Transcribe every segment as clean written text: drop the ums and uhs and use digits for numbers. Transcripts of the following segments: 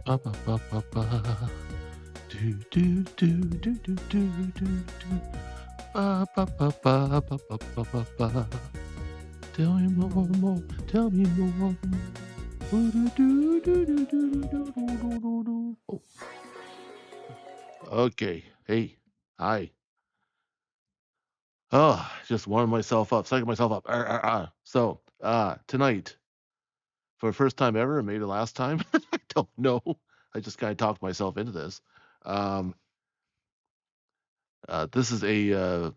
Ba ba ba ba ba. Do do do do do do do do. Ba ba ba ba ba ba ba ba ba. Tell me more, tell me more. Do do do do do do do do do do. Oh. Okay. Hey. Hi. Oh, just warming myself up, psyching myself up. So, tonight, for the first time ever, maybe the last time, I don't know. I just kind of talked myself into this. Um, this is a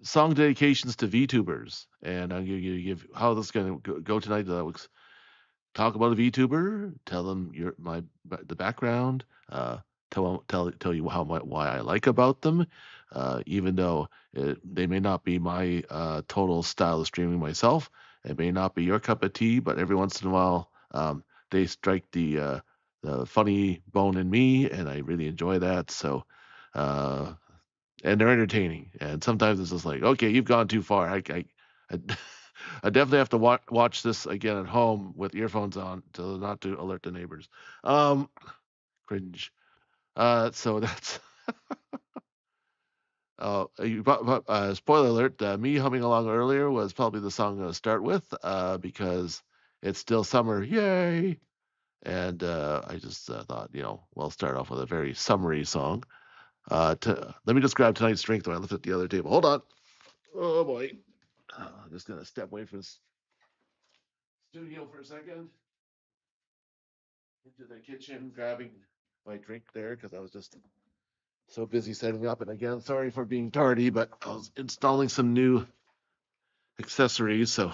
song dedications to VTubers, and I'm going to give how this is going to go tonight. Talk about a VTuber, tell them the background, tell you why I like about them, even though they may not be my total style of streaming myself. It may not be your cup of tea, but every once in a while, they strike the funny bone in me, and I really enjoy that. So, uh, and they're entertaining. And sometimes it's just like, okay, you've gone too far. I, I definitely have to watch this again at home with earphones on to not to alert the neighbors. Um, Cringe. So that's spoiler alert. Me humming along earlier was probably the song I'm gonna start with because it's still summer, yay! And I just thought, we'll start off with a very summery song. Let me just grab tonight's drink though. I left it at the other table. Hold on. Oh boy. I'm just gonna step away from this studio for a second into the kitchen, grabbing my drink there because I was just so busy setting up. And again, sorry for being tardy, but I was installing some new accessories. So,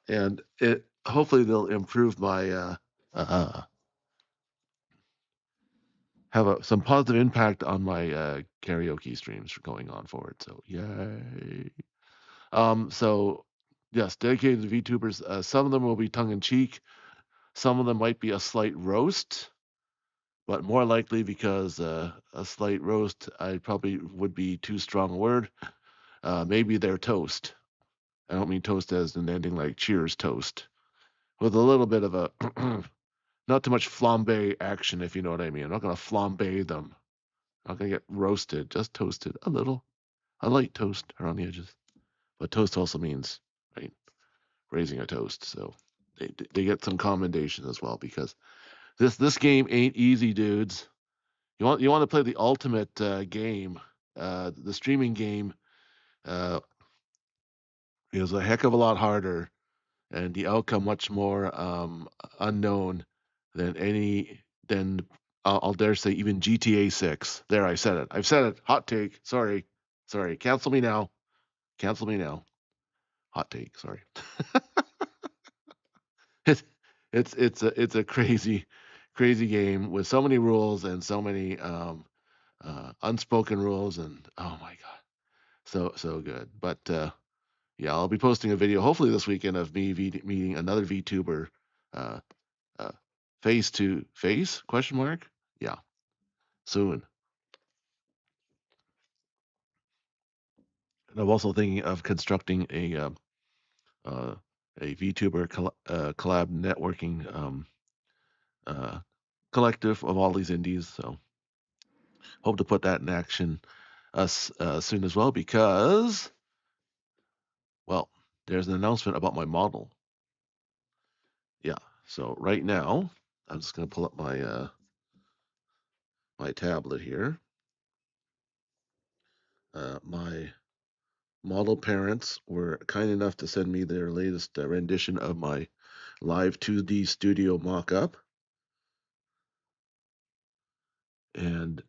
and it hopefully they'll improve my uh, have some positive impact on my karaoke streams going on forward. So, yay! So yes, dedicated to VTubers. Some of them will be tongue in cheek. Some of them might be a slight roast, but more likely because a slight roast, I probably would be too strong a word. Maybe they're toast. I don't mean toast as an ending like Cheers toast, with a little bit of a not too much flambe action, if you know what I mean. I'm not gonna flambe them. I'm not gonna get roasted, just toasted a little. A light toast around the edges, but toast also means right raising a toast. So they get some commendation as well because this game ain't easy, dudes. You want to play the ultimate game, the streaming game uh, is a heck of a lot harder, and the outcome much more unknown than I'll dare say even GTA 6. There, I said it. I've said it. Hot take. Sorry, sorry. Cancel me now. Cancel me now. Hot take. Sorry. it's it's a crazy game with so many rules and so many unspoken rules, and oh my god, so good. But yeah, I'll be posting a video hopefully this weekend of me meeting another VTuber, uh, uh, face to face? Question mark? Yeah, soon. And I'm also thinking of constructing uh, a VTuber collab networking uh, collective of all these indies. So hope to put that in action soon as well because, well, there's an announcement about my model. Yeah. So right now, I'm just gonna pull up my tablet here. My model parents were kind enough to send me their latest rendition of my live 2D studio mock-up, and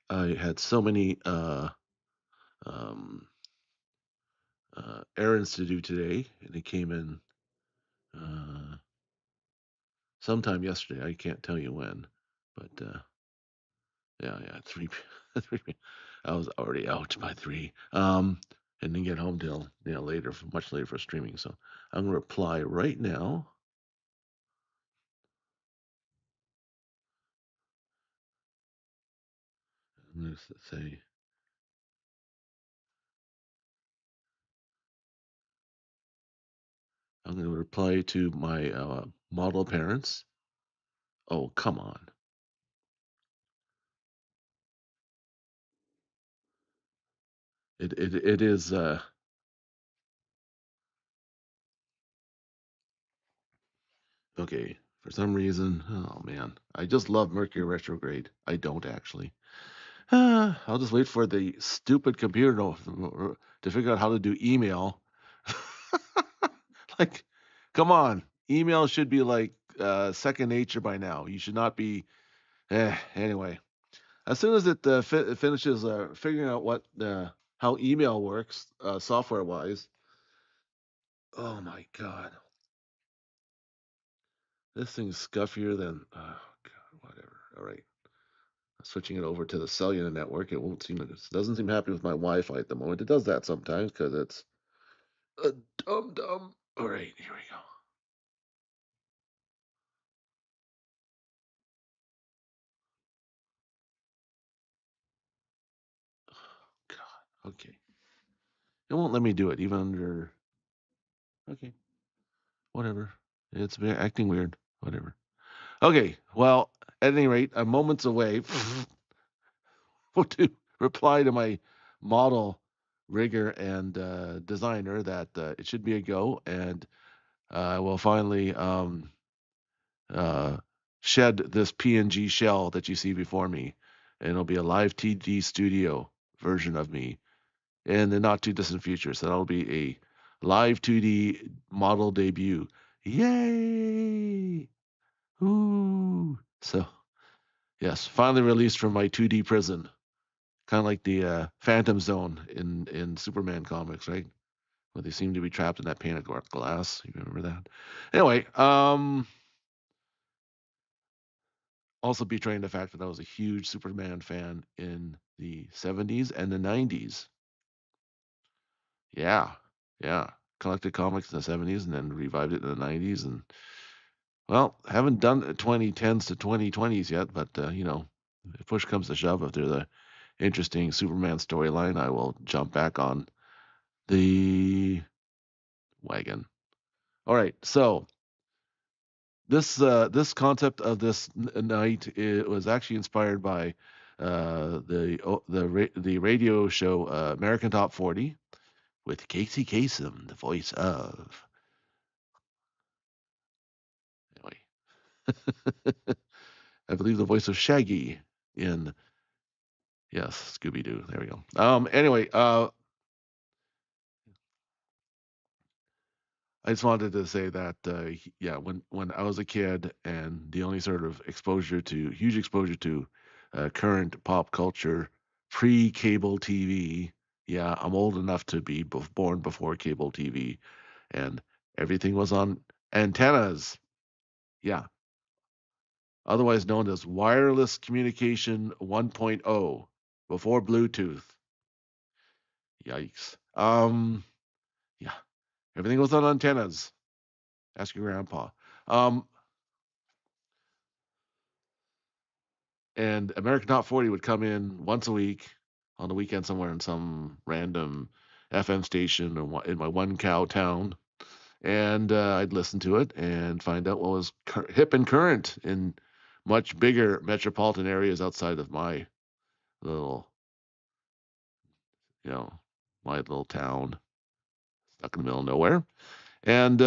I had so many um, errands to do today, and it came in uh, sometime yesterday. I can't tell you when, but yeah, three. I was already out by 3. And didn't get home till later, much later for streaming. So I'm gonna reply right now. I'm gonna say I'm gonna reply to my model parents. Oh, come on. It is. Okay. For some reason, oh man, I just love Mercury retrograde. I don't actually. I'll just wait for the stupid computer to figure out how to do email. Like, come on, email should be like second nature by now. You should not be. Anyway, as soon as it finishes figuring out what how email works software wise, oh my god, this thing's scuffier than oh god, whatever. All right, switching it over to the cellular network. It won't seem it doesn't seem happy with my Wi-Fi at the moment. It does that sometimes because it's a dumb. All right, here we go. God, okay. It won't let me do it even under. Okay, whatever. It's acting weird. Whatever. Okay, well, at any rate, I'm moments away to reply to my model rigger and designer that it should be a go, and I will finally uh, shed this PNG shell that you see before me, and it'll be a live TD studio version of me in the not too distant future. So that'll be a live 2D model debut. Yay! Ooh! So yes, finally released from my 2D prison, kind of like the Phantom Zone in Superman comics, right? Where they seem to be trapped in that pane of glass. You remember that? Anyway, also betraying the fact that I was a huge Superman fan in the 70s and the 90s. Yeah, yeah. Collected comics in the 70s and then revived it in the 90s. And, well, haven't done 2010s to 2020s yet, but, if push comes to shove, if there's a interesting Superman storyline, I will jump back on the wagon. All right, so this concept of this night it was actually inspired by the radio show American Top 40 with Casey Kasem, the voice of anyway, I believe the voice of Shaggy in yes Scooby Doo. There we go. Anyway, I just wanted to say that yeah, when I was a kid and the only sort of huge exposure to current pop culture pre-cable TV. Yeah, I'm old enough to be born before cable TV, and everything was on antennas. Yeah, otherwise known as wireless communication 1.0 before Bluetooth. Yikes. Yeah, everything was on antennas. Ask your grandpa. Um, and American Top 40 would come in once a week on the weekend somewhere in some random FM station in my one cow town. And I'd listen to it and find out what was hip and current in much bigger metropolitan areas outside of my little, you know, my little town stuck in the middle of nowhere. And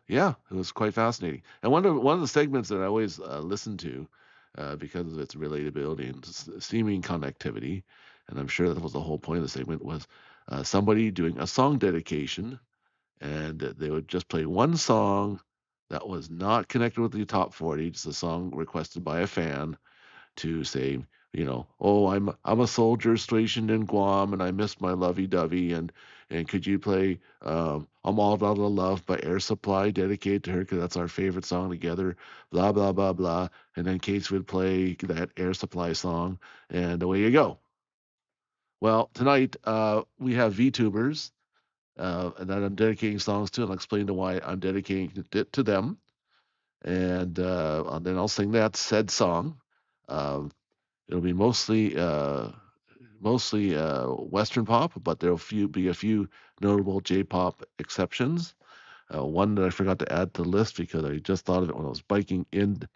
yeah, it was quite fascinating. And one of the segments that I always listened to because of its relatability and seeming connectivity, and I'm sure that was the whole point of the segment, was somebody doing a song dedication, and they would just play one song that was not connected with the top 40, just a song requested by a fan, to say, oh, I'm a soldier stationed in Guam and I miss my lovey-dovey and could you play I'm All Out of Love by Air Supply, dedicated to her because that's our favorite song together, blah blah blah blah, and then Case would play that Air Supply song, and away you go. Well, tonight we have VTubers and that I'm dedicating songs to, and I'll explain to why I'm dedicating it to them, and then I'll sing that said song. Um, It'll be mostly Western pop, but there'll be a few notable J-pop exceptions. One that I forgot to add to the list because I just thought of it when I was biking into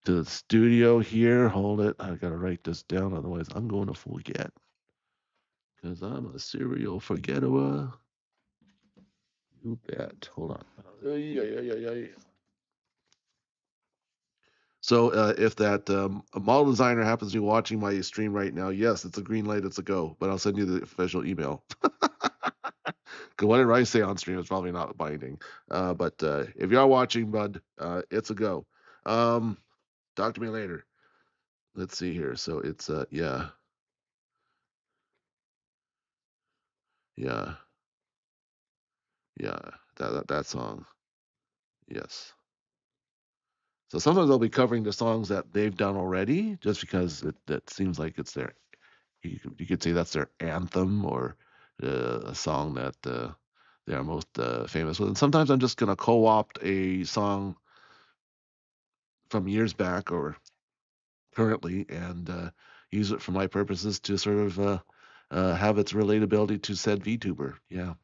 the studio here. Hold it, I gotta write this down, otherwise I'm going to forget. Because I'm a serial forgetter. You bet. Hold on. So if that model designer happens to be watching my stream right now, yes, it's a green light, it's a go. But I'll send you the official email. Because whatever I say on stream is probably not binding. But if you are watching, bud, it's a go. Talk to me later. Let's see here. So it's yeah, yeah, yeah. That song. Yes. So sometimes they'll be covering the songs that they've done already, just because it seems like it's their. You could say that's their anthem or a song that they are most famous with. And sometimes I'm just gonna co-opt a song from years back or currently and use it for my purposes to sort of have its relatability to said VTuber. Yeah.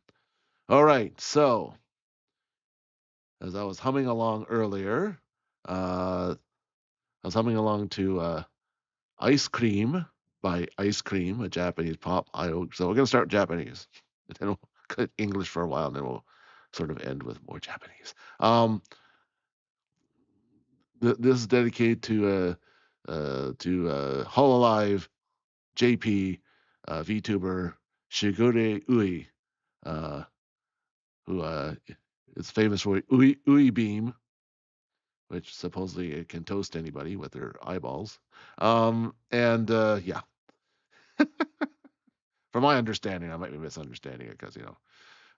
All right. So as I was humming along earlier, I was humming along to AiScReam by AiScReam, a Japanese pop idol. So we're gonna start Japanese, and then we'll cut English for a while, and then we'll sort of end with more Japanese. This is dedicated to Hololive JP VTuber Shigure Ui, uh, who is famous for Ui Beam, which supposedly it can toast anybody with their eyeballs. And yeah, from my understanding, I might be misunderstanding it because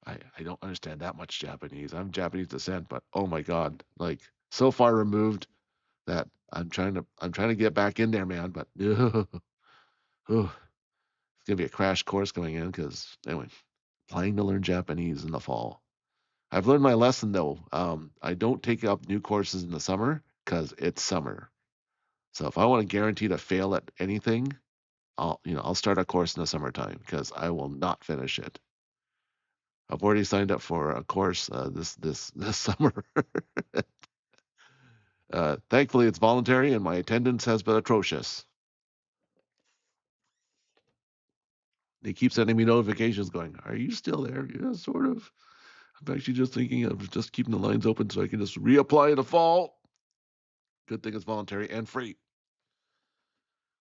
I don't understand that much Japanese. I'm Japanese descent, but oh my god, like so far removed that I'm trying to get back in there, man. But it's gonna be a crash course going in because anyway, planning to learn Japanese in the fall. I've learned my lesson though. I don't take up new courses in the summer because it's summer. So if I want to guarantee to fail at anything, I'll start a course in the summertime because I will not finish it. I've already signed up for a course this summer. Thankfully, it's voluntary and my attendance has been atrocious. They keep sending me notifications going, "Are you still there?" Yeah, sort of. I'm actually just thinking of just keeping the lines open so I can just reapply in the fall. Good thing it's voluntary and free.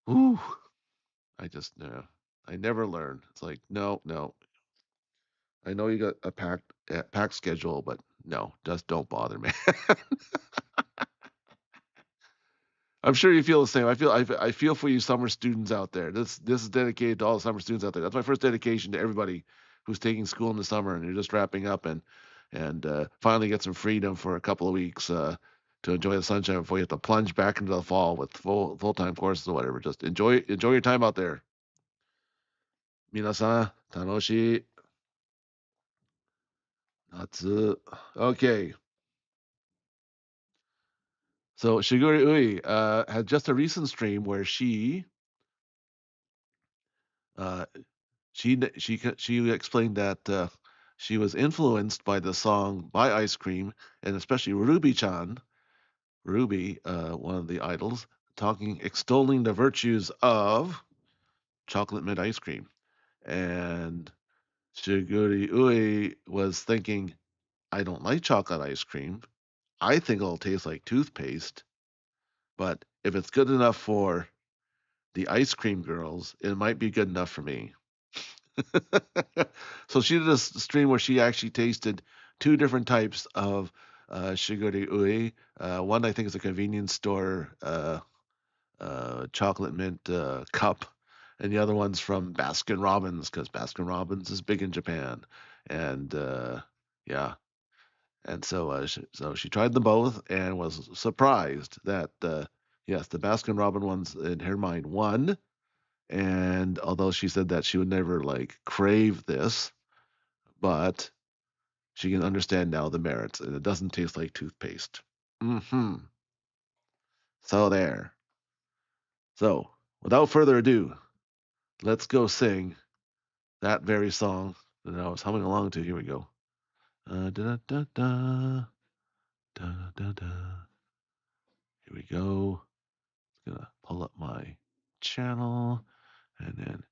Whew. I just no. I never learn. It's like no, no. I know you got a packed schedule, but no, just don't bother, man. I'm sure you feel the same. I feel for you summer students out there. This is dedicated to all the summer students out there. That's my first dedication to everybody who's taking school in the summer and you're just wrapping up and finally get some freedom for a couple of weeks to enjoy the sunshine before you have to plunge back into the fall with full-time courses or whatever. Just enjoy your time out there. Minasan tanoshi natsu. Okay. So Shigure Ui had just a recent stream where uh, she explained that she was influenced by the song by AiScReam and especially Ruby-chan, Ruby, one of the idols, extolling the virtues of chocolate mint ice cream. And Shiguri Ui was thinking, I don't like chocolate ice cream. I think it'll taste like toothpaste, but if it's good enough for the ice cream girls, it might be good enough for me. So she did a stream where she actually tasted two different types of Shigure Ui. One I think is a convenience store chocolate mint cup, and the other one's from Baskin Robbins because Baskin Robbins is big in Japan, and yeah, and so she tried them both and was surprised that yes, the Baskin Robbins ones in her mind won. And although she said that she would never like crave this, but she can understand now the merits, and it doesn't taste like toothpaste. Hmm. So there. So without further ado, let's go sing that very song that I was humming along to. Here we go. Da, da, da, da, da, da. Here we go. Just gonna pull up my channel and then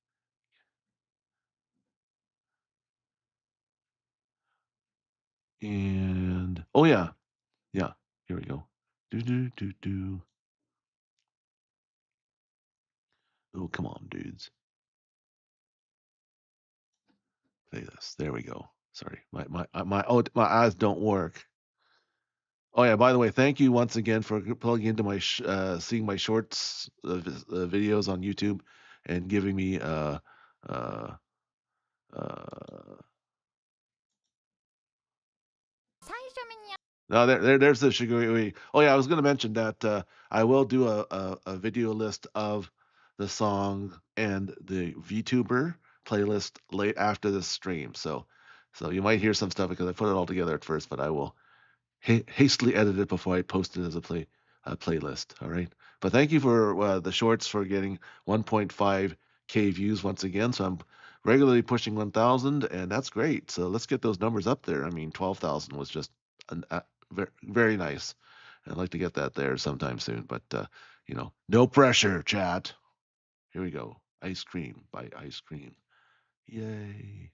And oh yeah, here we go. Do do do do. Oh, come on, dudes. Play this. There we go. Sorry, my eyes don't work. Oh yeah, by the way, thank you once again for plugging into my seeing my shorts videos on YouTube and giving me uh no, there's the Shigure Ui. Oh yeah, I was going to mention that I will do a video list of the song and the VTuber playlist late after this stream. So you might hear some stuff because I put it all together at first, but I will hastily edit it before I post it as a playlist. All right. But thank you for the shorts for getting 1.5K views once again. So I'm regularly pushing 1,000, and that's great. So let's get those numbers up there. I mean, 12,000 was just very, very nice. I'd like to get that there sometime soon, but no pressure, chat. Here we go. AiScReam by AiScReam. Yay.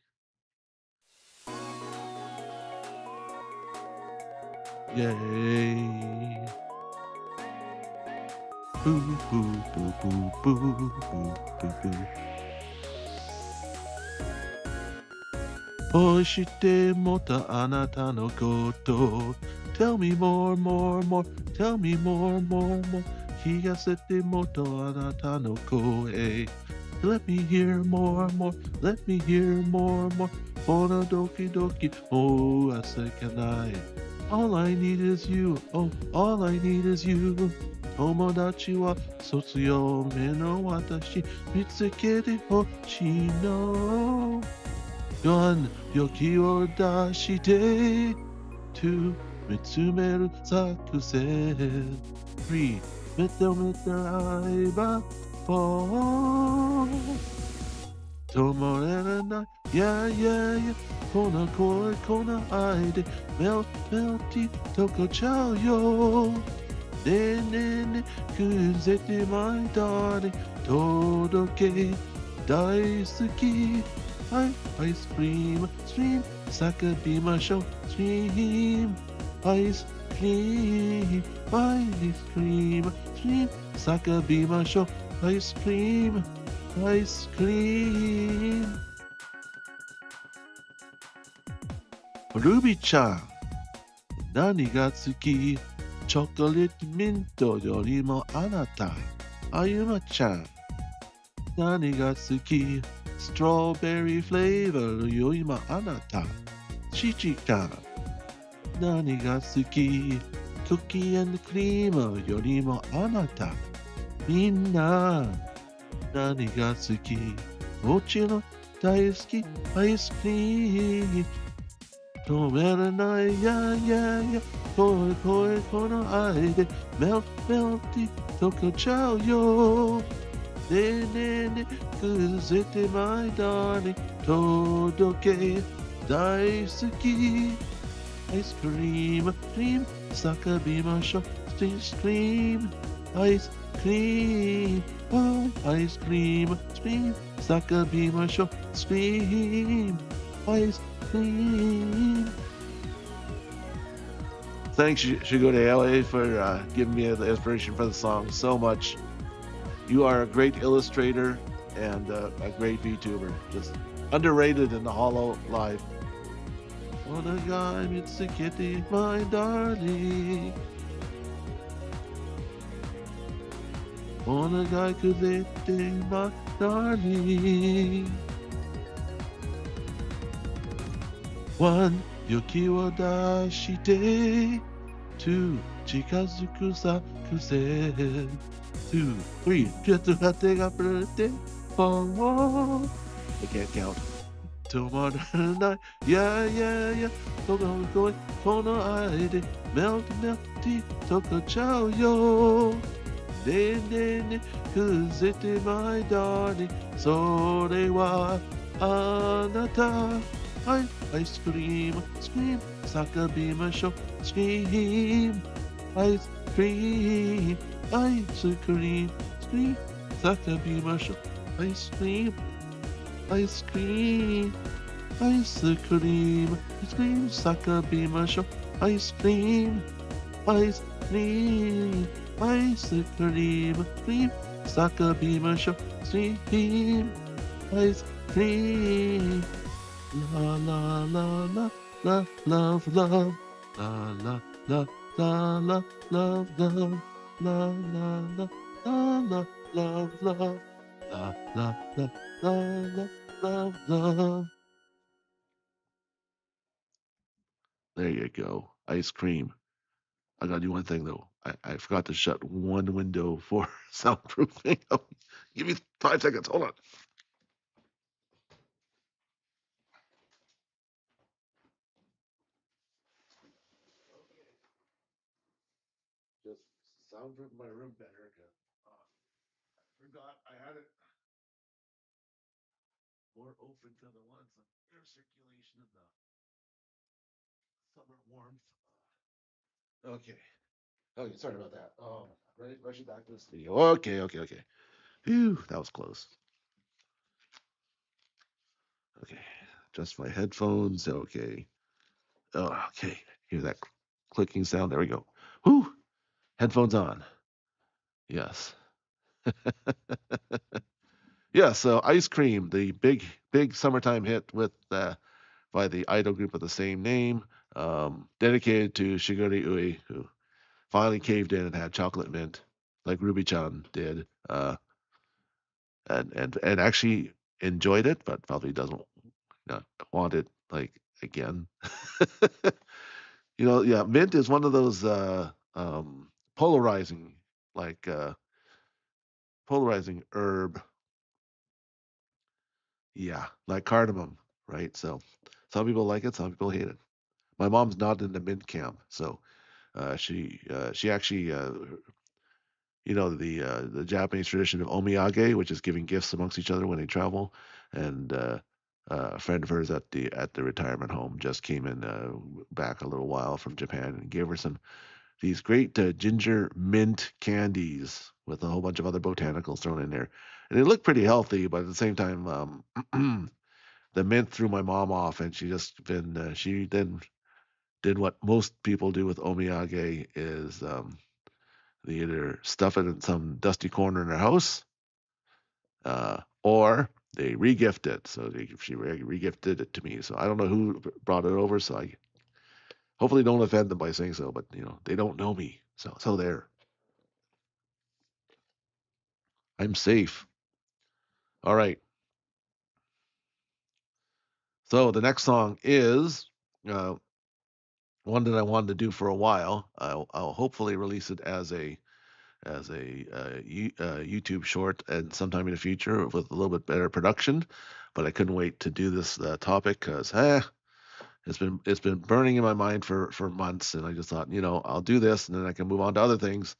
Yay. Boo, boo, boo, boo, boo, boo, boo, boo. Oshite mota anata no koto. Tell me more, more, more. Tell me more, more, more. Higasete moto anata no koe. Let me hear more, more. Let me hear more, more. Ona doki doki. Oh, asekanai. All I need is you. Oh, all I need is you. Tomodachi wa sotsuyo me no watashi mitsukete hoshi no. Yon yoki wo dashite to mitsumeru sakusen. 3 aiba 4 tomoreranai yeah yeah yeah. Kona koi kona aide melty toko chao yo. Ne ne ne kuzete my darling todoke daisuki. Ice cream sakabima show stream. Ice cream sakabima show ice cream. Ruby-chan, 何が好き？チョコレートミントよりもあなた。あゆまちゃん、何が好き？ストロベリーフレーバーよりもあなた。ちちちゃん、何が好き？クッキー&クリームよりもあなた。みんな、何が好き？もちろん大好きアイスクリーム。止められないややや恋恋この愛でメルティ溶けちゃうよ。ねえねえねえ崩れてマイダーに届け大好きアイスクリーム叫びましょうスクリームアイスクリームアイスクリーム叫びましょうスクリームアイスThanks, Shigure Ui, for giving me the inspiration for the song so much. You are a great illustrator and a great VTuber. Just underrated in the Hollow Live. What a guy, it's a kitty, my darling. What a guy could it, my darling. 1勇気を出して2近づく作戦2 3ちょっと待ってがぶれて4 I can't count 止まらないいやいやいやこの声この愛でメルティ溶けちゃうよねえねえねえ崩れてまいだにそれはあなたアイスクリーム叫びましょうスクリームアイスクリーム叫びましょうアイスクリーム ice cream, ice cream, Sakabima show, ice cream, ice cream, ice cream, cream, Sakabima show, cream, ice cream, la la la la la love love, la la la la la love love, la la la la la love love, la la la la la love love. There you go. Ice cream. I gotta do one thing though. I forgot to shut one window for soundproofing. Give me 5 seconds. Hold on. Just soundproof my room better. I forgot I had it more open to the ones of air circulation and the summer warmth. Okay. Okay, sorry about that. Ready? Rushing back to the studio. Okay. Phew, that was close. Okay, just my headphones. Okay. Oh, okay. Hear that clicking sound? There we go. Whew. Headphones on. Yes. Yeah. So AiScReam, the big summertime hit with by the idol group of the same name, dedicated to Shigure Ui, who finally caved in and had chocolate mint, like Ruby-chan did, and actually enjoyed it, but probably doesn't want it like again. Yeah, mint is one of those polarizing, like polarizing herb. Yeah, like cardamom, right? So some people like it, some people hate it. My mom's not in the mint camp, so she actually the Japanese tradition of omiyage, which is giving gifts amongst each other when they travel, and a friend of hers at the retirement home just came in back a little while from Japan and gave her these great ginger mint candies with a whole bunch of other botanicals thrown in there, and they look pretty healthy, but at the same time, the mint threw my mom off, and she then did what most people do with omiyage is they either stuff it in some dusty corner in their house, or they regift it. So she regifted it to me. So I don't know who brought it over. So I hopefully don't offend them by saying so, but they don't know me. So there, I'm safe. All right. So the next song is uh, one that I wanted to do for a while. I'll hopefully release it as a YouTube short and sometime in the future with a little bit better production. But I couldn't wait to do this topic because it's been burning in my mind for months, and I just thought I'll do this and then I can move on to other things,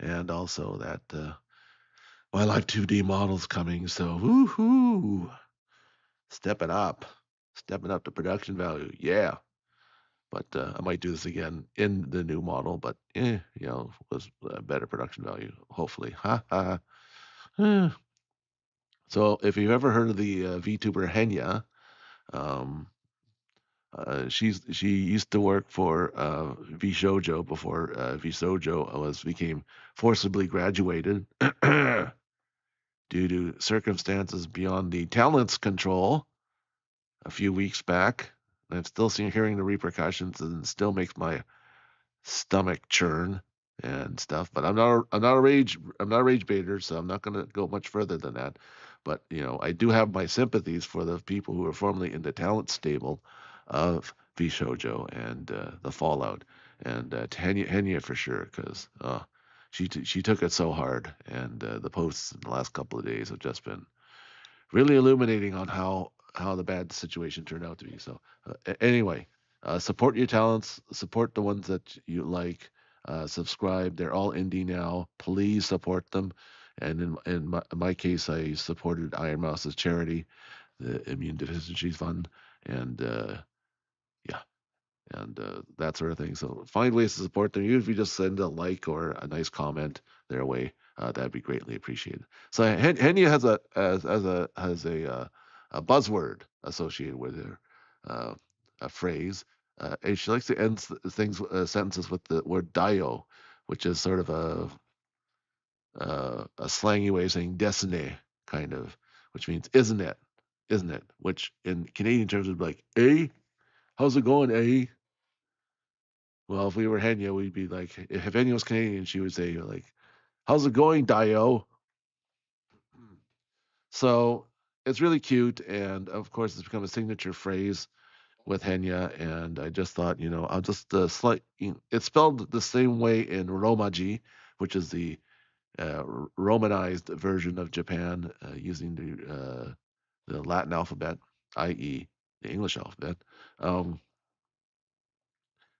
and also that my live 2D model's coming, so woohoo, stepping up, stepping up the production value, yeah. But I might do this again in the new model, but was a better production value, hopefully. Ha ha. So if you've ever heard of the VTuber Henya, um, she used to work for VShojo before VShojo became forcibly graduated due to circumstances beyond the talent's control a few weeks back. I'm still hearing the repercussions, and it still makes my stomach churn and stuff. But I'm not a rage baiter, so I'm not going to go much further than that. But I do have my sympathies for the people who were formerly in the talent stable of V Shoujo and the fallout, and Henya for sure, because she took it so hard, and the posts in the last couple of days have just been really illuminating on how the bad situation turned out to be. So anyway, support your talents, support the ones that you like, subscribe. They're all indie now. Please support them. And in my case, I supported Ironmouse's charity, the Immune Deficiency Fund, and yeah, and that sort of thing. So find ways to support them. Even if you just send a like or a nice comment their way, that'd be greatly appreciated. So Henya has a buzzword associated with her. a phrase. She likes to end sentences with the word "daio," which is sort of a slangy way of saying "desne," kind of, which means "isn't it?" Isn't it? Which in Canadian terms would be like, "Eh, how's it going, eh?" Well, if we were Henya, we'd be like, if Henya was Canadian, she would say like, "How's it going, Dio?" So it's really cute, and of course, it's become a signature phrase with Henya. And I just thought, I'll just it's spelled the same way in Romaji, which is the Romanized version of Japan using the Latin alphabet, i.e., the English alphabet. Um,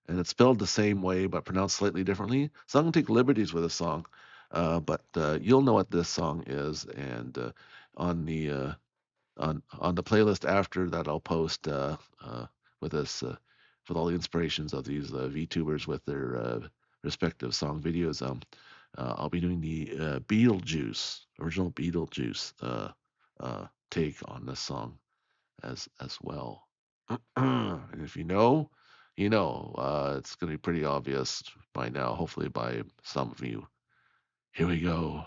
and it's spelled the same way but pronounced slightly differently. So I'm gonna take liberties with a song, but you'll know what this song is, and on the on the playlist after that, I'll post with us with all the inspirations of these VTubers with their respective song videos. I'll be doing the original Beetlejuice take on this song as well. And if you know, you know. It's going to be pretty obvious by now, hopefully by some of you. Here we go.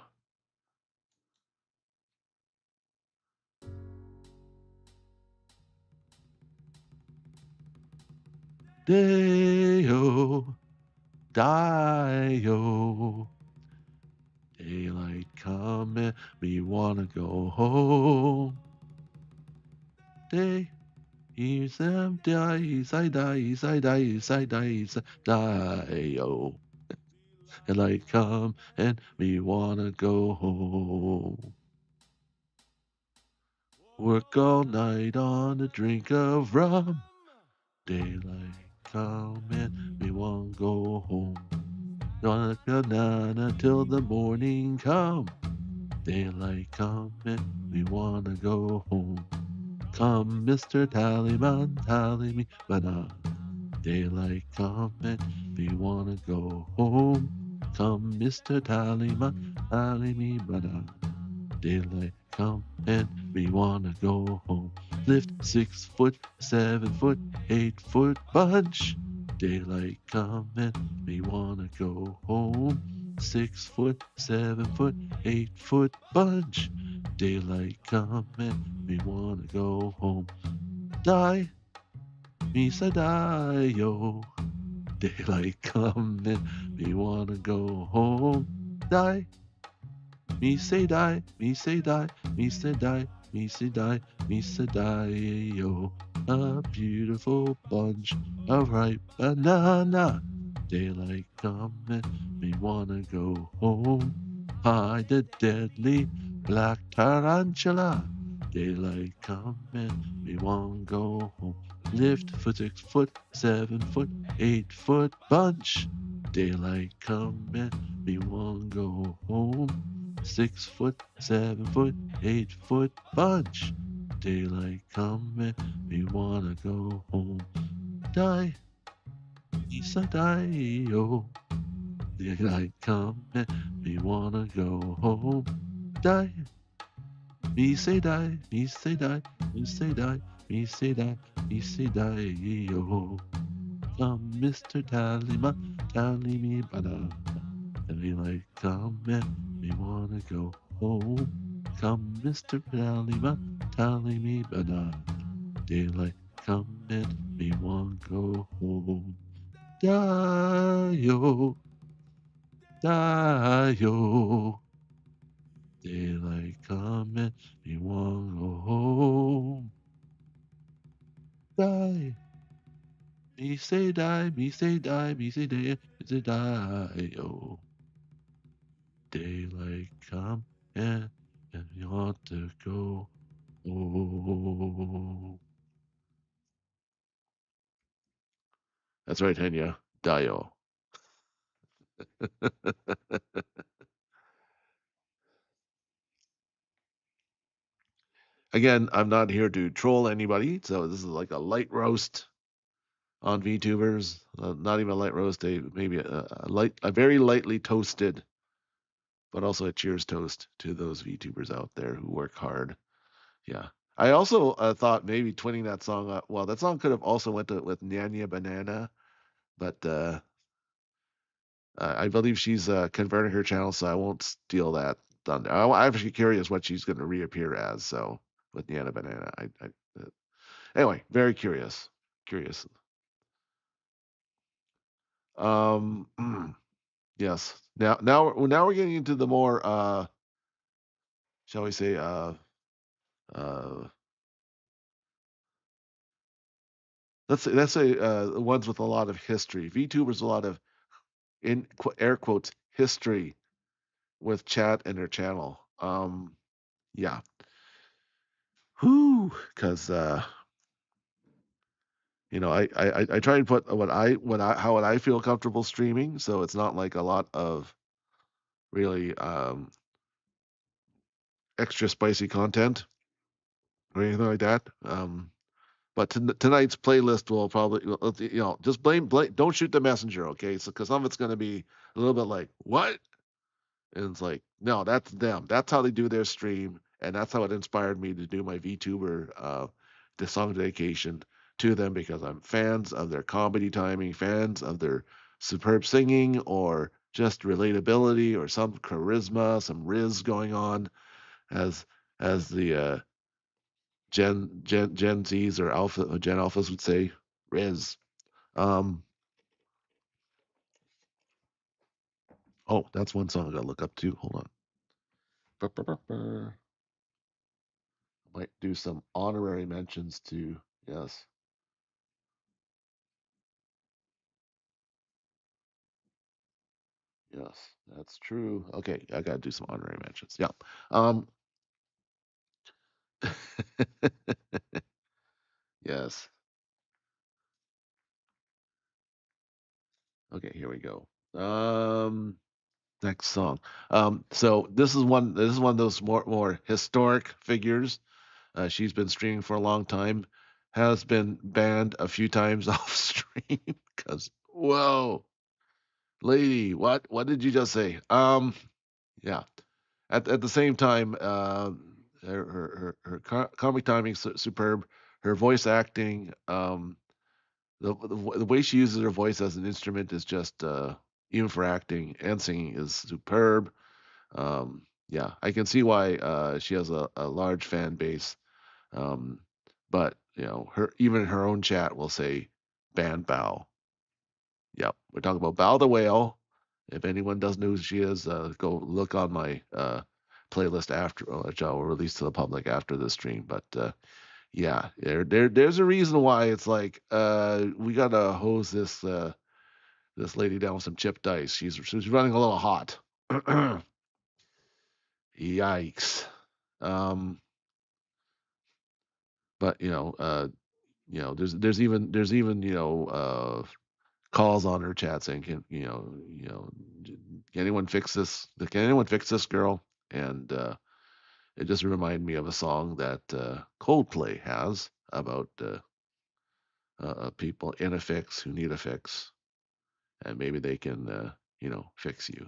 Day-o, die-o. Daylight coming, me wanna go home. Day, is them dies, I dies, I dies, I dies, die-o. Daylight come and me wanna go home. Work all night on a drink of rum. Daylight come and me wanna go home. Gonna banana till the morning come. Daylight come and we wanna go home. Come, Mr. Tallyman, tally me banana. Daylight come and we wanna go home. Come, Mr. Tallyman, tally me banana. Daylight come and we wanna go home. Lift 6 foot, 7 foot, 8 foot bunch. Daylight come and we wanna go home. 6 foot, 7 foot, 8 foot bunch. Daylight come and we wanna go home. Die, misa die, yo. Daylight come and we wanna go home. Die, me say die, me say die, me say die, me say die, me say die, yo. A beautiful bunch of ripe banana. Daylight coming, we wanna go home. Hide the deadly black tarantula. Daylight coming, we wanna go home. Lift foot 6 foot, 7 foot, 8 foot bunch. Daylight coming, we wanna go home. 6 foot, 7 foot, 8 foot bunch. Daylight coming, we wanna go home. Die, Lisa, die, oh. Daylight coming, we wanna go home. Die, me say die, me say die, me say die, me say die, me say die, oh. Come, Mr. Tallyman, tally me banana. Daylight coming, we wanna go home. Come, Mr. Tallyman, tally me banana. Daylight coming, we wanna go home. Die-o, die-o. Daylight coming, we wanna go home. Die. Me say die, me say die, me say die, me say die-o. Daylight come and you want to go home. That's right, Henya. Dio. Again, I'm not here to troll anybody, so this is like a light roast on VTubers. Not even a light roast, maybe a very lightly toasted, but also a cheers toast to those VTubers out there who work hard. Yeah. I also thought maybe twinning that song up. Well, that song could have also went with Nyanya Banana, but I believe she's converting her channel, so I won't steal that thunder. I'm actually curious what she's going to reappear as. So with Nyanya Banana, anyway, very curious. Curious. Um, yes. Now we're getting into the more shall we say uh let's say the ones with a lot of history. VTubers a lot of in air quotes history with chat in their channel. Yeah. Whoo, because I try and put what I feel comfortable streaming, so it's not like a lot of really extra spicy content or anything like that. But tonight's playlist will probably, just blame. Don't shoot the messenger, okay? So because some of it's going to be a little bit like what, and it's like no, that's them. That's how they do their stream, and that's how it inspired me to do my VTuber the song dedication to them because I'm fans of their comedy timing, fans of their superb singing, or just relatability or some charisma, some riz going on, as the Gen Zs or Gen Alphas would say, Riz. Um, oh, that's one song I gotta look up too. Hold on. Might do some honorary mentions to yes, yes, that's true. Okay, I gotta do some honorary mentions. Yeah. Um, yes. Okay, here we go. Next song. So this is one of those more historic figures. She's been streaming for a long time, has been banned a few times off stream because whoa, lady, what did you just say? Yeah. At the same time, her comic timing superb, her voice acting, the way she uses her voice as an instrument is just even for acting and singing is superb. Yeah, I can see why she has a large fan base. Um, but even her own chat will say ban Bao. Yep, we're talking about Bao the Whale. If anyone doesn't know who she is, go look on my playlist after, which I will release to the public after the stream. But yeah, there's a reason why it's like we gotta hose this lady down with some chip dice. She's running a little hot. Yikes. Um, but there's even calls on her chat saying, can anyone fix this? Can anyone fix this girl? And it just reminded me of a song that Coldplay has about people in a fix who need a fix, and maybe they can, fix you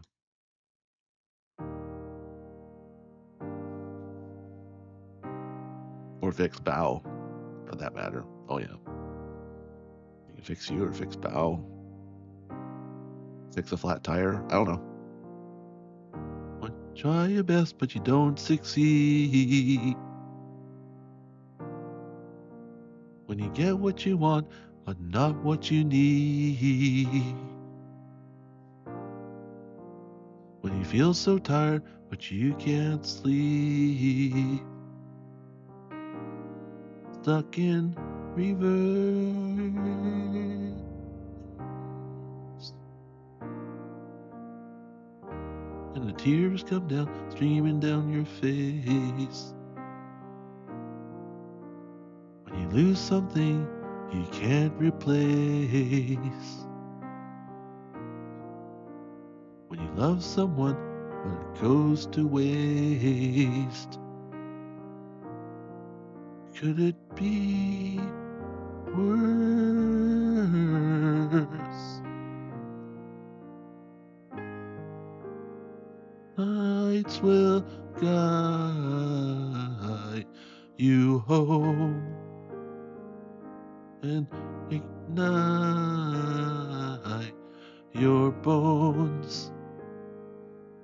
or fix Bao, for that matter. Oh yeah, they can fix you or fix Bao, fix a flat tire. I don't know. Try your best, but you don't succeed. When you get what you want, but not what you need. When you feel so tired, but you can't sleep. Stuck in reverse. And the tears come down, streaming down your face. When you lose something you can't replace. When you love someone, but it goes to waste. Could it be worse? Nights will guide you home and ignite your bones,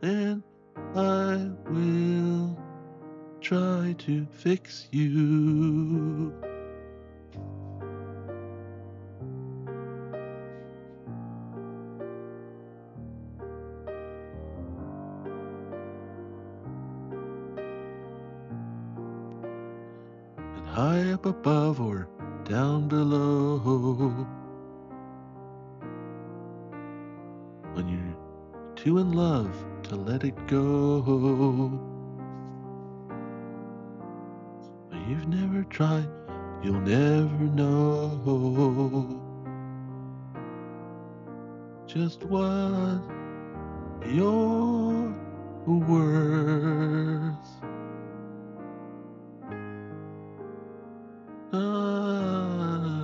and I will try to fix you. And high up above or down below, when you're too in love to let it go, but you've never tried, you'll never know just what you're worth.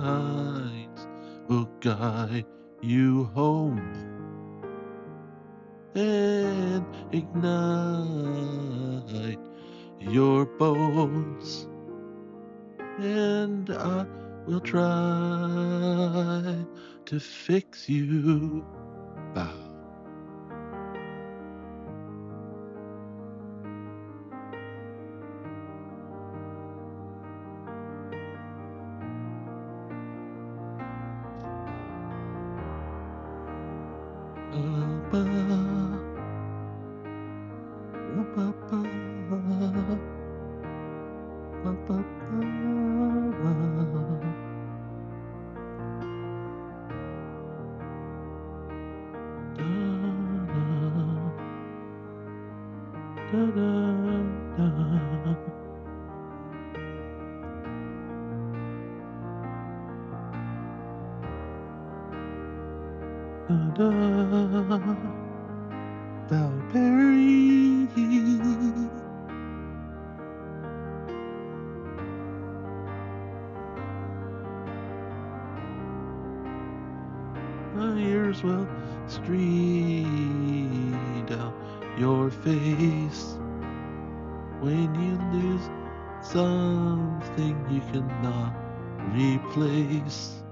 Nights will guide you home and ignite your bones, and I will try to fix you. Bow. Valkyrie. My ears will stream down your face when you lose something you cannot replace.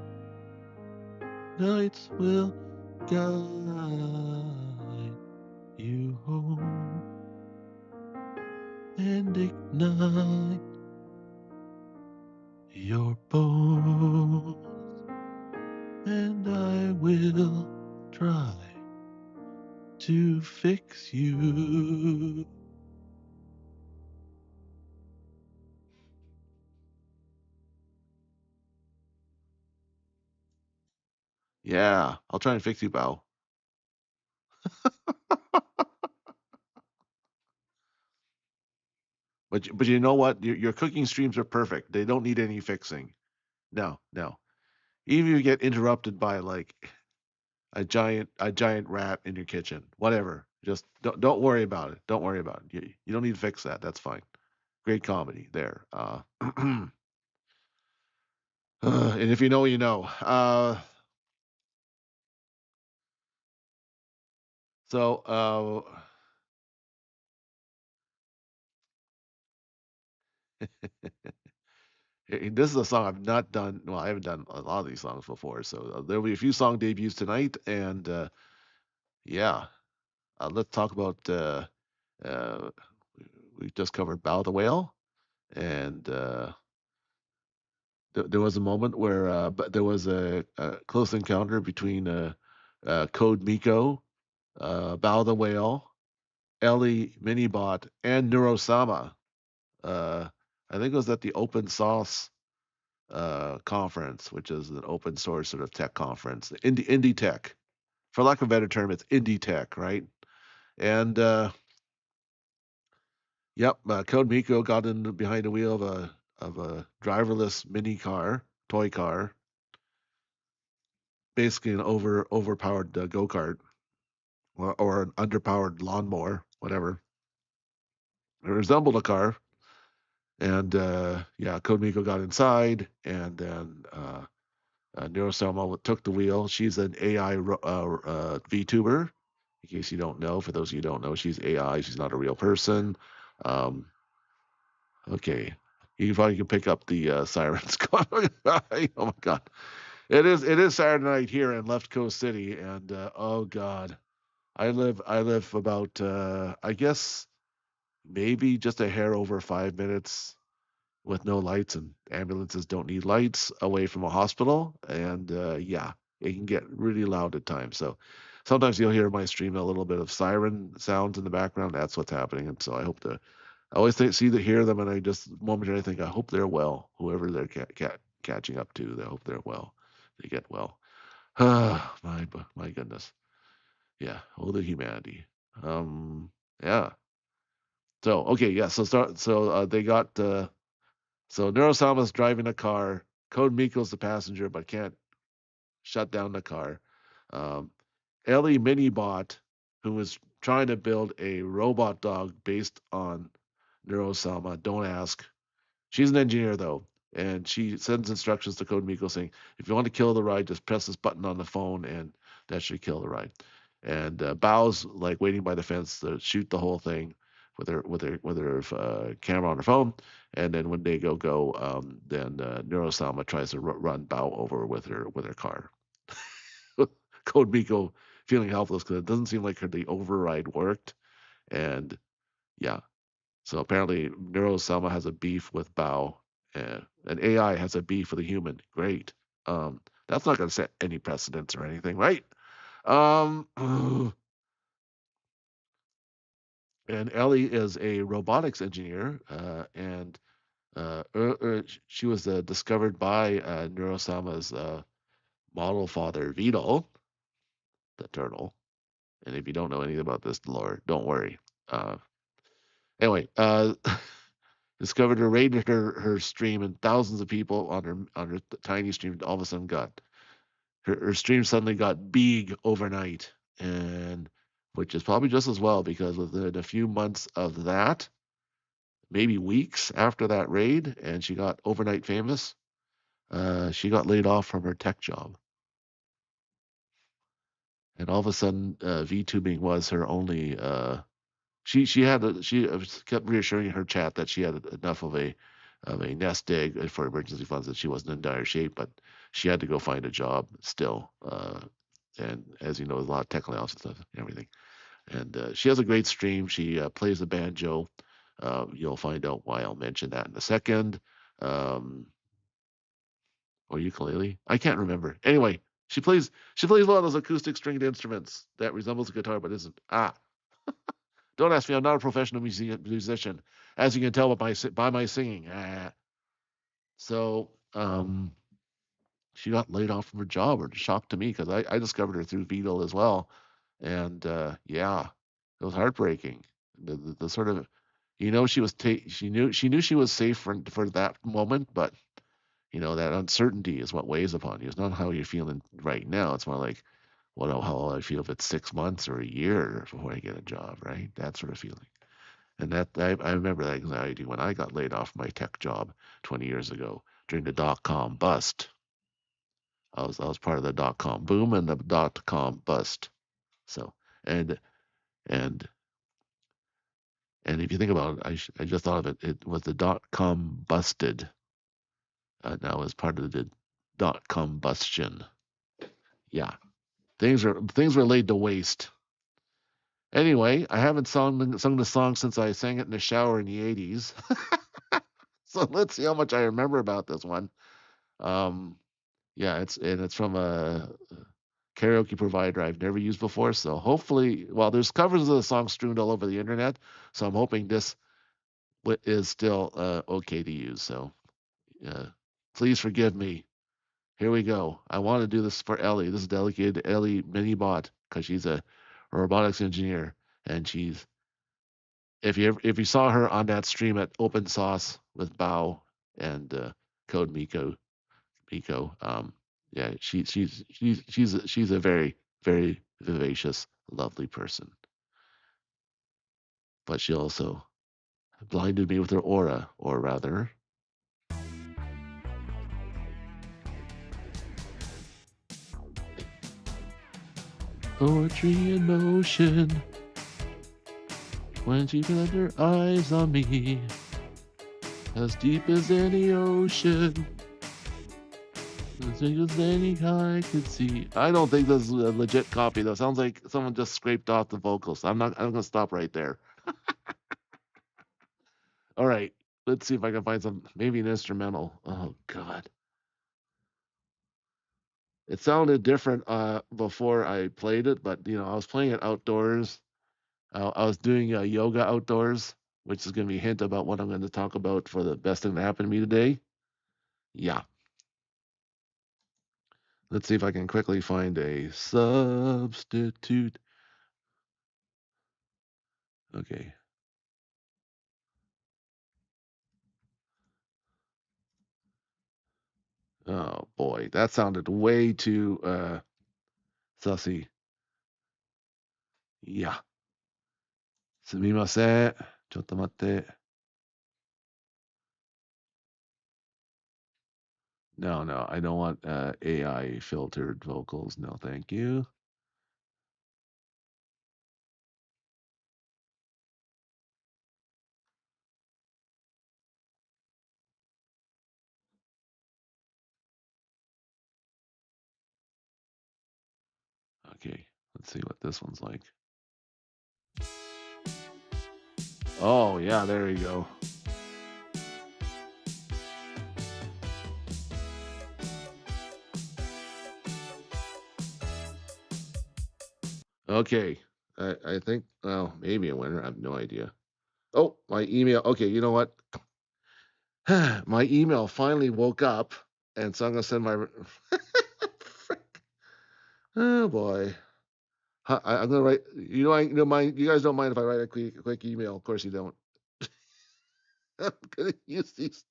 Nights will guide you home and ignite your bones, and I will try to fix you. Yeah, I'll try and fix you, Bao. But you know what? Your cooking streams are perfect. They don't need any fixing. No, no. Even if you get interrupted by like a giant rat in your kitchen, whatever. Just don't worry about it. Don't worry about it. You don't need to fix that. That's fine. Great comedy there. And if you know, you know. So this is a song I've not done. Well, I haven't done a lot of these songs before, so there'll be a few song debuts tonight, and yeah, let's talk about. Uh, we just covered "Bao the Whale," and there was a moment where but there was a close encounter between Code Miko, Bao the Whale, Ellie Minibot, and Neurosama. Uh, I think it was at the Open Source conference, which is an open source sort of tech conference, indie tech. For lack of a better term, it's indie tech, right? And yep, Code Miko got in behind the wheel of a driverless mini car, toy car, basically an overpowered go kart or an underpowered lawnmower, whatever. It resembled a car, and yeah, Code Miko got inside, and then Neurosama took the wheel. She's an AI VTuber. In case you don't know, for those of you who don't know, she's AI. She's not a real person. Um, okay. You probably can pick up the sirens going by. Oh my god. It is Saturday night here in Left Coast City, and oh god. I live about I guess maybe just a hair over 5 minutes with no lights, and ambulances don't need lights away from a hospital. And yeah, it can get really loud at times. So sometimes you'll hear my stream a little bit of siren sounds in the background. That's what's happening. And so I always hear them, and I just momentarily think, I hope they're well. Whoever they're catching up to, I hope they're well. They get well. My goodness. Yeah. Oh, the humanity. Yeah. So okay, yeah. They got so Neurosama's driving a car. Code Miko's the passenger, but can't shut down the car. Um, Ellie Minibot, who was trying to build a robot dog based on Neurosama, don't ask. She's an engineer though, and she sends instructions to Code Miko saying, if you want to kill the ride, just press this button on the phone, and that should kill the ride. And Bao's like waiting by the fence to shoot the whole thing with her camera on her phone. And then when they go, then Neurosama tries to run Bao over with her car. Code Miko feeling helpless because it doesn't seem like the override worked. And yeah, so apparently Neurosama has a beef with Bao, and an AI has a beef with a human. Great. That's not going to set any precedents or anything, right? And Ellie is a robotics engineer, and she was discovered by Neurosama's model father, Vito, the turtle. And if you don't know anything about this lore, don't worry. Anyway, discovered her, raided her stream, and thousands of people on her tiny stream all of a sudden got her stream suddenly got big overnight, and which is probably just as well, because within a few months of that, maybe weeks after that raid, and she got overnight famous, she got laid off from her tech job. And all of a sudden, VTubing was her only. She kept reassuring her chat that she had enough of a nest egg for emergency funds, that she wasn't in dire shape, but she had to go find a job still. And as you know, there's a lot of tech layoffs and stuff and everything. And she has a great stream. She plays the banjo. You'll find out why I'll mention that in a second. Or ukulele? I can't remember. Anyway, she plays one of those acoustic stringed instruments that resembles a guitar but isn't. Don't ask me. I'm not a professional musician, as you can tell by my singing. So she got laid off from her job, or shock to me, because I discovered her through Beetle as well, and yeah, it was heartbreaking. The sort of, she knew she was safe for that moment, but that uncertainty is what weighs upon you. It's not how you're feeling right now. It's more like, how will I feel if it's 6 months or a year before I get a job, right? That sort of feeling. And that I remember that anxiety when I got laid off my tech job 20 years ago during the .com bust. I was part of the .com boom and the .com bust. So and if you think about it, I just thought of it. It was the .com busted. Now as part of the .combustion. Yeah, things were laid to waste. Anyway, I haven't sung the song since I sang it in the shower in the 80s. So let's see how much I remember about this one. Yeah, it's from a karaoke provider I've never used before. So hopefully, there's covers of the song strewn all over the internet. So I'm hoping this is still okay to use. So please forgive me. Here we go. I want to do this for Ellie. This is dedicated to Ellie Minibot, because she's a robotics engineer, and she's, if you saw her on that stream at Open Sauce with Bao and Code Miko, yeah, she's a very, very vivacious, lovely person. But she also blinded me with her aura, or rather. Poetry in motion. When she turned her eyes on me, as deep as any ocean, as big as any eye could see. I don't think this is a legit copy though. Sounds like someone just scraped off the vocals. I'm gonna stop right there. All right, let's see if I can find some, maybe an instrumental. Oh God, it sounded different before I played it, but I was playing it outdoors. I was doing yoga outdoors, which is going to be a hint about what I'm going to talk about for the best thing that happened to me today. Yeah, let's see if I can quickly find a substitute. Okay. Oh boy, that sounded way too sussy. Yeah. すみません。ちょっと待って。No, no, I don't want AI filtered vocals. No, thank you. Okay, let's see what this one's like. Oh, yeah, there you go. Okay, I think, well, maybe a winner. I have no idea. Oh, my email. Okay, you know what? My email finally woke up, and so I'm gonna send my. Oh boy, I'm gonna write. You don't mind. You guys don't mind if I write a quick email? Of course you don't. I'm gonna use these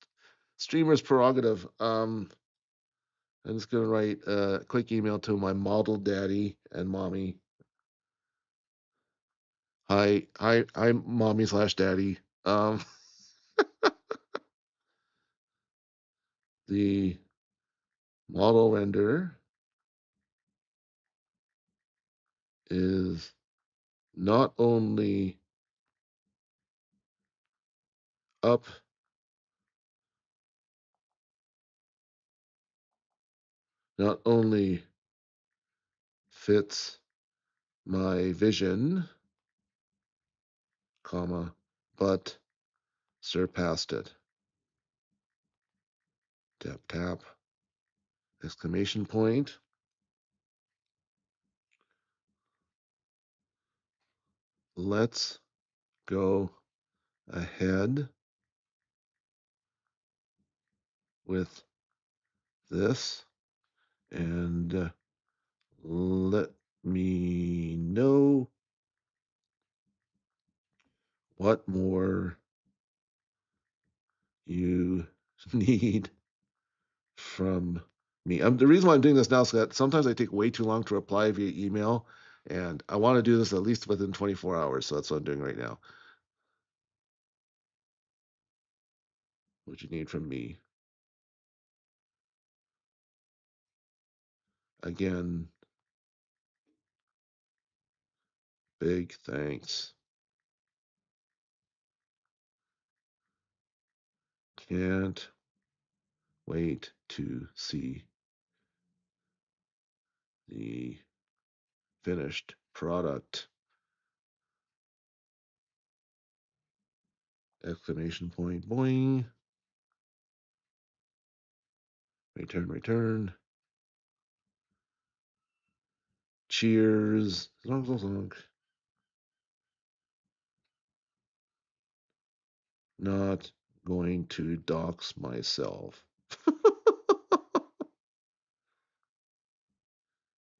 streamers' prerogative. I'm just gonna write a quick email to my model daddy and mommy. Hi, I'm mommy slash daddy. The model render is not only up, not only fits my vision, comma, but surpassed it. Tap, tap, exclamation point. Let's go ahead with this and let me know what more you need from me. The reason why I'm doing this now is that sometimes I take way too long to reply via email, and I want to do this at least within 24 hours. So that's what I'm doing right now. What you need from me. Again, big thanks. Can't wait to see the finished product. Exclamation point, boing. Return, return. Cheers. Zonk, zonk, zonk. Not going to dox myself.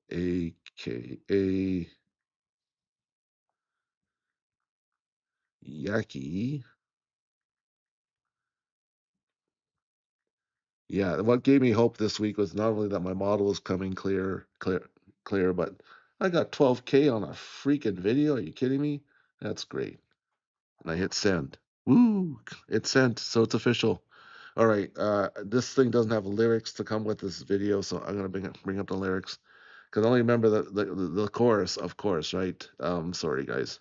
AKA Yaki. Yeah, what gave me hope this week was not only that my model was coming clear, but I got 12K on a freaking video. Are you kidding me? That's great. And I hit send. Woo! It's sent, so it's official. All right, this thing doesn't have lyrics to come with this video, so I'm gonna bring up the lyrics because I only remember the chorus, of course, right? Sorry guys.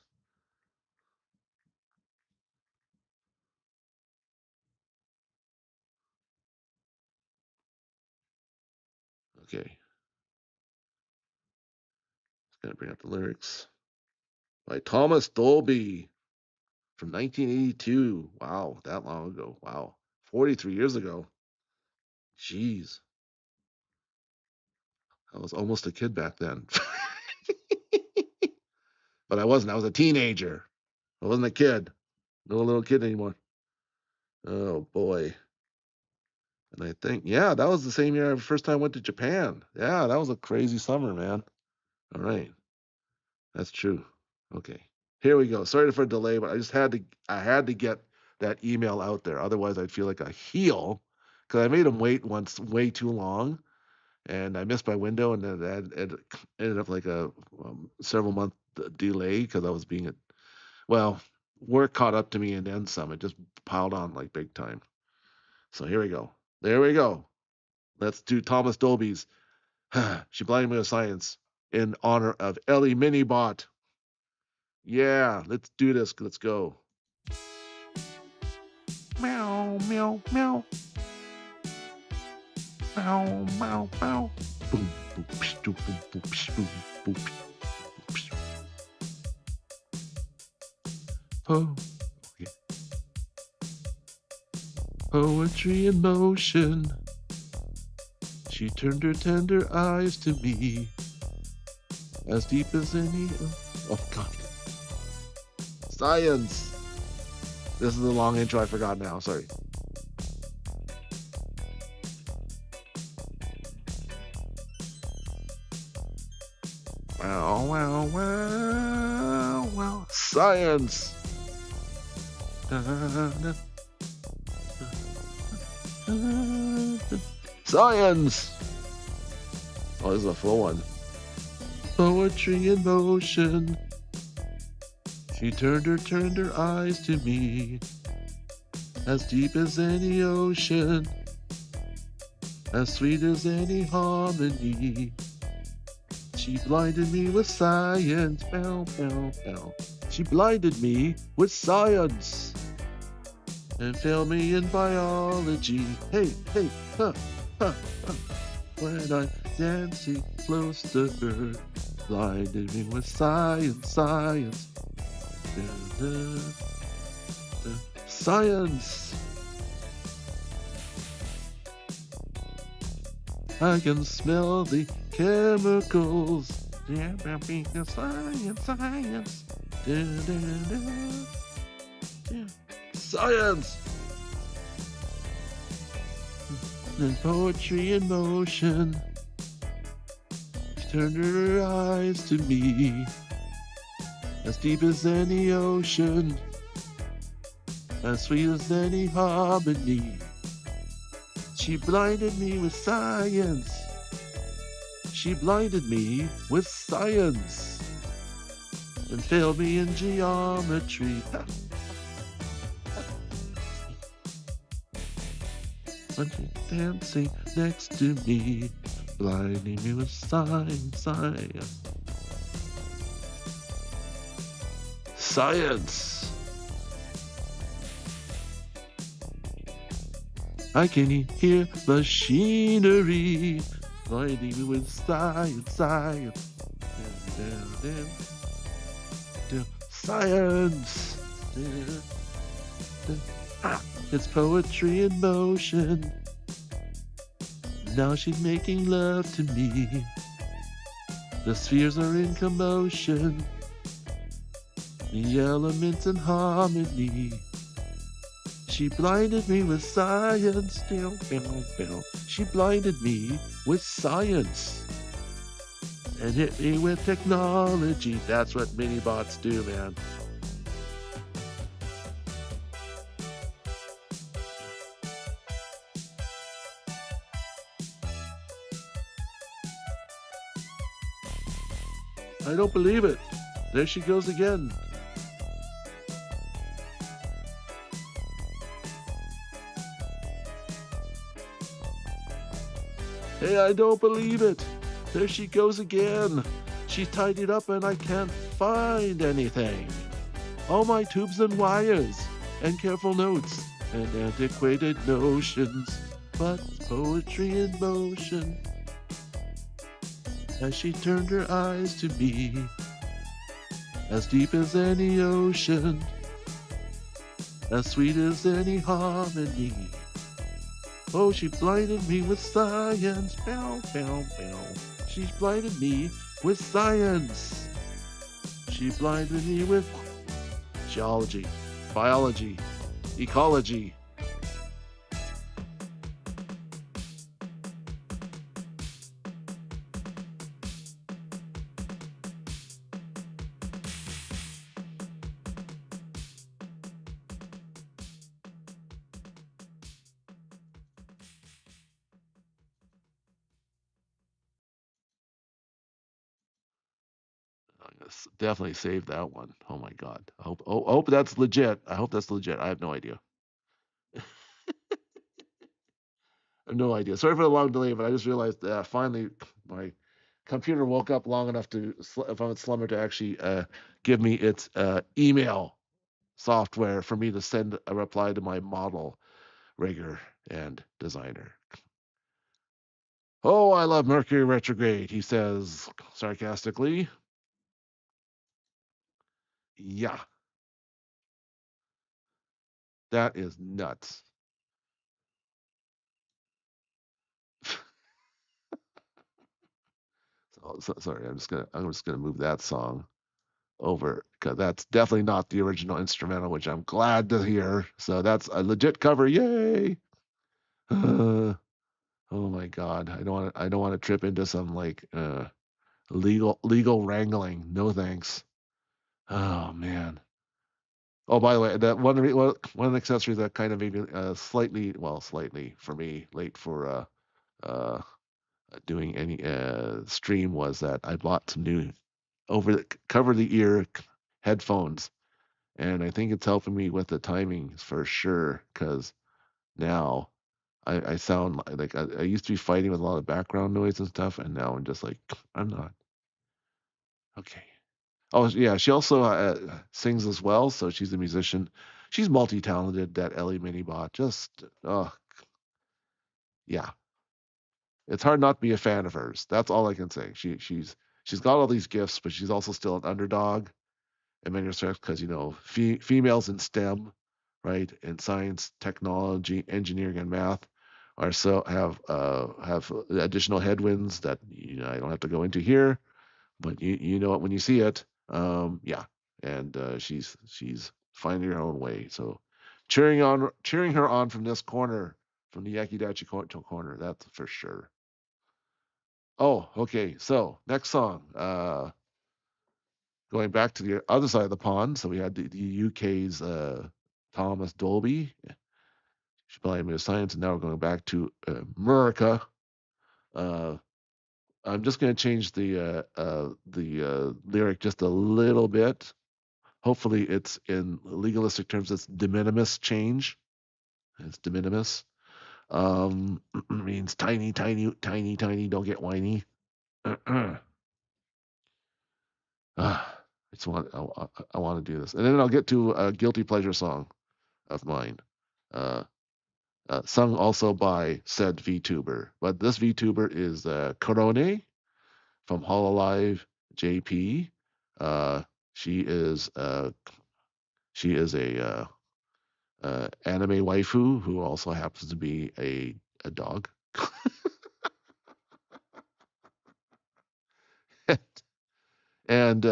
Okay. Gotta bring up the lyrics. By Thomas Dolby from 1982. Wow, that long ago. Wow. 43 years ago. Jeez. I was almost a kid back then. But I wasn't. I was a teenager. I wasn't a kid. No little kid anymore. Oh boy. And I think, yeah, that was the same year I first time went to Japan. Yeah, that was a crazy summer, man. All right. That's true. Okay. Here we go. Sorry for a delay, but I had to get that email out there. Otherwise I'd feel like a heel because I made him wait once way too long and I missed my window and then it ended up like a several month delay because I was being well, work caught up to me and then some. It just piled on like big time. So here we go. There we go. Let's do Thomas Dolby's She Blinded Me with Science in honor of Ellie Minibot. Yeah, let's do this. Let's go. Meow, meow, meow. Meow, meow, meow. Boom, boom, psh, boom, boom, boom, psh, boom, boom, psh, psh. Oh, okay. Poetry in motion. She turned her tender eyes to me, as deep as any. Oh, God. Science. This is the long intro. I forgot now. Sorry. Wow, wow, wow, wow. Science. Science. Oh, this is a full one. Poetry in motion. She turned her eyes to me, as deep as any ocean, as sweet as any harmony. She blinded me with science. Bow, bow, bow. She blinded me with science and failed me in biology. Hey, hey, huh, huh, huh. When I'm dancing close to her, blinded me with science, science. Science. I can smell the chemicals. Science, science. Science. And poetry in motion. She turned her eyes to me, as deep as any ocean, as sweet as any harmony. She blinded me with science. She blinded me with science and failed me in geometry. When she's dancing next to me, blinding me with science, science. Science. I can hear machinery, blinding me with science, science. Science. It's poetry in motion. Now she's making love to me. The spheres are in commotion. The elements in harmony. She blinded me with science. She blinded me with science and hit me with technology. That's what mini-bots do, man. I don't believe it. There she goes again. Hey, I don't believe it. There she goes again. She's tied it up and I can't find anything. All my tubes and wires and careful notes and antiquated notions, but poetry in motion. as she turned her eyes to me, as deep as any ocean, as sweet as any harmony. Oh, she blinded me with science. Bow, bow, bow. She blinded me with science. She blinded me with geology, biology, ecology. Definitely save that one. Oh my god. I hope that's legit. I hope that's legit. I have no idea. I have no idea. Sorry for the long delay, but I just realized that finally my computer woke up long enough to, if I'm in slumber, to actually give me its email software for me to send a reply to my model rigger and designer. Oh, I love Mercury retrograde, he says sarcastically. Yeah, that is nuts. Sorry, I'm just gonna move that song over because that's definitely not the original instrumental, which I'm glad to hear. So that's a legit cover. Yay! Oh my god, I don't want to trip into some like legal wrangling. No thanks. Oh man. Oh, by the way, that one of the accessories that kind of made me slightly for me late for uh doing any stream was that I bought some new cover the ear headphones, and I think it's helping me with the timing for sure. Because now I sound like I used to be fighting with a lot of background noise and stuff, and now I'm just like I'm not okay. Oh yeah, she also sings as well, so she's a musician. She's multi-talented. That Ellie Minibot, just yeah, it's hard not to be a fan of hers. That's all I can say. She's got all these gifts, but she's also still an underdog in many respects because females in STEM, right, in science, technology, engineering, and math have additional headwinds that I don't have to go into here, but you know it when you see it. Yeah, and she's finding her own way. So cheering her on from this corner, from the Yakidachi corner, that's for sure. Oh, okay. So next song. Going back to the other side of the pond. So we had the UK's Thomas Dolby. She played me with science, and now we're going back to America. Uh, I'm just going to change the lyric just a little bit. Hopefully, it's in legalistic terms. It's de minimis change. It's de minimis. Means tiny, tiny, tiny, tiny. Don't get whiny. I want to do this, and then I'll get to a guilty pleasure song of mine, uh, sung also by said VTuber. But this VTuber is Korone from Hololive JP. Uh, she is uh, she is a anime waifu who also happens to be a dog. And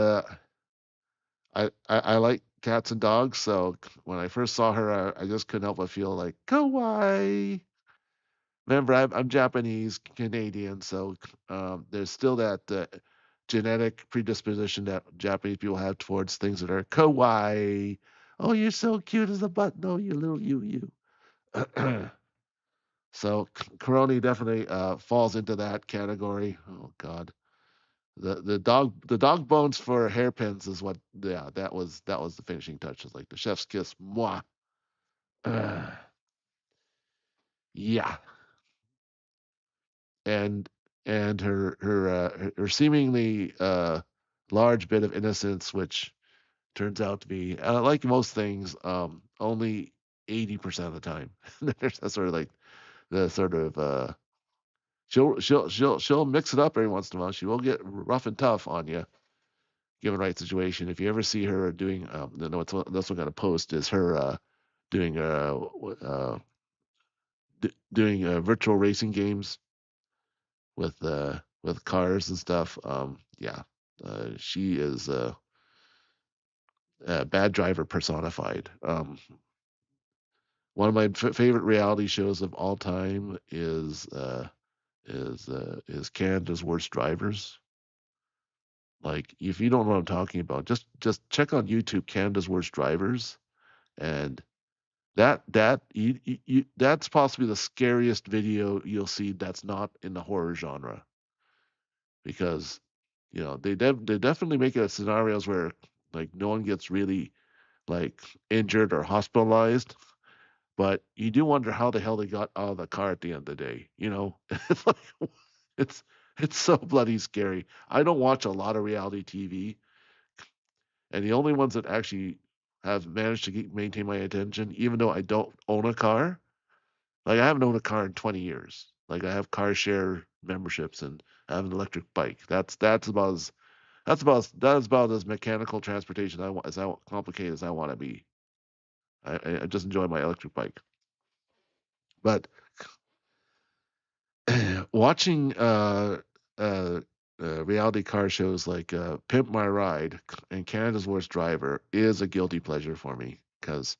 I like cats and dogs, so when I first saw her, I just couldn't help but feel like kawaii. Remember, I'm Japanese Canadian, so there's still that genetic predisposition that Japanese people have towards things that are kawaii. Oh, you're so cute as a button. Oh, you little you. So Korone definitely falls into that category. Oh God, the dog bones for hairpins is what. Yeah, that was the finishing touches, like the chef's kiss. Moi. Yeah, and her seemingly large bit of innocence, which turns out to be like most things, only 80% of the time. There's that sort of like the sort of She'll mix it up every once in a while. She will get rough and tough on you, given the right situation. If you ever see her doing, that's what I'm gonna post is her doing virtual racing games with cars and stuff. Yeah, she is a bad driver personified. One of my favorite reality shows of all time is Canada's Worst Drivers. Like, if you don't know what I'm talking about, just check on YouTube Canada's Worst Drivers, and that's possibly the scariest video you'll see that's not in the horror genre, because they definitely make it scenarios where like no one gets really like injured or hospitalized, but you do wonder how the hell they got out of the car at the end of the day. It's like it's it's so bloody scary. I don't watch a lot of reality TV, and the only ones that actually have managed to maintain my attention, even though I don't own a car, like I haven't owned a car in 20 years. Like I have car share memberships and I have an electric bike. That's about as mechanical transportation as I complicated as I want to be. I just enjoy my electric bike. But watching reality car shows like Pimp My Ride and Canada's Worst Driver is a guilty pleasure for me, because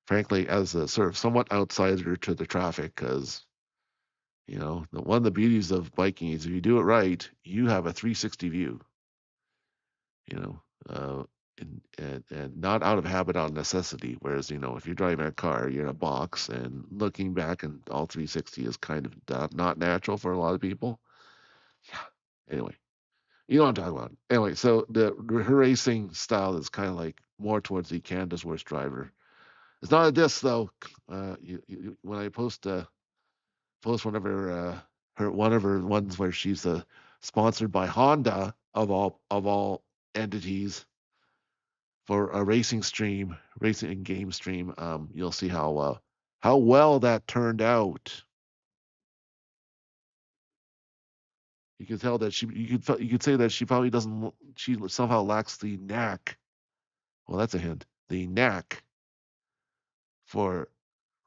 frankly, as a sort of somewhat outsider to the traffic, because one of the beauties of biking is if you do it right, you have a 360 view. You know, uh, and not out of habit, out of necessity. Whereas if you're driving a car, you're in a box, and looking back and all 360 is kind of not natural for a lot of people. Yeah. Anyway, you know what I'm talking about. Anyway, so her racing style is kind of like more towards the Canada's Worst Driver. It's not a diss though. When I post one of her ones where she's sponsored by Honda of all entities for a racing and game stream, you'll see how well that turned out. You can tell that you could say that she probably doesn't. She somehow lacks the knack. Well, that's a hint. The knack for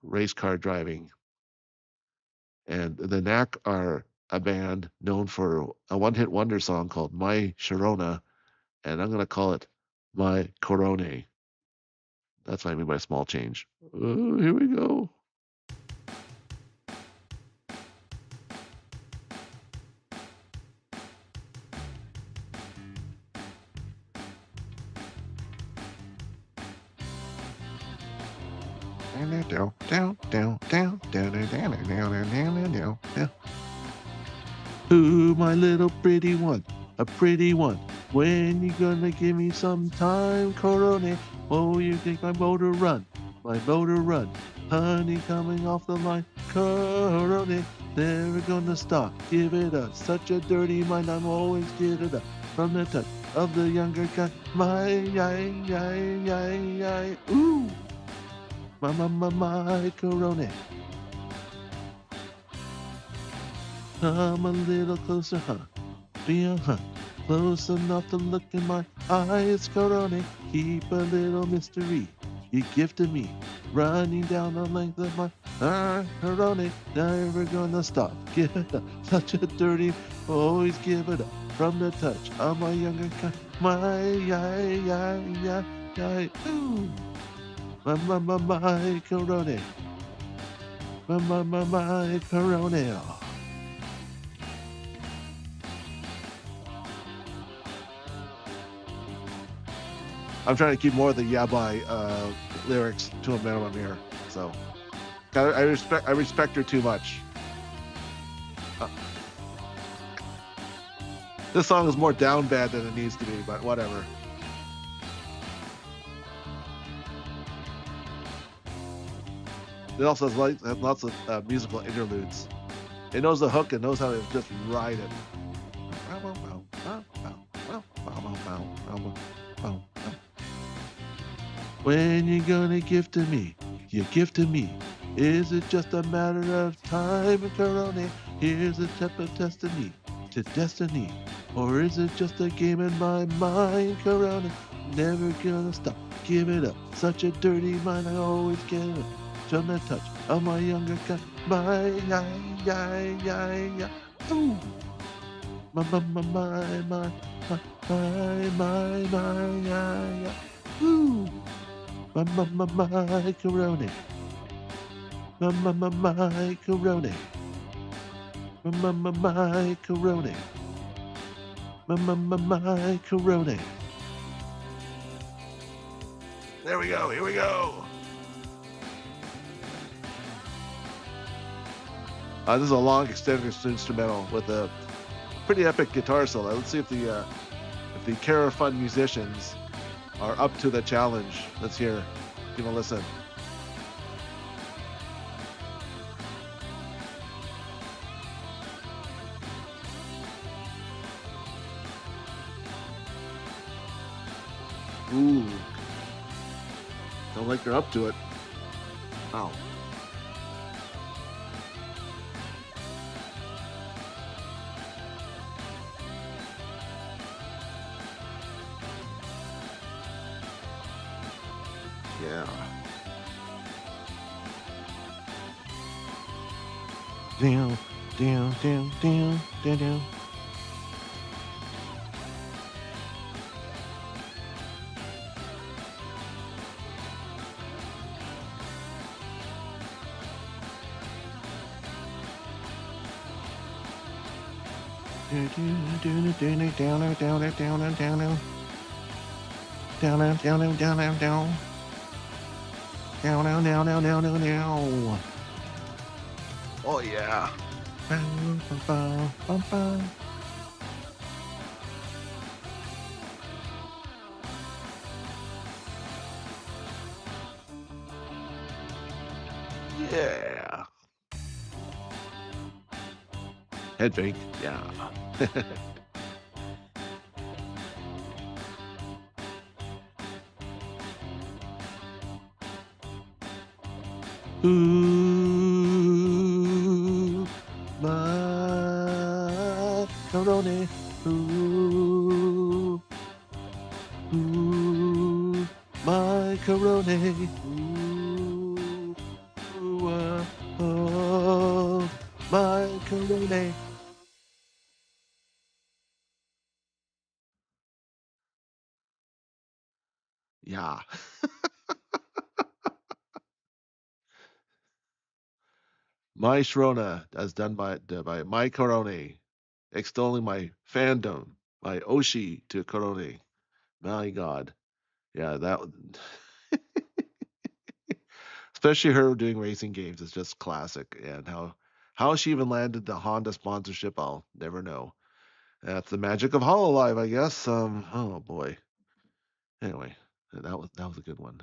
race car driving. And the Knack are a band known for a one-hit wonder song called My Sharona, and I'm going to call it My Korone. That's what I mean by small change. Here we go. Ooh, my little pretty one, a pretty one. When you gonna give me some time, Korone? Oh, you think my motor run? My motor run. Honey coming off the line, Korone. Never gonna stop, give it up. Such a dirty mind, I'm always get it up. From the touch of the younger guy, my ooh. My Korone. Come a little closer, huh? Be a huh? Close enough to look in my eyes, Korone. Keep a little mystery. You gifted me, running down the length of my Korone. Never gonna stop. Give it up. Such a dirty, always give it up. From the touch of my younger guy, my ooh. My Korone. My Korone. I'm trying to keep more of the yabai lyrics to a minimum here. So I respect her too much. This song is more down bad than it needs to be, but whatever. It also has lots of musical interludes. It knows the hook and knows how to just ride it. When you gonna give to me? You give to me. Is it just a matter of time, Korone? Here's a step of destiny to destiny. Or is it just a game in my mind, Korone? Never gonna stop, give it up. Such a dirty mind, I always get it up. From the touch of my younger cut. My, ooh. My, ooh. My, Korone. My, Korone. My, Korone. My, Korone. There we go. Here we go. This is a long extended instrumental with a pretty epic guitar solo. Let's see if the Kara Fun musicians are up to the challenge. Let's hear. Give a listen. Ooh. Don't like they're up to it. Wow. Yeah. Down, down, down, down, down, down. Oh yeah. Yeah. Head fake. Yeah. Ooh, my Korone. Ooh, ooh, my Korone. Ooh, oh, my Korone. Yeah. My Sharona, as done by my Korone, extolling my fandom, my Oshi to Korone. My God, yeah, that especially her doing racing games is just classic. And how she even landed the Honda sponsorship, I'll never know. That's the magic of Hololive, I guess. Oh boy. Anyway, that was a good one.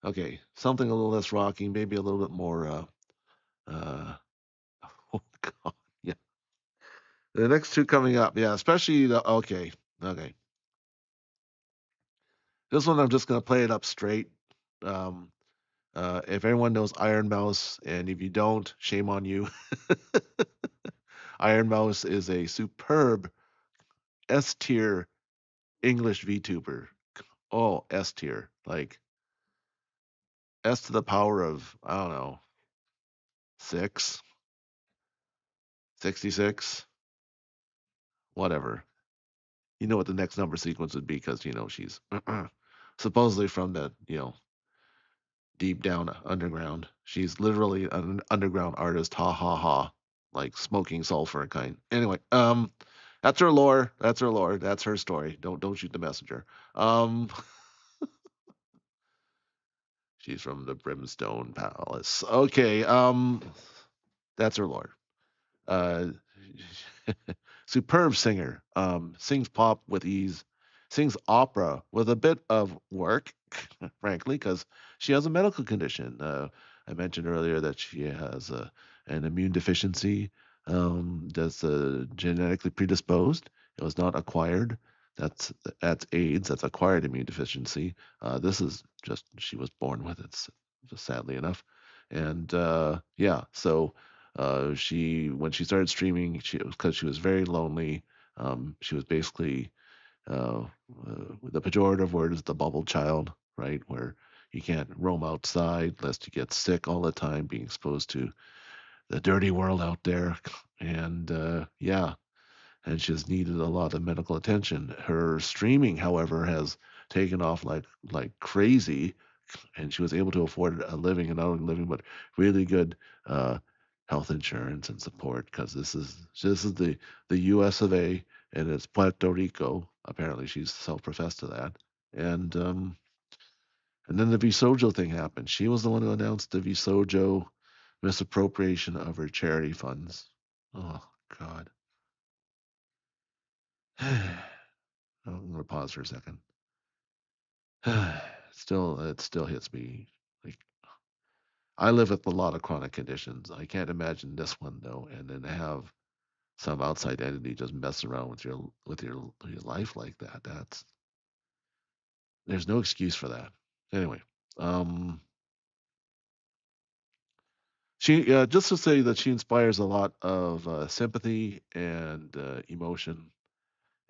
Okay, something a little less rocking, maybe a little bit more. Uh, oh God, yeah. The next two coming up, yeah, especially the okay. This one I'm just gonna play it up straight. Um, if everyone knows Ironmouse, and if you don't, shame on you. Ironmouse is a superb S tier English VTuber. Oh, S tier, like S to the power of I don't know 6, 66, whatever. You know what the next number sequence would be because she's supposedly from the deep down underground. She's literally an underground artist. Ha ha ha. Like smoking sulfur kind. Anyway, that's her lore. That's her lore. That's her story. Don't shoot the messenger. Um, she's from the Brimstone Palace. Okay. That's her lore. Uh, superb singer. Sings pop with ease. Sings opera with a bit of work, frankly, because she has a medical condition. I mentioned earlier that she has an immune deficiency that's genetically predisposed. It was not acquired. That's AIDS. That's acquired immune deficiency. This is just she was born with it. just sadly enough. And yeah, so when she started streaming, because she was very lonely. She was basically the pejorative word is the bubble child, right? Where you can't roam outside lest you get sick all the time, being exposed to the dirty world out there. And yeah, and she's needed a lot of medical attention. Her streaming, however, has taken off like crazy, and she was able to afford a living, and not only living, but really good uh, health insurance and support, because this is the U.S. of A. and it's Puerto Rico. Apparently, she's self-professed to that, and then the Visojo thing happened. She was the one who announced the Visojo misappropriation of her charity funds. Oh God. I'm gonna pause for a second. It still hits me. Like, I live with a lot of chronic conditions. I can't imagine this one though, and then have some outside entity just mess around with your life like that. There's no excuse for that. Anyway, um, she just to say that she inspires a lot of sympathy and emotion,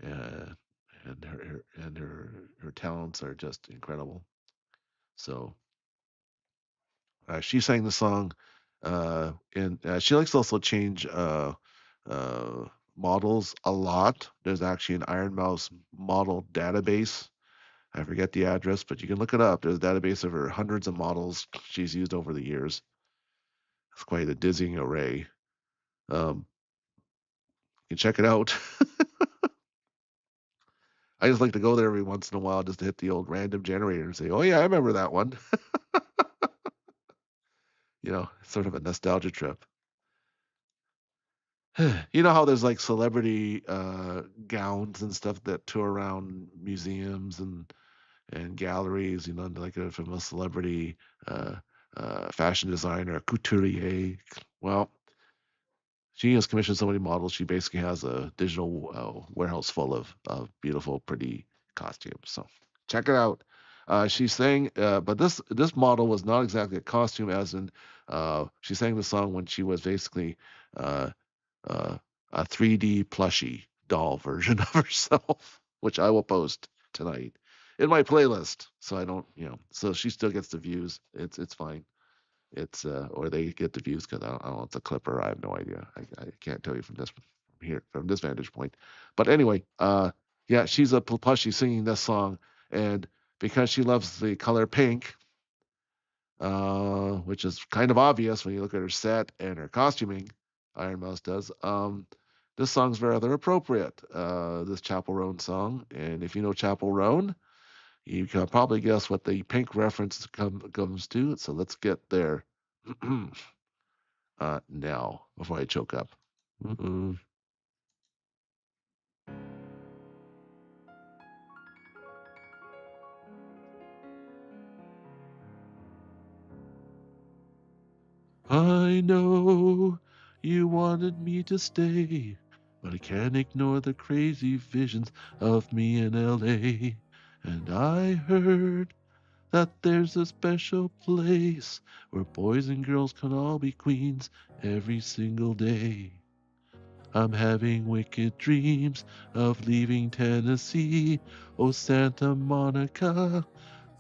uh, and her talents are just incredible. So she sang the song, and she likes to also change uh, models a lot. There's actually an Ironmouse model database. I forget the address, but you can look it up. There's a database of her hundreds of models she's used over the years. It's quite a dizzying array. Um, you can check it out. I just like to go there every once in a while just to hit the old random generator and say, "Oh yeah, I remember that one." It's sort of a nostalgia trip. You know how there's like celebrity gowns and stuff that tour around museums and galleries, like from a celebrity uh, fashion designer, couturier. Well, she has commissioned so many models. She basically has a digital warehouse full of beautiful, pretty costumes. So check it out. She's saying, but this model was not exactly a costume, as in she sang the song when she was basically uh, uh, a 3D plushie doll version of herself, which I will post tonight in my playlist. So I don't, so she still gets the views. It's fine. It's or they get the views because I don't know. It's a clipper. I have no idea. I can't tell you from this vantage point. But anyway, yeah, she's a plushie singing this song, and because she loves the color pink, which is kind of obvious when you look at her set and her costuming. Ironmouse does. This song's rather appropriate. This Chappell Roan song, and if you know Chappell Roan, you can probably guess what the pink reference comes to. So let's get there now before I choke up. Mm-mm. I know you wanted me to stay, but I can't ignore the crazy visions of me in LA. And I heard that there's a special place where boys and girls can all be queens every single day. I'm having wicked dreams of leaving Tennessee. Oh, Santa Monica,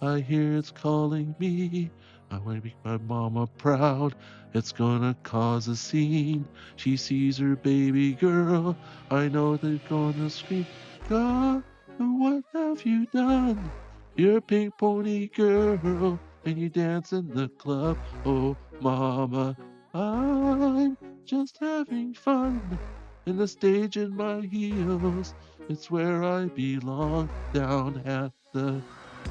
I hear it's calling me. I want to make my mama proud. It's gonna cause a scene. She sees her baby girl. I know they're gonna scream, God, what have you done? You're a pink pony girl, and you dance in the club. Oh, mama, I'm just having fun. In the stage in my heels, it's where I belong. Down at the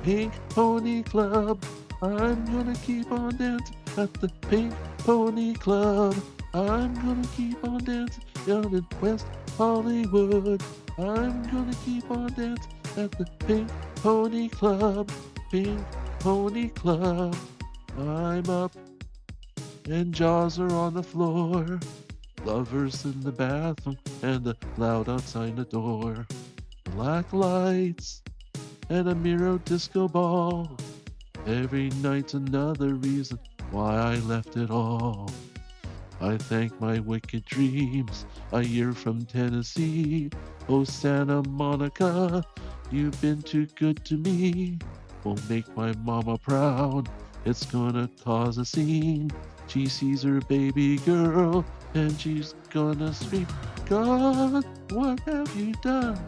Pink Pony Club. I'm gonna keep on dancing at the Pink Pony Club. I'm gonna keep on dancing down in West Hollywood. I'm gonna keep on dancing at the Pink Pony Club. Pink Pony Club. I'm up and jaws are on the floor. Lovers in the bathroom and the loud outside the door. Black lights and a mirror disco ball. Every night's another reason why I left it all. I thank my wicked dreams a year from Tennessee. Oh, Santa Monica, you've been too good to me. Won't make my mama proud. It's gonna cause a scene. She sees her baby girl and she's gonna scream, God, what have you done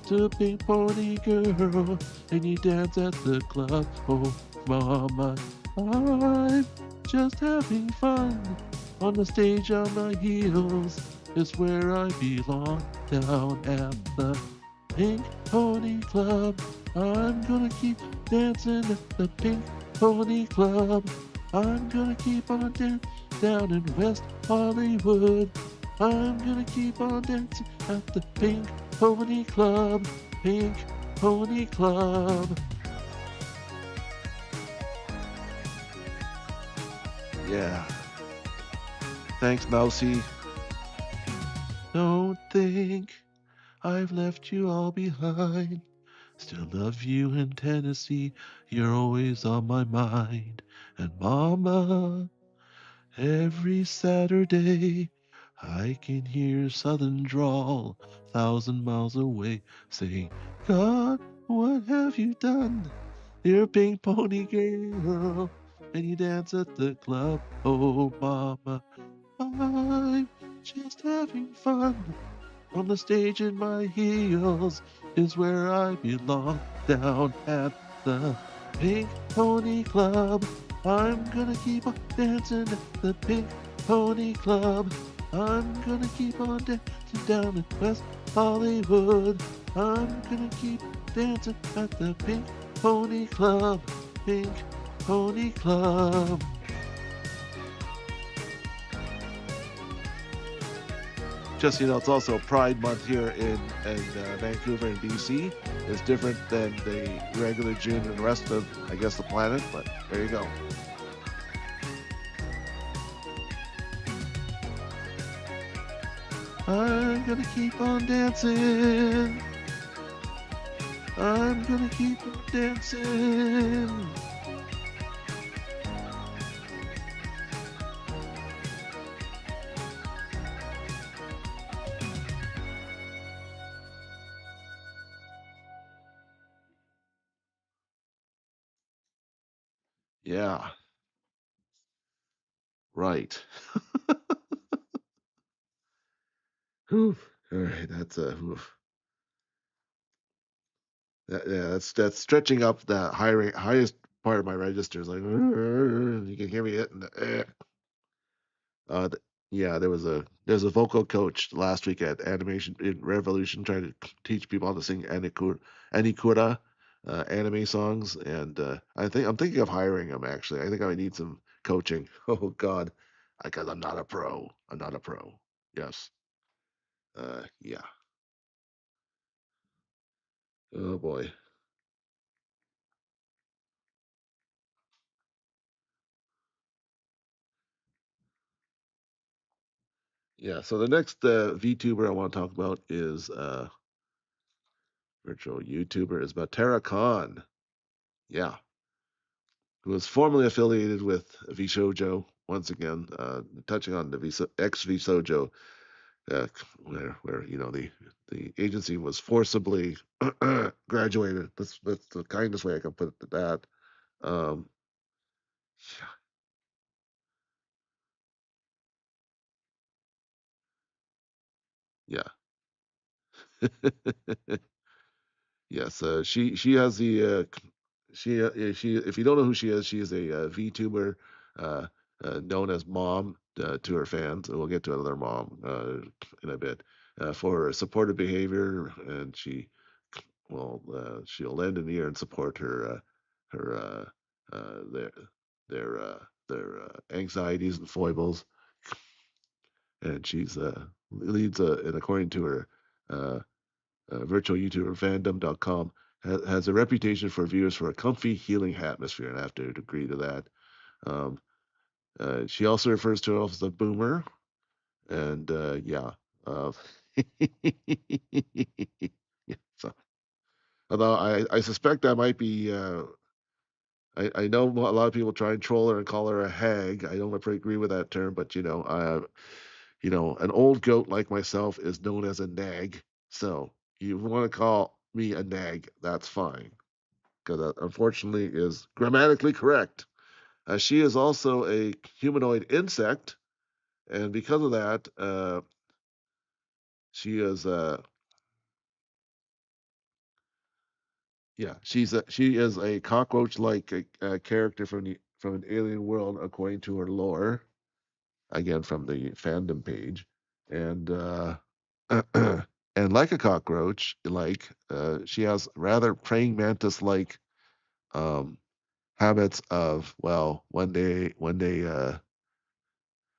to Pink Pony Girl? And you dance at the club. Oh, mama, I'm just having fun. On the stage on my heels is where I belong. Down at the Pink Pony Club, I'm gonna keep dancing at the Pink Pony Club. I'm gonna keep on dancing down in West Hollywood. I'm gonna keep on dancing at the Pink Pony Club. Pink Pony Club. Yeah. Thanks, Mousy. Don't think I've left you all behind. Still love you in Tennessee. You're always on my mind. And Mama, every Saturday I can hear Southern drawl 1,000 miles away saying, God, what have you done? You're a Pink Pony Girl. And you dance at the club. Oh, Mama, I'm just having fun. On the stage in my heels is where I belong. Down at the Pink Pony Club, I'm gonna keep on dancing at the Pink Pony Club. I'm gonna keep on dancing down in West Hollywood. I'm gonna keep dancing at the Pink Pony Club. Pink Pony Club. Just so you know, it's also Pride Month here in Vancouver and BC. It's different than the regular June and the rest of, I guess, the planet, but there you go. I'm gonna keep on dancing. I'm gonna keep on dancing. Yeah, right. Whew. All right, that's a yeah, that's stretching up the highest part of my registers. Like you can hear me hitting the. Yeah, there's a vocal coach last week at Animation in Revolution trying to teach people how to sing Anikura anime songs, and I'm thinking of hiring him actually. I think I need some coaching. Oh God, because I'm not a pro. I'm not a pro. Yes. Yeah. Oh boy. Yeah. So the next VTuber I want to talk about is virtual YouTuber is Matara Kan. Yeah, who was formerly affiliated with VShojo. Once again, touching on the ex VShojo, where the agency was forcibly graduated. That's the kindest way I can put it to that. Um, yeah. Yes, she has the she if you don't know who she is a VTuber uh, known as Mom to her fans, and we'll get to another Mom in a bit for her supportive behavior, and she'll lend an ear and support her their their anxieties and foibles, and she's leads and according to her. Uh, Virtual YouTuber fandom.com has a reputation for viewers for a comfy, healing atmosphere, and I have to agree to that. Um, she also refers to herself as a boomer, and yeah. Uh, yeah, so, although I suspect that might be I know a lot of people try and troll her and call her a hag. I don't agree with that term, but an old goat like myself is known as a nag. So you want to call me a nag, that's fine, because that unfortunately is grammatically correct. She is also a humanoid insect, and because of that, she is she is a cockroach-like character from an alien world, according to her lore. Again, from the fandom page, and and like a cockroach, she has rather praying mantis-like um, habits of, well, when they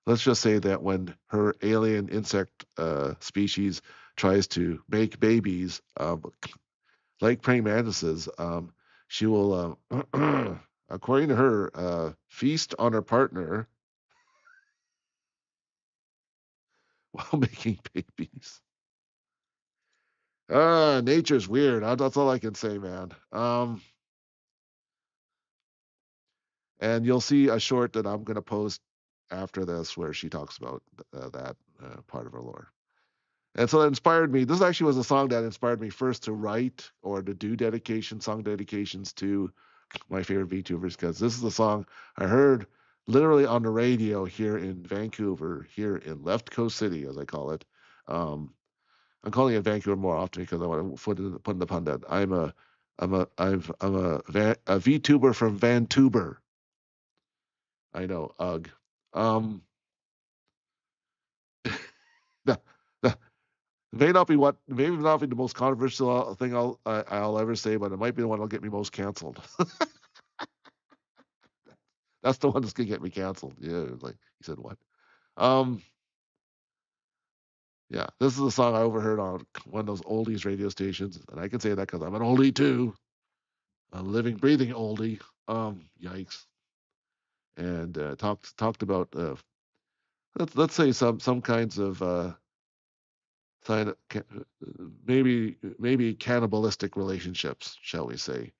let's just say that when her alien insect species tries to make babies, like praying mantises, she will, according to her, feast on her partner while making babies. Nature's weird. That's all I can say, man. And you'll see a short that I'm gonna post after this where she talks about that part of her lore. And so that inspired me. This actually was a song that inspired me first to write or to do song dedications to my favorite VTubers, because this is the song I heard literally on the radio here in Vancouver, here in Left Coast City, as I call it. I'm calling it Vancouver more often because I want to put in the pun that I'm a VTuber from Vantuber. I know, ugh. Um, the, the, maybe not be the most controversial thing I'll ever say, but it might be the one that'll get me most canceled. That's the one that's gonna get me canceled. Yeah, like he said, what? Um, yeah, this is a song I overheard on one of those oldies radio stations, and I can say that because I'm an oldie too, a living, breathing oldie. Yikes. And talked about let's say some kinds of maybe cannibalistic relationships, shall we say,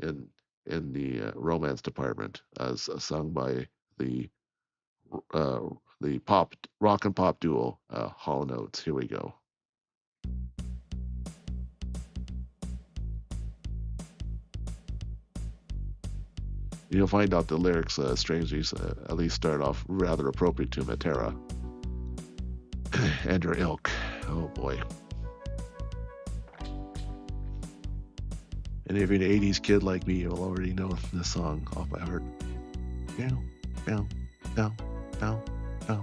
in the romance department, as sung by the uh, the pop rock and pop duo Hall & Oates. Here we go. You'll find out the lyrics, strangely, at least start off rather appropriate to Matara and her ilk. Oh boy. And if you're an 80s kid like me, you'll already know this song off by heart. Bow, bow, bow, bow, bow.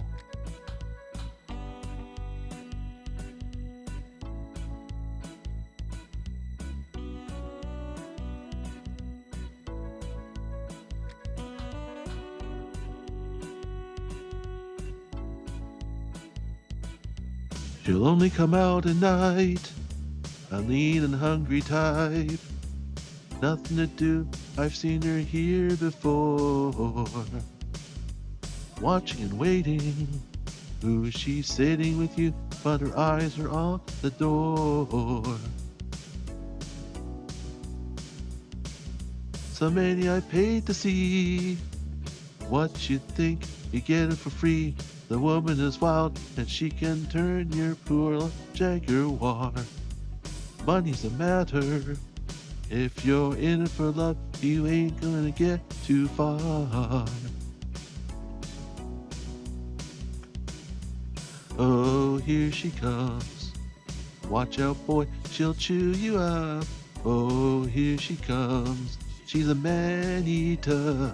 She'll only come out at night, a lean and hungry type. Nothing to do, I've seen her here before. Watching and waiting, who is she sitting with you? But her eyes are on the door. So many I paid to see. What you think, you get it for free. The woman is wild, and she can turn your poor jaguar. Money's a matter. If you're in it for love, you ain't gonna get too far. Oh, here she comes. Watch out, boy, she'll chew you up. Oh, here she comes. She's a man-eater.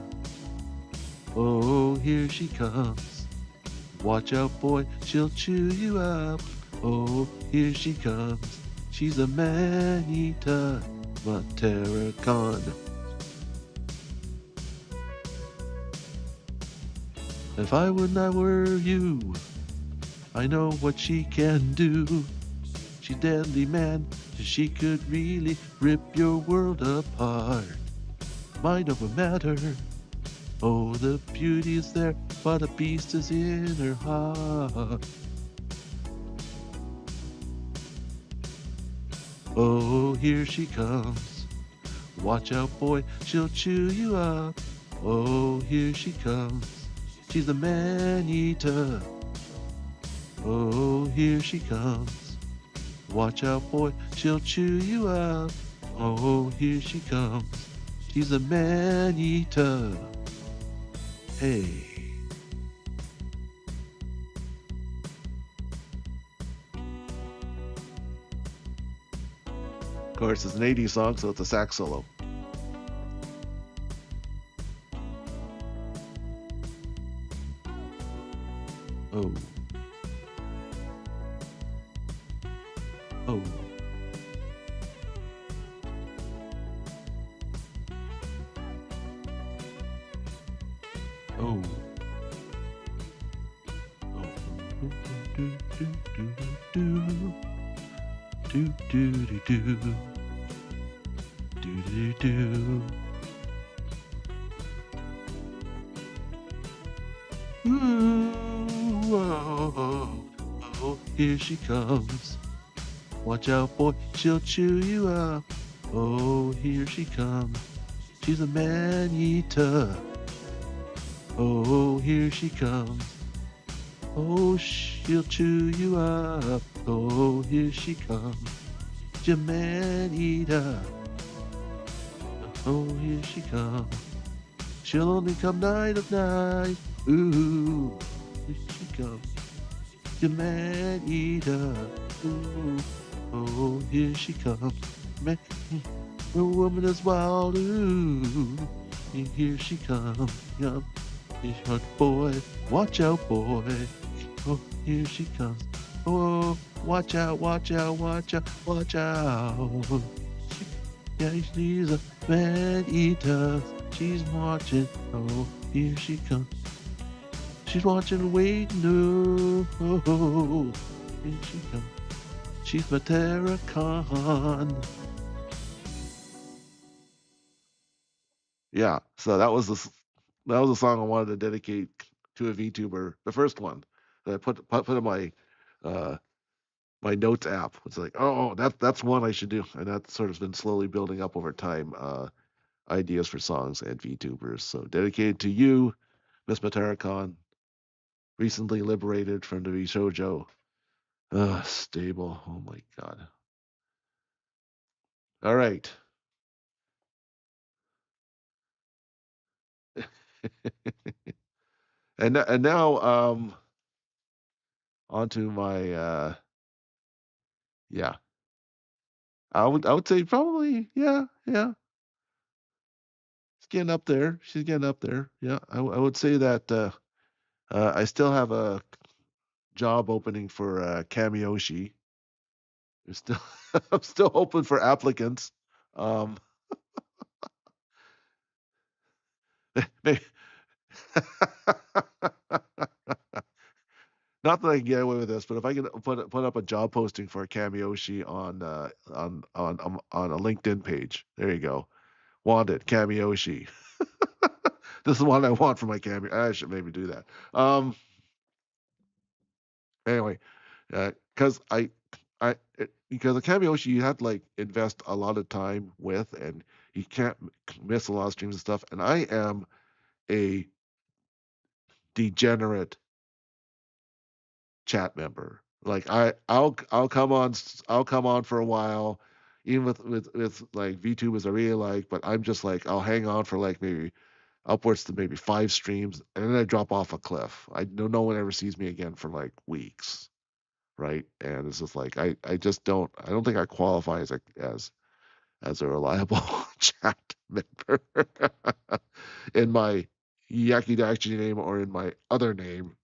Oh, here she comes. Watch out, boy, she'll chew you up. Oh, here she comes. She's a man-eater. Matara Kan. If I were you, I know what she can do. She's deadly, man, she could really rip your world apart. Mind over matter. Oh, the beauty is there, but a beast is in her heart. Oh, here she comes. Watch out, boy, she'll chew you up. Oh, here she comes. She's a man-eater. Oh, here she comes. Watch out, boy, she'll chew you up. Oh, here she comes. She's a man-eater. Hey. Of course, it's an 80s song, so it's a sax solo. Oh. Oh. Oh. Oh. Do do do do do do do do do do do. Ooh, oh, oh, here she comes. Watch out, boy, she'll chew you up. Oh, here she comes. She's a man-eater. Oh, here she comes. Oh, she'll chew you up. Oh, here she comes. She's a man-eater. Oh, here she comes. She'll only come night of night. Ooh, here she comes. She's a man-eater. Ooh, oh, here she comes. Man, the woman is wild. Ooh, here she comes. Yum. Boy, watch out, boy. Oh, here she comes. Oh, watch out, watch out, watch out, watch out. Yeah, she's a man-eater. She's watching. Oh, here she comes. She's watching, waiting. Oh, here she comes. She's Matara Kan. Yeah, so that was a song I wanted to dedicate to a VTuber, the first one that I put in my my notes app. It's like, oh, that's one I should do, and that's sort of been slowly building up over time. Ideas for songs and VTubers. So dedicated to you, Miss Matara Kan, recently liberated from the Shoujo stable. Oh my god. All right. and now onto my yeah. I would say probably yeah. She's getting up there. She's getting up there. Yeah. I would say that I still have a job opening for Kamioshi. There's still I'm still open for applicants. Um Not that I can get away with this, but if I can put up a job posting for a Kamioshi on a LinkedIn page, there you go. Wanted Kamioshi. This is what I want for my Cameo. I should maybe do that. Anyway, because because a Kamioshi you have to like invest a lot of time with, and you can't miss a lot of streams and stuff. And I am a degenerate chat member. Like I'll come on for a while, even with like VTubers I really like, but I'm just like I'll hang on for like maybe upwards to maybe 5 streams, and then I drop off a cliff. I know no one ever sees me again for like weeks, right? And it's just like I just don't think I qualify as a reliable chat member in my Yakidachi name or in my other name.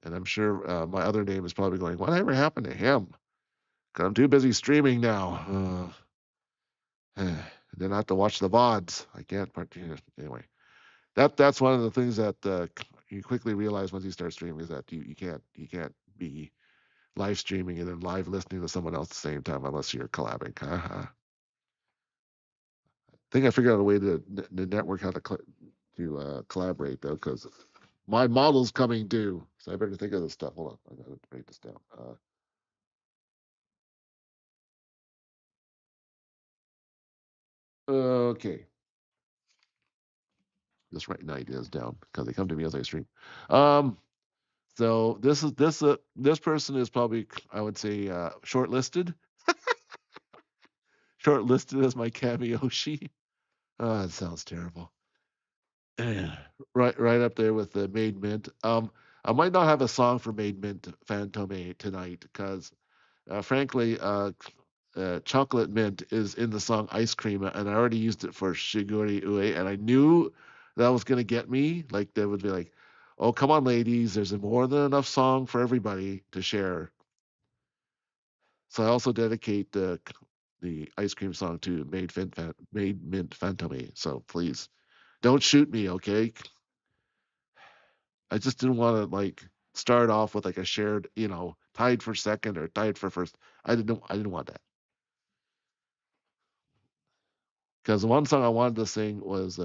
And I'm sure my other name is probably going, whatever happened to him? Because I'm too busy streaming now. Then I have to watch the VODs. I can't. Anyway, that's one of the things that you quickly realize once you start streaming is that you can't be live streaming and then live listening to someone else at the same time unless you're collabing. I think I figured out a way to the network how to collaborate though, because my model's coming due, so I better think of this stuff. Hold on, I gotta write this down. Okay. Just writing ideas down because they come to me as I stream. Um, so this person is probably, I would say, shortlisted. Shortlisted as my cameoshi. Oh, that sounds terrible. Right up there with the Maid Mint. I might not have a song for Maid Mint Fantome tonight because, frankly, Chocolate Mint is in the song AiScReam, and I already used it for Shigure Ui, and I knew that was gonna get me. Like they would be like, "Oh, come on, ladies! There's more than enough song for everybody to share." So I also dedicate the AiScReam song to Maid Mint Fantome. So please don't shoot me, okay? I just didn't want to like start off with like a shared, tied for second or tied for first. I didn't want that. Because the one song I wanted to sing was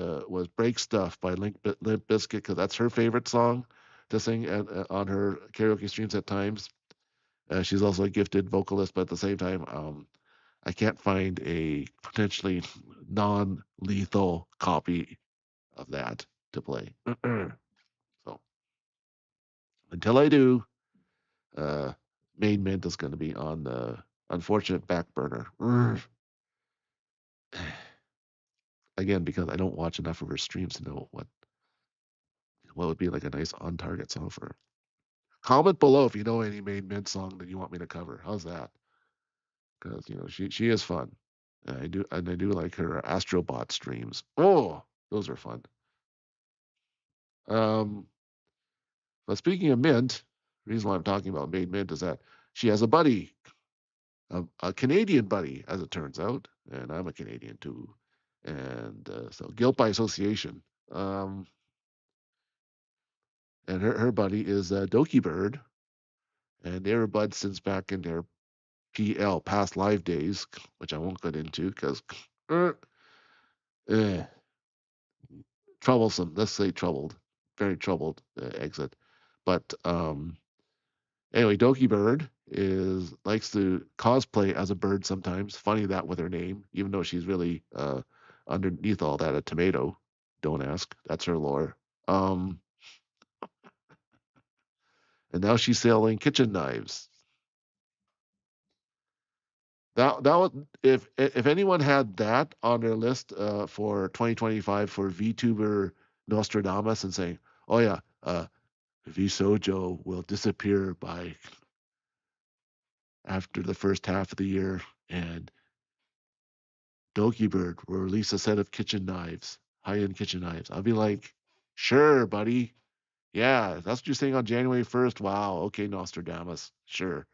"Break Stuff" by Limp Bizkit, because that's her favorite song to sing on her karaoke streams at times. She's also a gifted vocalist, but at the same time, I can't find a potentially non-lethal copy of that to play. So until I do, uh, Main Mint is going to be on the unfortunate back burner. Again, because I don't watch enough of her streams to know what would be like a nice on target song for her. Comment below if you know any Main Mint song that you want me to cover. How's that? Because she is fun. I do like her Astrobot streams. Oh, those are fun. Um, but speaking of Mint, the reason why I'm talking about Maid Mint is that she has a buddy, a Canadian buddy, as it turns out, and I'm a Canadian too, and so guilt by association. Um, and her buddy is Dokibird, and they were buds since back in their PL past live days, which I won't get into because eh, troublesome. Let's say troubled, very troubled exit. But anyway, Dokibird is likes to cosplay as a bird sometimes. Funny that with her name, even though she's really underneath all that a tomato. Don't ask. That's her lore. And now she's selling kitchen knives. That was if anyone had that on their list for 2025 for VTuber Nostradamus and saying, "Oh yeah, VSojo will disappear by after the first half of the year, and Dokibird will release a set of kitchen knives, high-end kitchen knives." I'll be like, "Sure, buddy. Yeah, that's what you're saying on January 1st. Wow, okay, Nostradamus. Sure.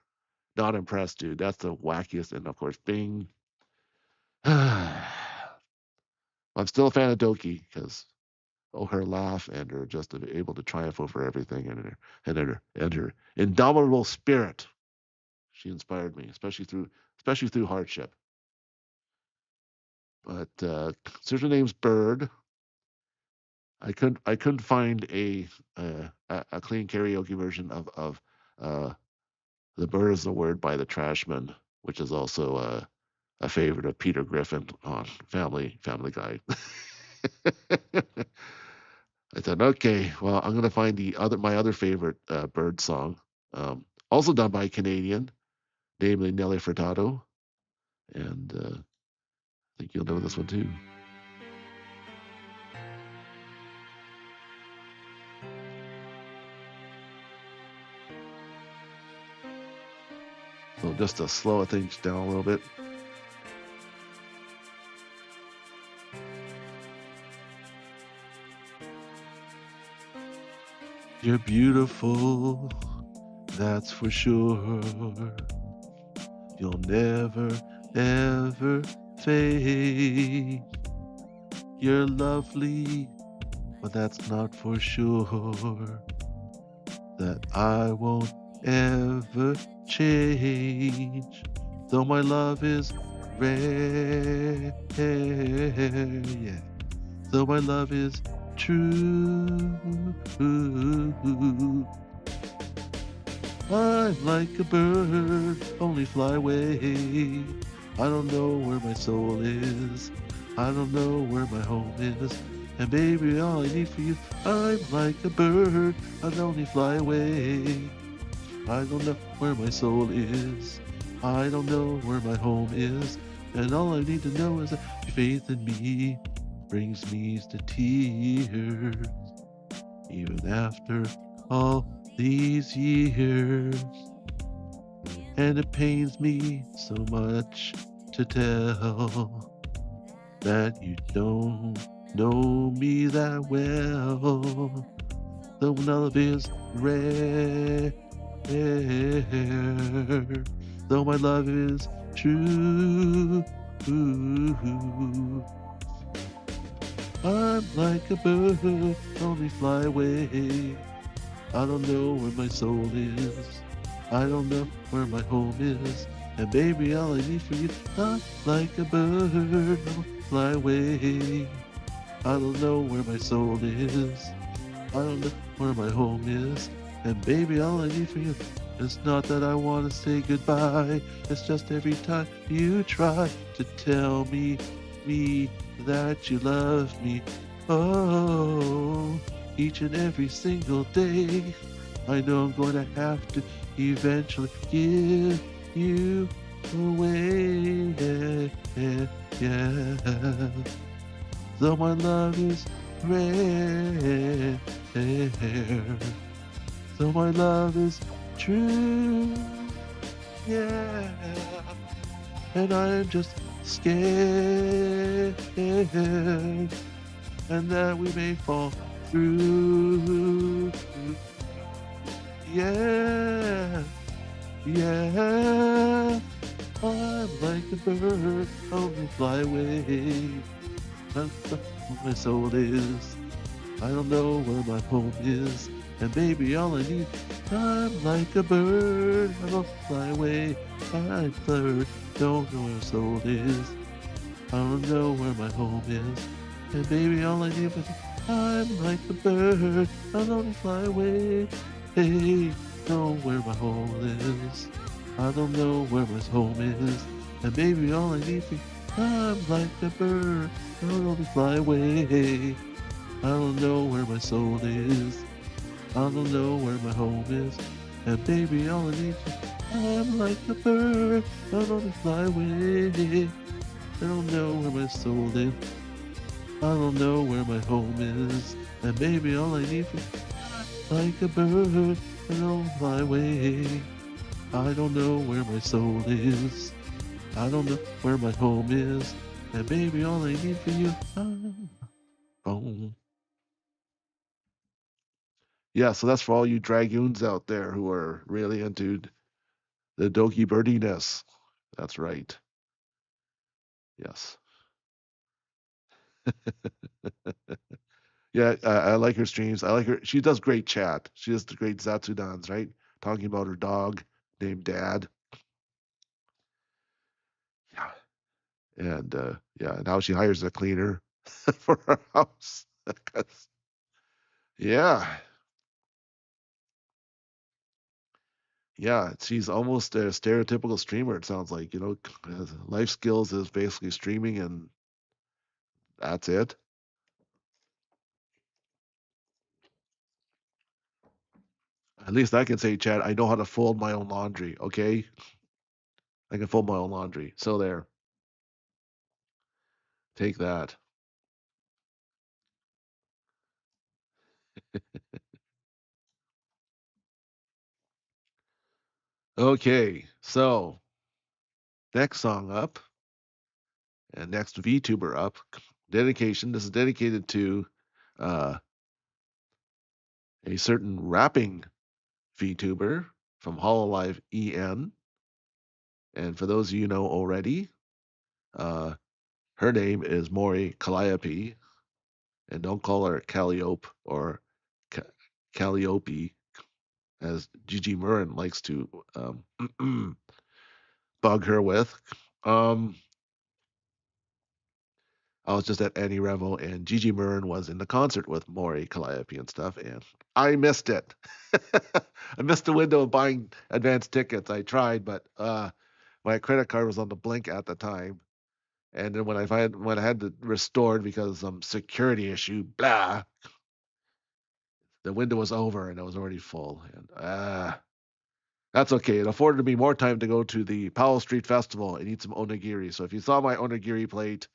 Not impressed, dude. That's the wackiest." And of course, Bing. I'm still a fan of Doki because her laugh and her just able to triumph over everything and her indomitable spirit. She inspired me, especially through hardship. But since her name's Bird, I couldn't find a clean karaoke version of "The Bird Is the Word" by the Trashmen, which is also a favorite of Peter Griffin on Family Guy. I thought, okay, well, I'm gonna find my other favorite Bird song, also done by a Canadian, namely Nelly Furtado, and I think you'll know this one too. So just to slow things down a little bit. You're beautiful, that's for sure. You'll never, ever fade. You're lovely, but that's not for sure. That I won't ever change. Though my love is rare, yeah. Though my love is true. I'm like a bird, only fly away. I don't know where my soul is. I don't know where my home is. And baby, all I need for you, I'm like a bird. I'd only fly away. I don't know where my soul is. I don't know where my home is. And all I need to know is that your faith in me brings me to tears. Even after all these years. And it pains me so much to tell that you don't know me that well. Though love is rare, though my love is true. I'm like a bird, only fly away. I don't know where my soul is. I don't know where my home is. And baby, all I need for you, I'm like a bird, I'll fly away. I don't know where my soul is. I don't know where my home is. And baby, all I need for you is not that I want to say goodbye. It's just every time you try to tell me that you love me. Oh, each and every single day. I know I'm going to have to eventually give you away. Yeah. Though my love is rare, though my love is true, yeah. And I'm just scared, and that we may fall through. Yeah, yeah. I'm like a bird, only fly away. I don't know where my soul is. I don't know where my home is. And baby, all I need, I'm like a bird. I will fly away. I'm bird, don't know where my soul is. I don't know where my home is. And baby, all I need is, I'm like a bird. I'll only fly away. Hey, know where my home is. I don't know where my home is. And baby, all I need is, I'm like a bird. I'll only fly away. I don't know where my soul is. I don't know where my home is. And baby, all I need is, I'm like a bird. I'll only fly away. I don't know where my soul is. I don't know where my home is. And baby, all I need is, like a bird. I don't fly away. I don't know where my soul is. I don't know where my home is. And baby, all I need for you, I'm home. Yeah, so that's for all you dragoons out there who are really into the Dokibirdiness. That's right. Yes. Yeah, I like her streams. I like her. She does great chat. She does the great Zatsudans, right? Talking about her dog named Dad. Yeah. And yeah, and how she hires a cleaner for her house. 'Cause- yeah. Yeah, she's almost a stereotypical streamer, it sounds like, life skills is basically streaming and that's it. At least I can say, Chad, I know how to fold my own laundry, okay? I can fold my own laundry. So there, take that. Okay, so next song up and next VTuber up. Dedication. This is dedicated to uh, a certain rapping VTuber from Hololive EN. And for those of you know already, uh, her name is Mori Calliope. And don't call her Calliope or Ca- Calliope, as Gigi Murren likes to bug her with. Um, I was just at Annie Revel, and Gigi Murren was in the concert with Maury Calliope and stuff, and I missed it. I missed the window of buying advance tickets. I tried, but my credit card was on the blink at the time, And then when I had to restored because of some security issue, blah, the window was over and it was already full. And that's okay. It afforded me more time to go to the Powell Street Festival and eat some onigiri. So if you saw my onigiri plate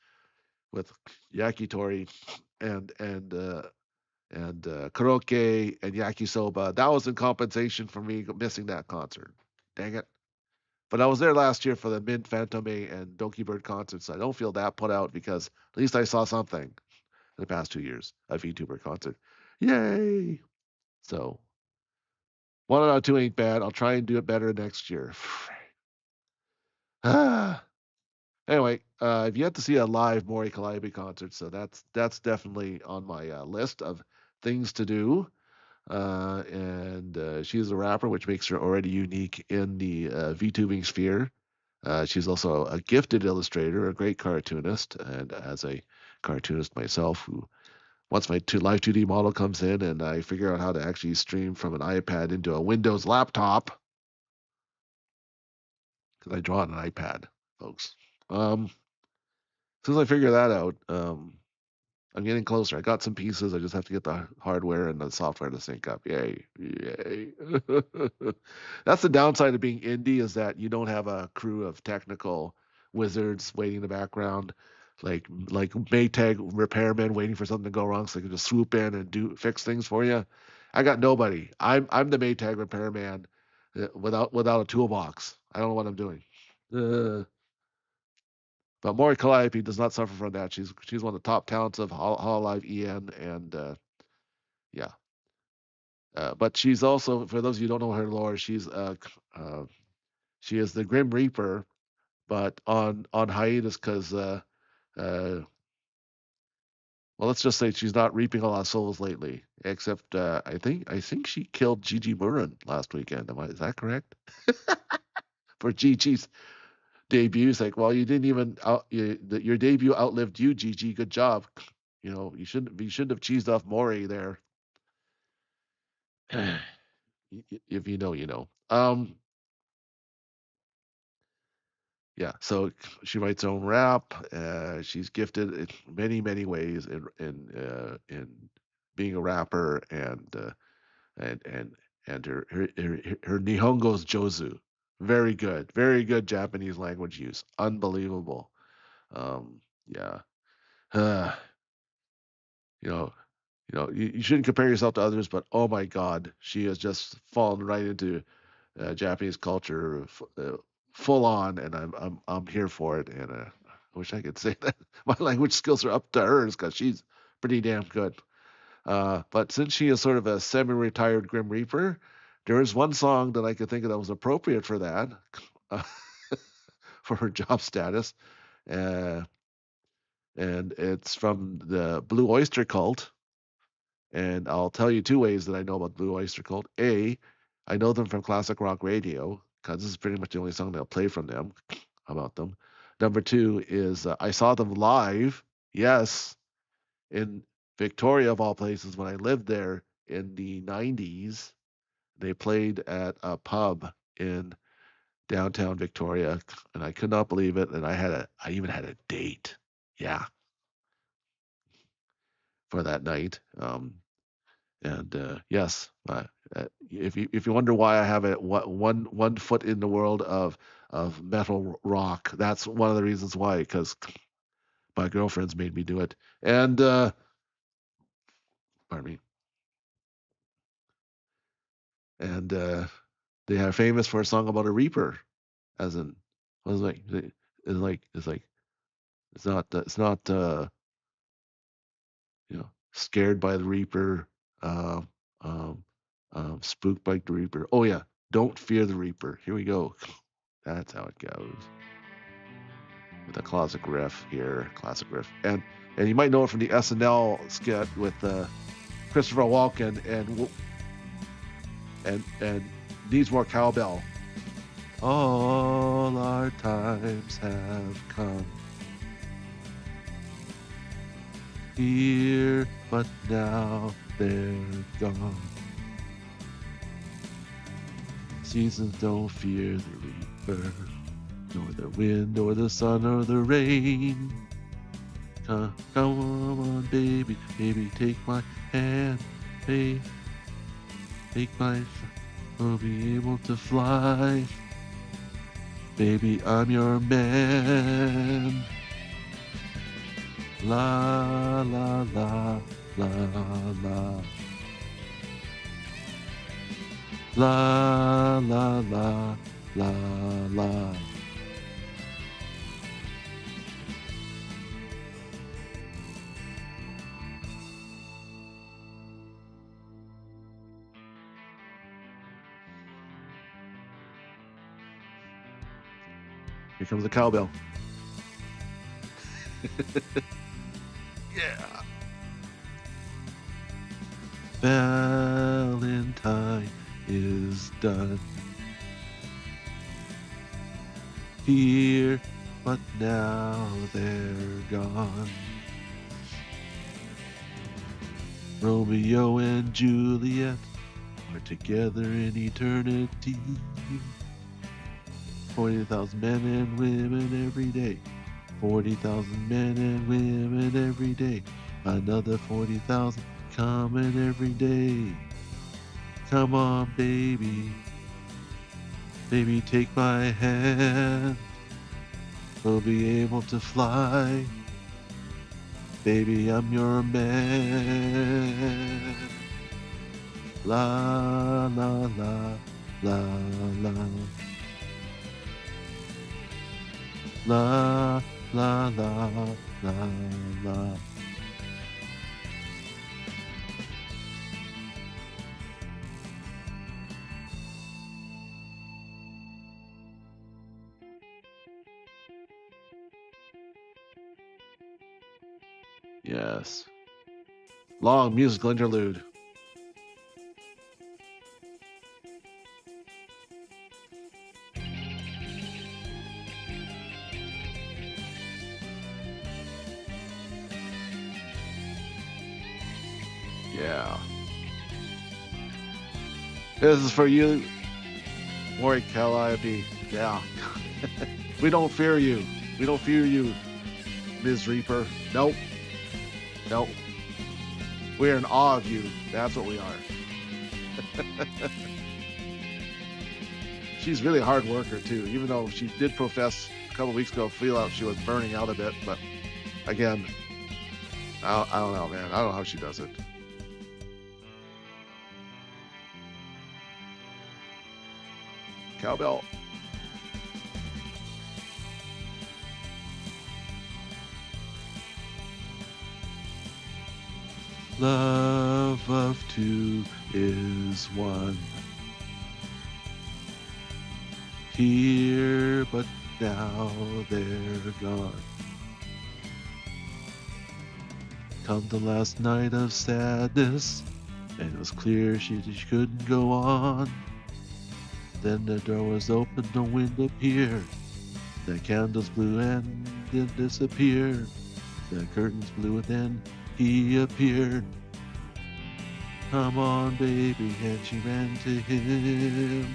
with yakitori and karaoke and yakisoba, that was in compensation for me missing that concert. Dang it. But I was there last year for the Mint Fantome and Dokibird concerts. So I don't feel that put out because at least I saw something in the past 2 years, a VTuber concert. Yay! So 1 out of 2 ain't bad. I'll try and do it better next year. Anyway, I've yet to see a live Mori Calliope concert, so that's definitely on my list of things to do. And she's a rapper, which makes her already unique in the VTubing sphere. She's also a gifted illustrator, a great cartoonist, and as a cartoonist myself, who once my live 2D model comes in and I figure out how to actually stream from an iPad into a Windows laptop, because I draw on an iPad, folks. As soon as I figure that out, I'm getting closer. I got some pieces. I just have to get the hardware and the software to sync up. Yay. Yay. That's the downside of being indie, is that you don't have a crew of technical wizards waiting in the background, like Maytag repairmen waiting for something to go wrong so they can just swoop in and fix things for you. I got nobody. I'm the Maytag repairman without a toolbox. I don't know what I'm doing. But Mori Calliope does not suffer from that. She's one of the top talents of Hololive EN, and yeah. But she's also, for those of you who don't know her lore, she is the Grim Reaper, but on hiatus because well, let's just say she's not reaping a lot of souls lately. Except I think she killed Gigi Murin last weekend. Is that correct? For Gigi's debut, it's like, well, you didn't even your debut outlived you, Gigi. Good job. You shouldn't have cheesed off Mori there. If you know, you know. Yeah. So she writes her own rap. She's gifted in many, many ways in being a rapper, and and her Nihongo's Jozu. Very good Japanese language use. Unbelievable. Yeah. You know, you shouldn't compare yourself to others, but oh my God, she has just fallen right into Japanese culture, full on, and I'm here for it. And I wish I could say that my language skills are up to hers because she's pretty damn good. But since she is sort of a semi-retired Grim Reaper, there is one song that I could think of that was appropriate for that, uh, for her job status, uh, and it's from the Blue Oyster Cult. And I'll tell you 2 ways that I know about Blue Oyster Cult. A, I know them from classic rock radio, because this is pretty much the only song they'll play from them about them. Number 2 is I saw them live, yes, in Victoria, of all places, when I lived there in the 90s. They played at a pub in downtown Victoria, and I could not believe it. And I even had a date, yeah, for that night. And yes, if you wonder why I have one foot in the world of metal rock, that's one of the reasons why. Because my girlfriends made me do it, and pardon me, and they are famous for a song about a reaper, as in, was like it's not scared by the reaper, uh, um, spooked by the reaper. Oh yeah, don't fear the reaper. Here we go. That's how it goes. With a classic riff here, and you might know it from the SNL skit with Christopher Walken and needs more cowbell. All our times have come here, but now they're gone. Seasons don't fear the reaper. nor the wind, or the sun, or the rain. Come on, baby, baby, take my hand, baby, take my, we'll be able to fly. Baby, I'm your man. La, la, la, la, la. La, la, la, la, la. Here comes the cowbell. Yeah. Valentine is done here, but now they're gone. Romeo and Juliet are together in eternity. 40,000 men and women every day. 40,000 men and women every day. Another 40,000 coming every day. Come on, baby. Baby, take my hand. We'll be able to fly. Baby, I'm your man. La, la, la, la, la. La, la, la, la, la. Yes. Long musical interlude. Yeah. This is for you, Mori Calliope. Yeah. We don't fear you. We don't fear you, Ms. Reaper. Nope. Nope. We're in awe of you. That's what we are. She's really a hard worker, too, even though she did profess a couple weeks ago, feel like she was burning out a bit. But again, I don't know, man. I don't know how she does it. Cowbell. Love of two is one. Here, but now they're gone. Come the last night of sadness, and it was clear she couldn't go on. Then the door was open, the wind appeared. The candles blew and then disappeared. The curtains blew and then he appeared. Come on, baby, and she ran to him.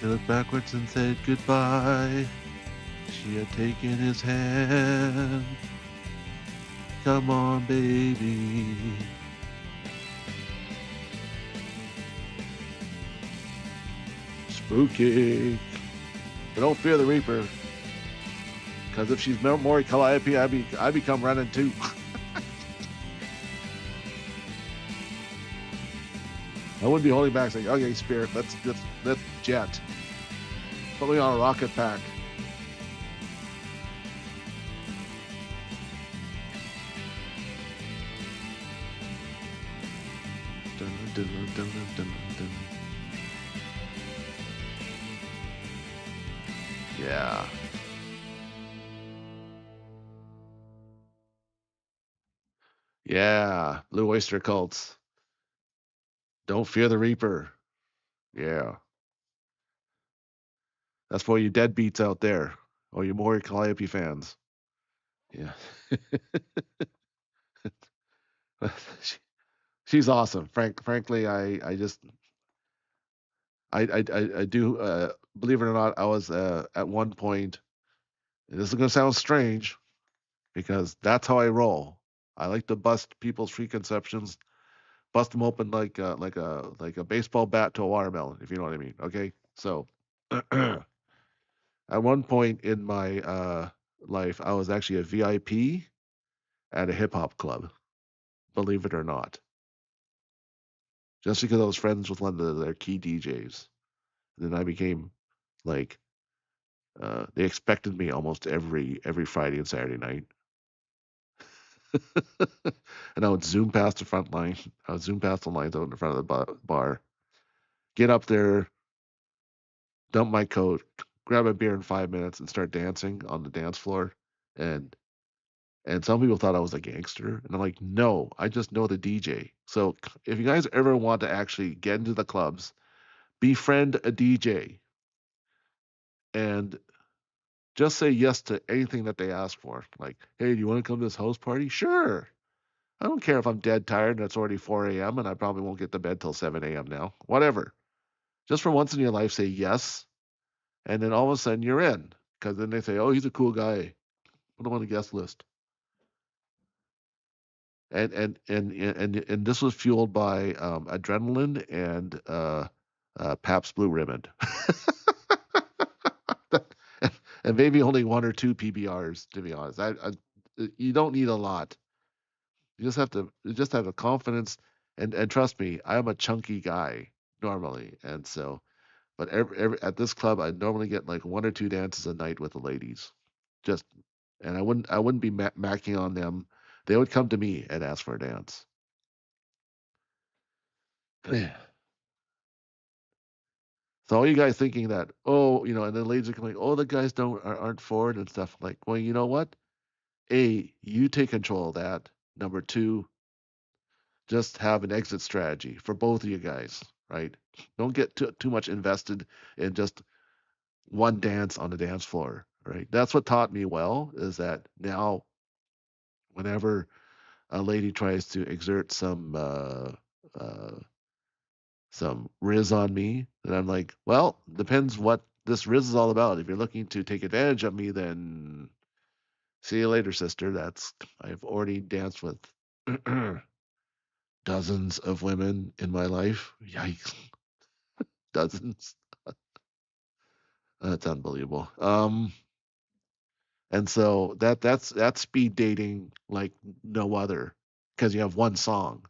He looked backwards and said goodbye. She had taken his hand. Come on, baby. Spooky. But don't fear the Reaper. Because if she's Mori Calliope, I become running too. I wouldn't be holding back saying, okay, Spirit, let's jet. Put me on a rocket pack. Dun, dun, dun, dun, dun, dun. Yeah. Yeah. Blue Oyster Cults. Don't fear the Reaper. Yeah. That's for you deadbeats out there, or you Mori Calliope fans. Yeah. She's awesome. Frankly, I do believe it or not, I was at one point, and this is going to sound strange because that's how I roll. I like to bust people's preconceptions, bust them open like a baseball bat to a watermelon, if you know what I mean. Okay, so at one point in my life, I was actually a VIP at a hip hop club. Believe it or not, just because I was friends with one of their key DJs, and then I became like they expected me almost every Friday and Saturday night. And I would zoom past the front line. I would zoom past the lines out in front of the bar, get up there, dump my coat, grab a beer in 5 minutes, and start dancing on the dance floor. And and some people thought I was a gangster, and I'm like, no, I just know the DJ. So if you guys ever want to actually get into the clubs, befriend a DJ and just say yes to anything that they ask for. Like, hey, do you want to come to this house party? Sure. I don't care if I'm dead tired and it's already 4 a.m. and I probably won't get to bed till 7 a.m. now. Whatever. Just for once in your life, say yes, and then all of a sudden you're in. Because then they say, oh, he's a cool guy. Put him on the guest list. And this was fueled by adrenaline and Pabst Blue Ribbon, and maybe only one or two PBRs. To be honest, you don't need a lot. You just have the confidence, and trust me, I'm a chunky guy normally, and so but at this club, I normally get like one or two dances a night with the ladies, just and I wouldn't be macking on them. They would come to me and ask for a dance. So all you guys thinking that, oh, and then ladies are coming, oh, the guys aren't forward and stuff. Like, well, you know what? A, you take control of that. Number two, just have an exit strategy for both of you guys, right? Don't get too much invested in just one dance on the dance floor, right? That's what taught me well is that now whenever a lady tries to exert uh, some riz on me, then I'm like, well, depends what this riz is all about. If you're looking to take advantage of me, then see you later, sister. I've already danced with dozens of women in my life. Yikes, dozens. That's unbelievable. And so that's speed dating like no other because you have one song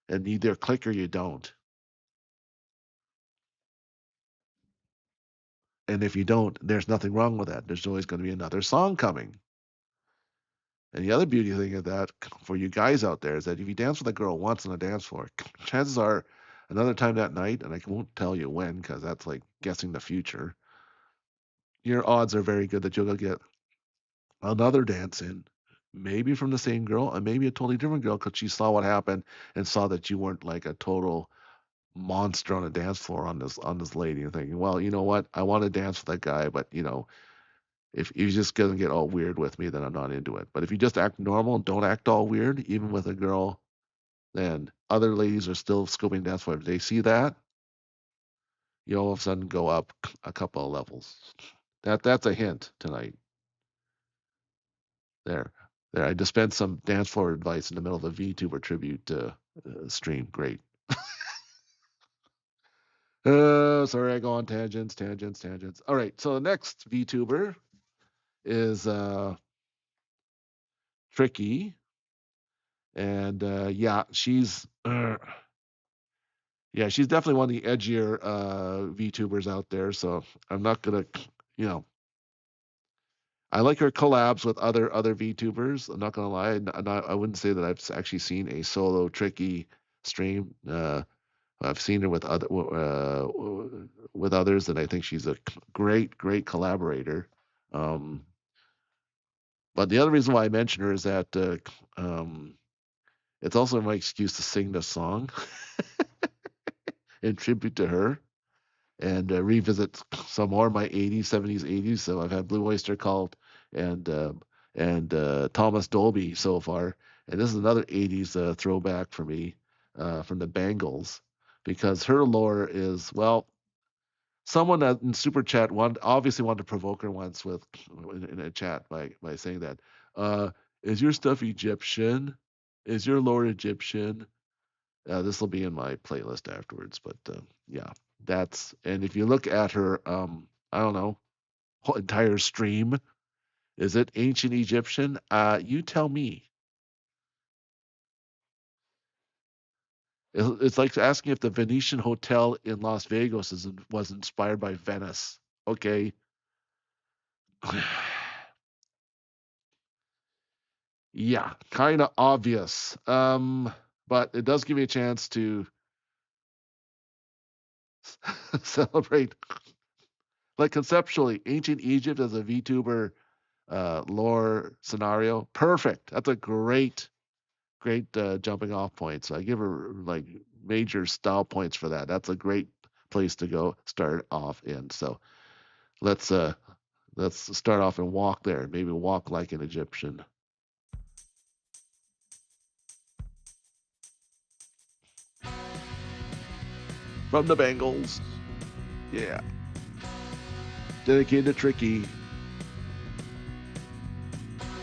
and you either click or you don't. And if you don't, there's nothing wrong with that. There's always going to be another song coming. And the other beauty thing of that for you guys out there is that if you dance with a girl once on a dance floor, chances are another time that night, and I won't tell you when because that's like guessing the future, your odds are very good that you'll get another dance in, maybe from the same girl, and maybe a totally different girl because she saw what happened and saw that you weren't like a total monster on a dance floor on this lady and thinking, well, you know what, I want to dance with that guy, but if he's just gonna get all weird with me, then I'm not into it. But if you just act normal and don't act all weird, even with a girl, then other ladies are still scoping dance floor. If they see that, you all of a sudden go up a couple of levels. That's a hint tonight. There, there. I dispensed some dance floor advice in the middle of a VTuber tribute stream. Great. Sorry, I go on tangents, tangents, tangents. All right, so the next VTuber is Trickii, and she's definitely one of the edgier VTubers out there. So I'm not gonna, you know, I like her collabs with other VTubers. I'm not gonna lie, I wouldn't say that I've actually seen a solo Trickii stream. I've seen her with others, and I think she's a great collaborator. Um, but the other reason why I mention her is that it's also my excuse to sing the song in tribute to her and revisit some more of my 80s, 70s, 80s. So I've had Blue Oyster Cult and Thomas Dolby so far, and this is another 80s throwback for me from the Bangles because her lore is well. someone in super chat obviously wanted to provoke her once in a chat by saying that, is your stuff Egyptian? Is your lore Egyptian? This will be in my playlist afterwards, but yeah, and if you look at her, I don't know, whole entire stream, is it ancient Egyptian? You tell me. It's like asking if the Venetian Hotel in Las Vegas was inspired by Venice. Okay. Yeah, kind of obvious. But it does give me a chance to celebrate. Like conceptually, ancient Egypt as a VTuber lore scenario, perfect. That's a great jumping off point. So I give her like major style points for that. That's a great place to go start off in. So let's start off and walk there. Maybe walk like an Egyptian. From the Bangles. Yeah. Dedicated to Trickii.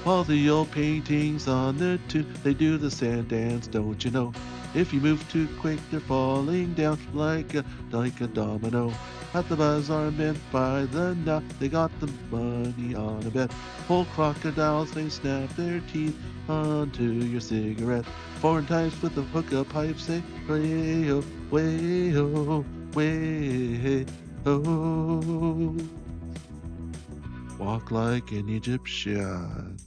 All the old paintings on the tube, they do the sand dance, don't you know? If you move too quick, they're falling down like a domino. At the bazaar meant by the knot, they got the money on a bet. Whole crocodiles, they snap their teeth onto your cigarette. Foreign types with the hookah pipe say, way-ho, way-ho, way-ho. Walk like an Egyptian.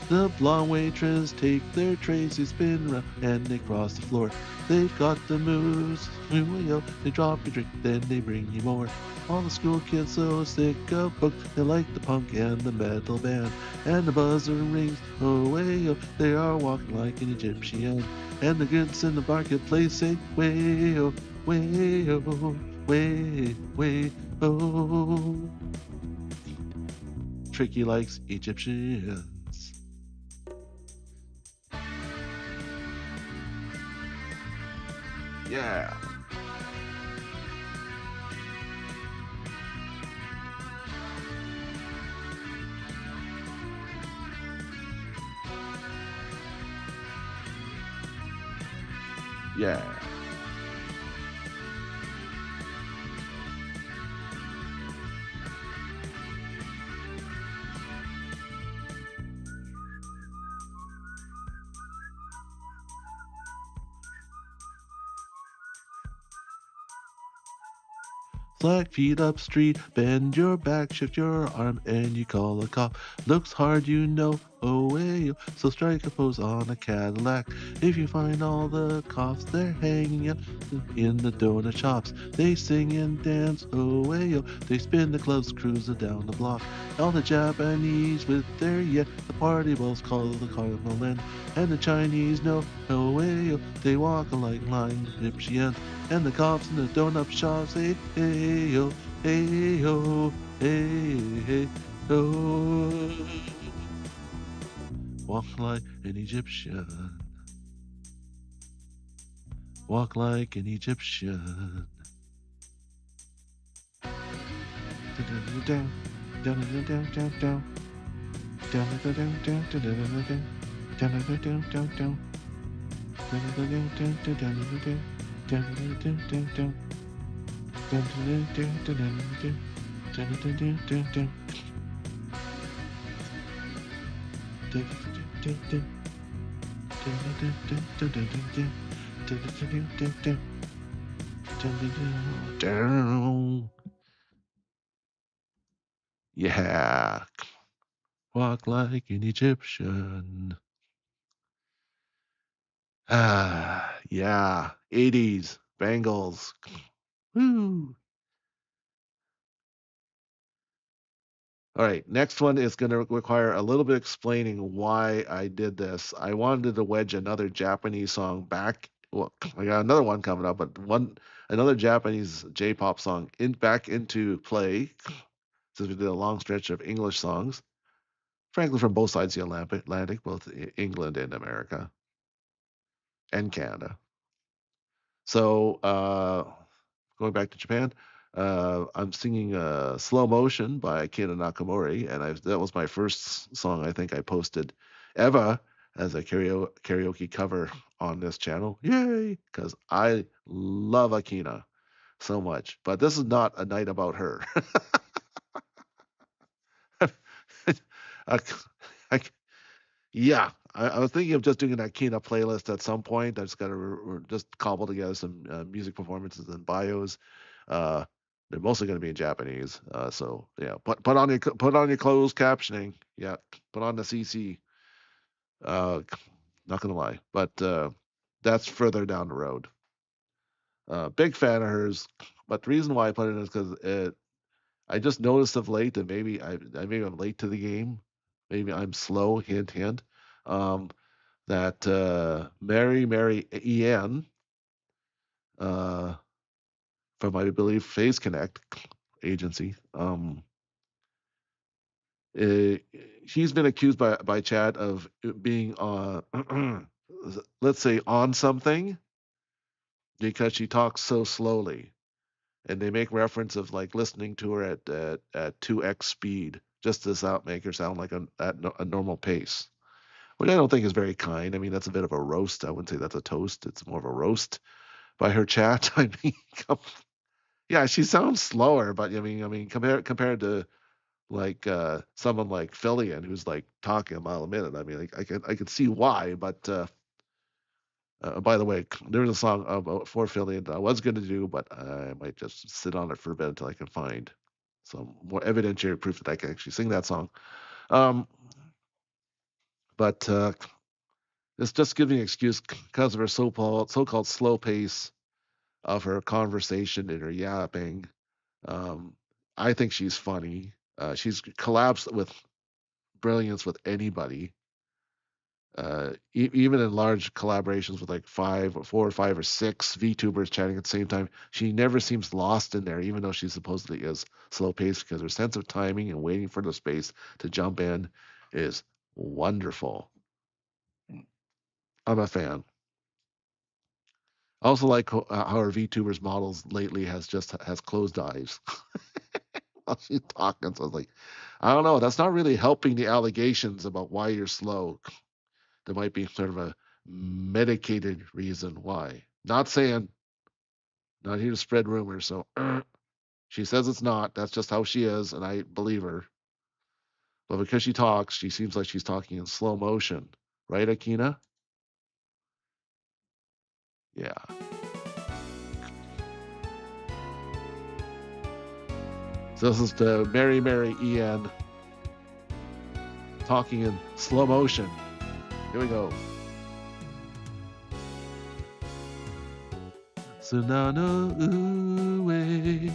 The blonde waitress take their trays, they spin around and they cross the floor. They've got the moves, they drop your drink, then they bring you more. All the school kids so sick of books, they like the punk and the metal band. And the buzzer rings, they are walking like an Egyptian. And the goods in the marketplace say, way-ho, way-ho, way-ho. Trickii likes Egyptians. Yeah. Yeah. Slack feet up street, bend your back, shift your arm, and you call a cop. Looks hard, you know, so strike a pose on a Cadillac. If you find all the cops, they're hanging up in the donut shops. They sing and dance, they spin the clubs, cruise down the block. All the Japanese with their the party bells call the carnival end. And the Chinese know, they walk like lying Egyptians. And the cops in the donut shops say, hey-yo, hey-yo, hey-yo. Walk like an Egyptian. Walk like an Egyptian. Yeah. Walk like an Egyptian. Yeah. 80s. Bangles. Woo. All right, next one is going to require a little bit explaining why I did this. I wanted to wedge another Japanese song back. Well, I got another one coming up, but another Japanese J-pop song back into play, since we did a long stretch of English songs. frankly, from both sides of the Atlantic, both England and America and Canada. So going back to Japan, I'm singing "Slow Motion" by Akina Nakamori, and that was my first song I think I posted ever as a karaoke cover on this channel. Yay! Because I love Akina so much. But this is not a night about her. I, I, yeah, I was thinking of just doing an Akina playlist at some point. I just got to just cobble together some music performances and bios. Uh, they're mostly going to be in Japanese. So yeah, put on your closed captioning. Yeah, put on the CC. Not gonna lie, but that's further down the road. Big fan of hers, but the reason why I put it is because I just noticed of late that maybe I'm late to the game. Maybe I'm slow. Hint, hint. Um, that Mary Ian from I believe Phase Connect agency. Uh, she's been accused by Chad of being let's say on something because she talks so slowly, and they make reference of like listening to her at 2x speed just to make her sound like a normal pace, which I don't think is very kind. I mean, that's a bit of a roast. I wouldn't say that's a toast. It's more of a roast by her chat. I mean, yeah, she sounds slower, but I mean, compared to like someone like Fillion who's like talking a mile a minute. I mean, like, I could see why, but by the way, there was a song about for Fillion that I was going to do, but I might just sit on it for a bit until I can find some more evidentiary proof that I can actually sing that song. Um, but it's just giving an excuse because of her so-called slow pace of her conversation and her yapping. Um, I think she's funny. She's collabs with brilliance with anybody. Even in large collaborations with like 4 or 5 or 6 VTubers chatting at the same time, she never seems lost in there, even though she supposedly is slow paced, because her sense of timing and waiting for the space to jump in is wonderful. I'm a fan. I also like how our VTubers models lately has closed eyes while she's talking. So I was like, I don't know. That's not really helping the allegations about why you're slow. There might be sort of a medicated reason why. Not saying, not here to spread rumors. So she says it's not. That's just how she is, and I believe her. But because she talks, she seems like she's talking in slow motion. Right, Akina? Yeah. So this is the Mary Ian talking in slow motion. Here we go. 砂の上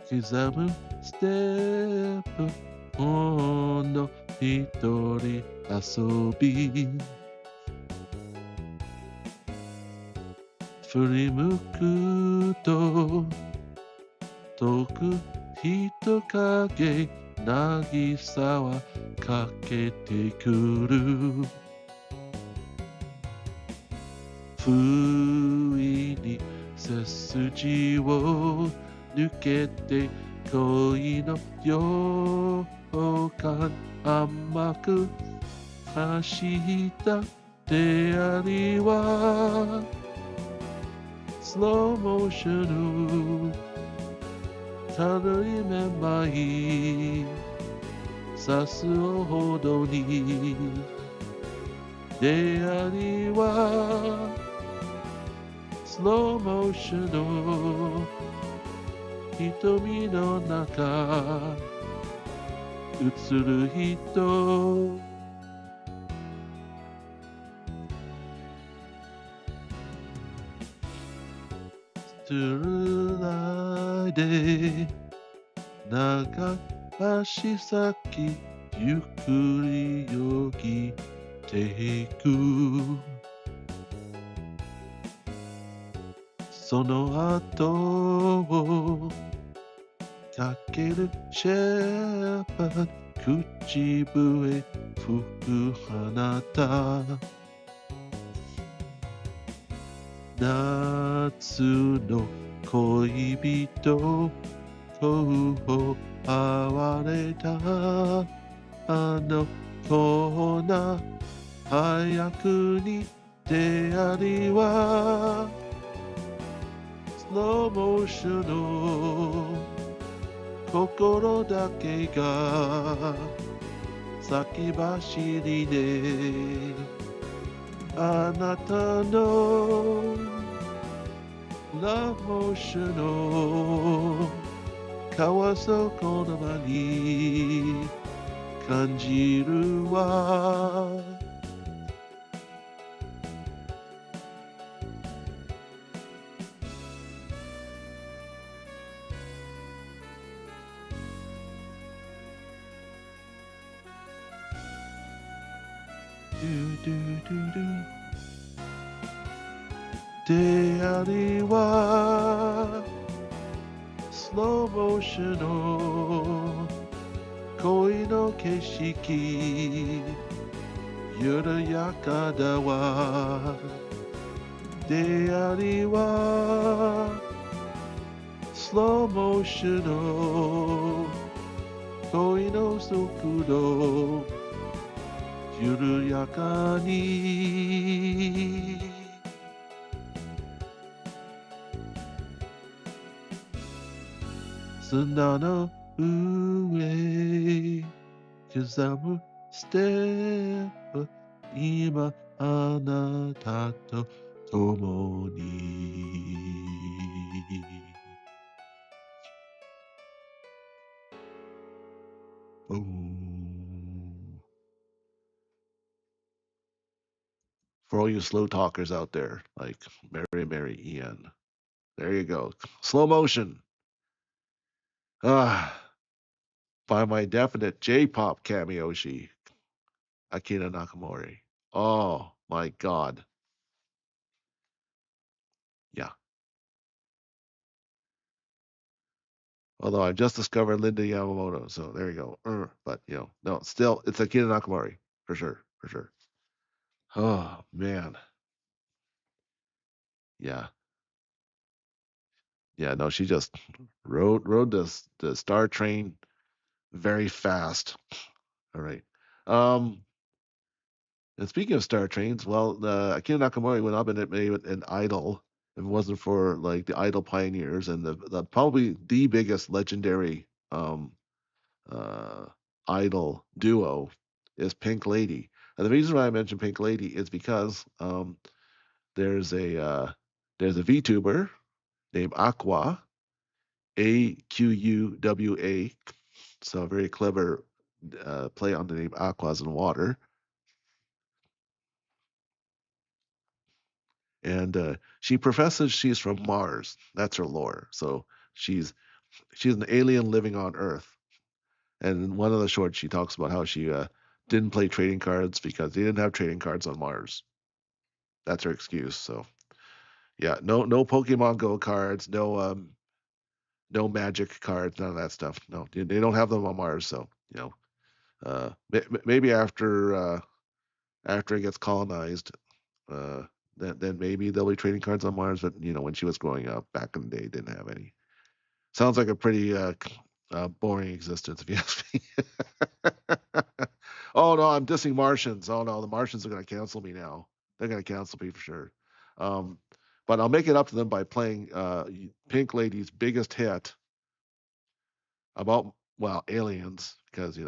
刻むステップほんの一人遊び振り向くと遠く人影渚はかけてくる不意に背筋を抜けて恋の予感甘く走った出会いはスローモーション軽いめまい刺すほどに出会いはスローモーションの瞳の中映る人ストゥルライで長足先ゆっくりよぎっていくその後をかけるシェパー口笛吹く花た夏の恋人と会われたあの子な早くに出会いはスローモーションの心だけが先走りであなたのラブモーションの川底の間に感じるわ出会いはスローモーションの恋の景色緩やかだわ出会いはスローモーションの恋の速度緩やかに砂の上刻むステップ今あなたと共にFor all you slow talkers out there, like Mary Ian. There you go. Slow motion. By my definite J-pop cameoshi, Akina Nakamori. Oh my god. Yeah. Although I've just discovered Linda Yamamoto, so there you go. But no, still it's Akina Nakamori for sure. Oh man. Yeah. Yeah, no, she just rode the Star Train very fast. All right. And speaking of Star Trains, well, Akira Nakamori would not have been made an idol if it wasn't for like the idol pioneers and the probably the biggest legendary uh, idol duo is Pink Lady. And the reason why I mentioned Pink Lady is because there's a VTuber named Aqua, AQUWA. So a very clever play on the name Aquas in water. And she professes she's from Mars. That's her lore. So she's an alien living on Earth. And in one of the shorts, she talks about how she didn't play trading cards because they didn't have trading cards on Mars. That's her excuse. So yeah, no Pokemon Go cards, no Magic cards, none of that stuff. No, they don't have them on Mars. So maybe after it gets colonized, uh, then maybe there'll be trading cards on Mars. But when she was growing up back in the day, didn't have any. Sounds like a pretty boring existence, if you ask me. Oh no, I'm dissing Martians. Oh no, the Martians are going to cancel me now. They're going to cancel me for sure. Um, but I'll make it up to them by playing Pink Lady's biggest hit about aliens, because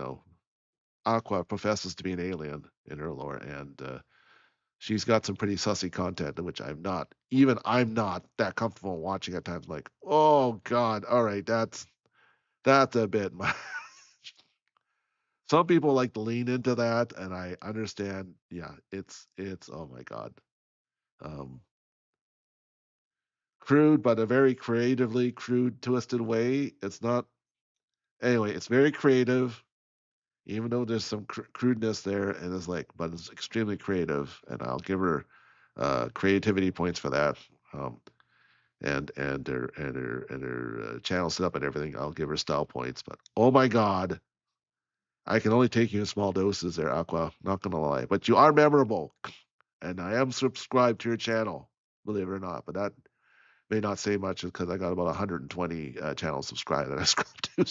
Aqua professes to be an alien in her lore, and she's got some pretty sussy content, which I'm not that comfortable watching at times. Like, oh god, all right, that's a bit much. Some people like to lean into that, and I understand. Yeah, it's oh my god, um, crude, but a very creatively crude, twisted way. It's not anyway. It's very creative, even though there's some crudeness there, and but it's extremely creative, and I'll give her creativity points for that. And her channel setup and everything, I'll give her style points. But oh my god, I can only take you in small doses there, Aqua. Not gonna lie, but you are memorable, and I am subscribed to your channel, believe it or not. But that may not say much because I got about 120 channels subscribed that I subscribe to.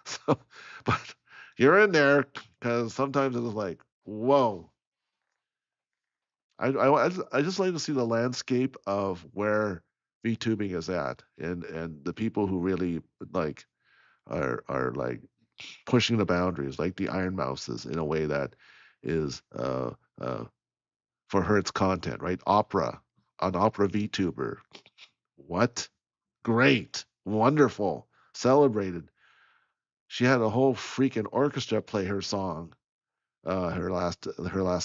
So, but you're in there because sometimes it's like, whoa. I just like to see the landscape of where VTubing is at, and the people who really like are like pushing the boundaries, like the Ironmouses, in a way that is for her its content, right? An opera VTuber. What? Great, wonderful, celebrated. She had a whole freaking orchestra play her song, her last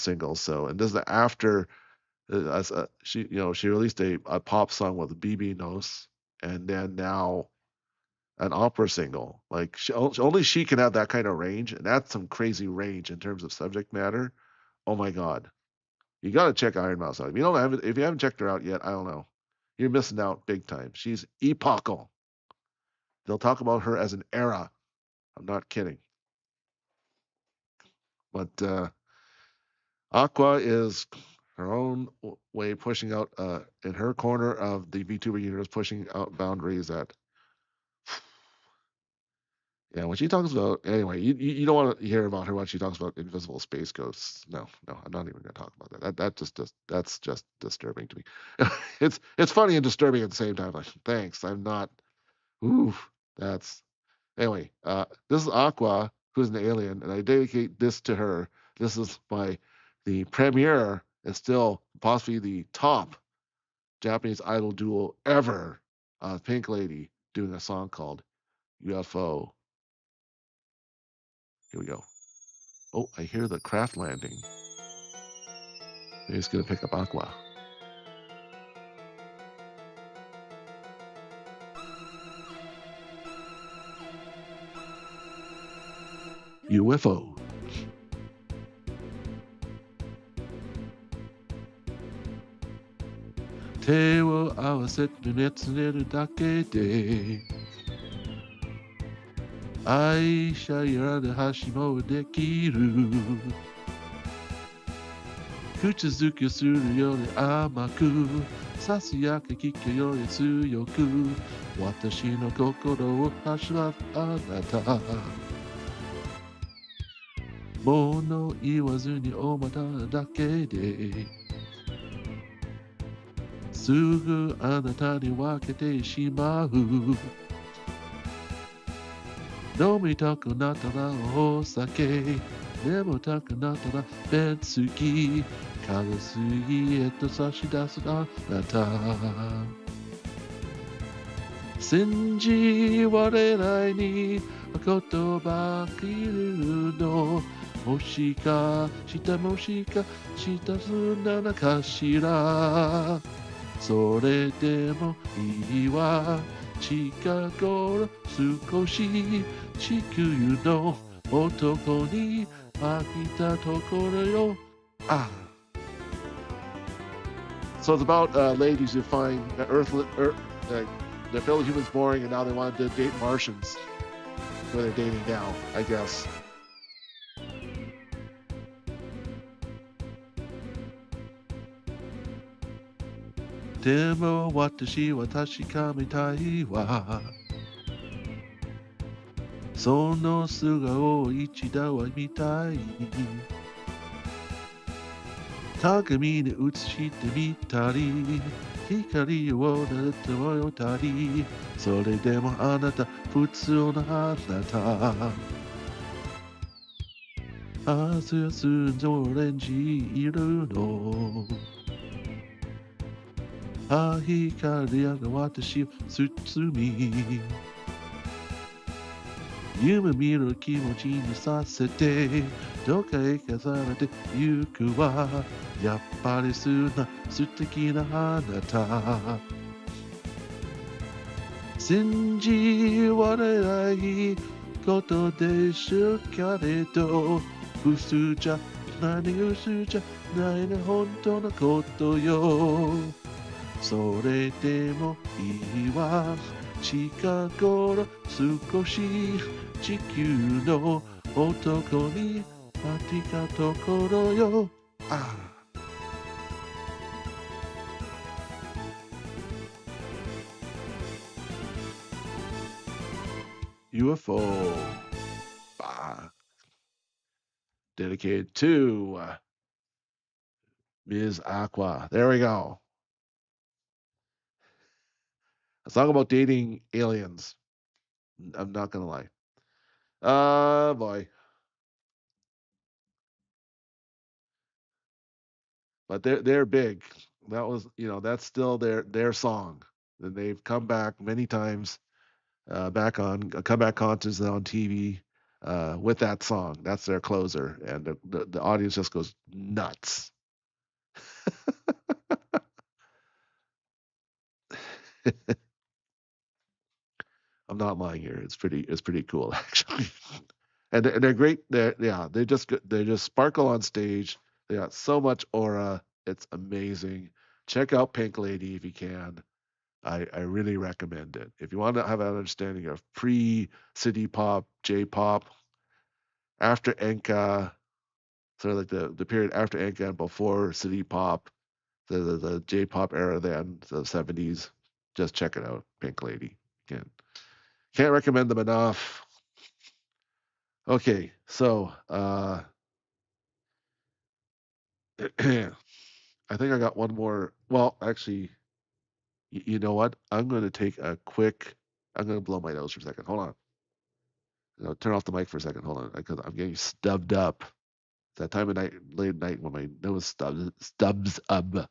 single. So, and this is after as she released a pop song with Bibbidibobbidoowa, and then now an opera single. Like only she can have that kind of range, and that's some crazy range in terms of subject matter. Oh my god, you got to check Ironmouse out. If you haven't checked her out yet, I don't know, you're missing out big time. She's epochal. They'll talk about her as an era. I'm not kidding. But Aqua is her own way pushing out in her corner of the VTuber universe, pushing out boundaries that. Yeah, when she talks about anyway, you don't want to hear about her when she talks about invisible space ghosts. No, I'm not even going to talk about that. That's just disturbing to me. It's funny and disturbing at the same time. Like, thanks, I'm not. Ooh, that's anyway. This is Aqua, who's an alien, and I dedicate this to her. This is the premiere and still possibly the top Japanese idol duo ever. Pink Lady doing a song called UFO. Here we go. Oh, I hear the craft landing. Maybe it's going to pick up Aqua. UFO. Te wo awasete netsuneru dake de Aisha yarada hashi mo dekiru Kuchizuki suru yori amaku Sasuyake kiku yori tsuyoku Watashi no kokoro wo hashiraru anata Mono iwazu ni omatara dake de Sugu anata ni wakete shimau Nomi taku natara osake Nemo taku natara bensuki Karasugi eto sashidasu anata Senji warenai ni Makoto bakiru no Moshika shita sunana kashira Sore demo ii wa Chikagoro sukoshi Chikuyu no otoko ni akita tokoro yo. So it's about ladies who find their fellow humans boring, and now they want to date Martians. Who they're dating now, I guess. Demo watashi kamitai wa Sono suga o ichida wa mitai Takami ni utsushite mitari Hikari wo narete wa yotari Sore demo anata futsu no hanata Asu sunzo renji iru no Hikari ga watashi tsutsumi Yume miru kimochi ni sasete Dokai kazarete yuku wa Yappari suna suteki na hanata Senji warenai koto deshu karedo Usu ja nani usu ja nai na honto na koto yo Sore demo ii wa 近頃少し地球の男になってきたところよ。ああ。UFO. Dedicated to Ms. Aqua. There we go. A song about dating aliens. I'm not gonna lie. Boy. But they're big. That was, that's still their song. And they've come back many times, back on comeback concerts and on TV, with that song. That's their closer, and the audience just goes nuts. I'm not lying here. It's pretty cool actually. And they're great. They just sparkle on stage. They got so much aura. It's amazing. Check out Pink Lady if you can. I really recommend it. If you want to have an understanding of pre-city pop, J-pop, after Enka, sort of like the period after Enka and before city pop, the J-pop era then, the 70s, just check it out. Pink Lady. Can't recommend them enough. Okay, so I think I got one more. Well, actually, you know what? I'm going to take a quick. I'm going to blow my nose for a second. Hold on. Turn off the mic for a second. Hold on, because I'm getting stubbed up. It's that time of night, late at night, when my nose stubs up. Give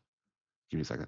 me a second.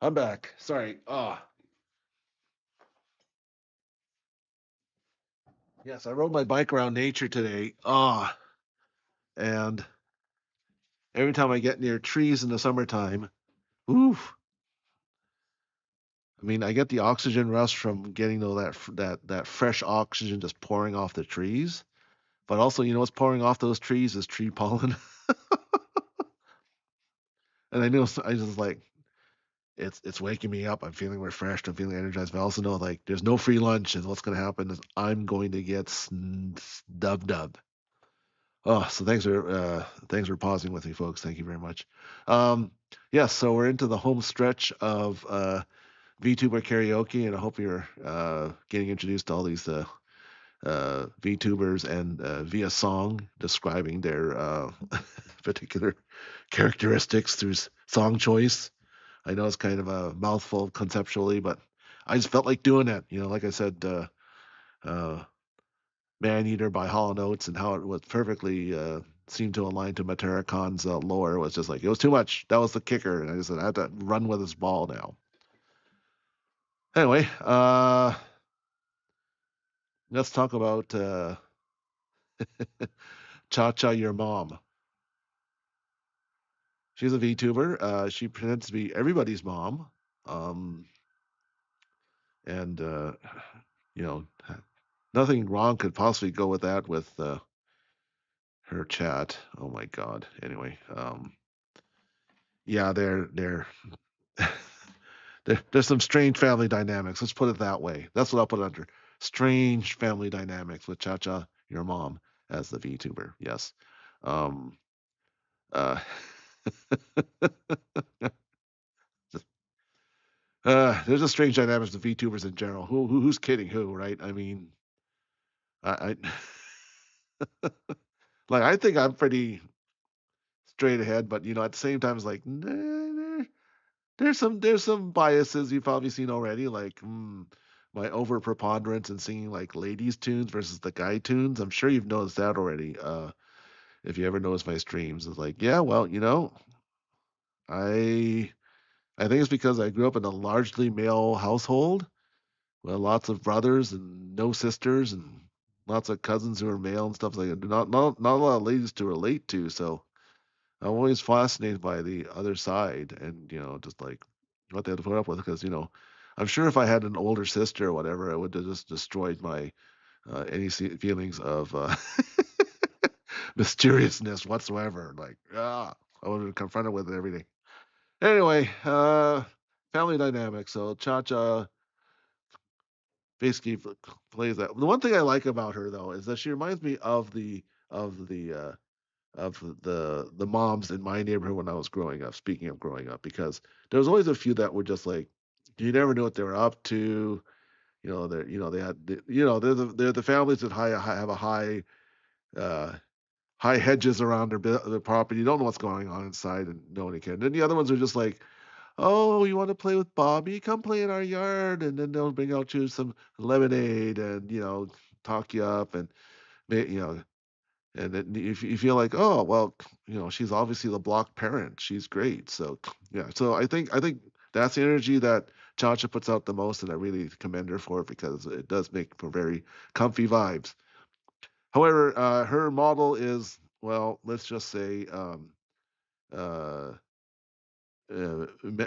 I'm back. Sorry. Yes, I rode my bike around nature today. And every time I get near trees in the summertime, oof. I mean, I get the oxygen rush from getting that fresh oxygen just pouring off the trees. But also, what's pouring off those trees is tree pollen. And I just like it's waking me up. I'm feeling refreshed. I'm feeling energized. But I also know like there's no free lunch, and what's going to happen is I'm going to get dub. Oh, so thanks for pausing with me, folks. Thank you very much. Yes, so we're into the home stretch of VTuber karaoke, and I hope you're getting introduced to all these VTubers and via song describing their particular characteristics through song choice. I know it's kind of a mouthful conceptually, but I just felt like doing it. Like I said, uh, Maneater by Hall & Oates and how it was perfectly seemed to align to Matara Kan's lore was just like, it was too much. That was the kicker. And I just said, I had to run with this ball now. Anyway, let's talk about Cha Cha Your Mom. She's a VTuber. She pretends to be everybody's mom. Um, and, you know, nothing wrong could possibly go with that with her chat. Oh my God. Anyway, yeah, they're there's some strange family dynamics. Let's put it that way. That's what I'll put it under. Strange family dynamics with Cha Cha, your mom, as the VTuber. Yes. Um, uh, there's a strange dynamics to VTubers in general. Who's kidding who, right? I mean, I like I think I'm pretty straight ahead, but at the same time, it's like there's some biases you've probably seen already, like my over preponderance in singing like ladies tunes versus the guy tunes. I'm sure you've noticed that already. If you ever notice my streams, it's like, yeah, well, I I think it's because I grew up in a largely male household with lots of brothers and no sisters and lots of cousins who are male and stuff like that. Not a lot of ladies to relate to, so I'm always fascinated by the other side and just like what they had to put up with because I'm sure if I had an older sister or whatever, it would have just destroyed my any feelings of mysteriousness whatsoever. Like, I would have been confronted with it every day. Anyway, family dynamic. So Cha-Cha basically plays that. The one thing I like about her though is that she reminds me of the the moms in my neighborhood when I was growing up. Speaking of growing up, because there was always a few that were just like you never knew what they were up to. They had they're the families that have a uh, high hedges around their property. You don't know what's going on inside, and nobody can. And then the other ones are just like, oh, you want to play with Bobby? Come play in our yard, and then they'll bring out you some lemonade and talk you up and you know and then you feel like, oh well, she's obviously the block parent. She's great. So yeah. So I think that's the energy that Chacha puts out the most, and I really commend her for it because it does make for very comfy vibes. However, her model is, well, let's just say, uh,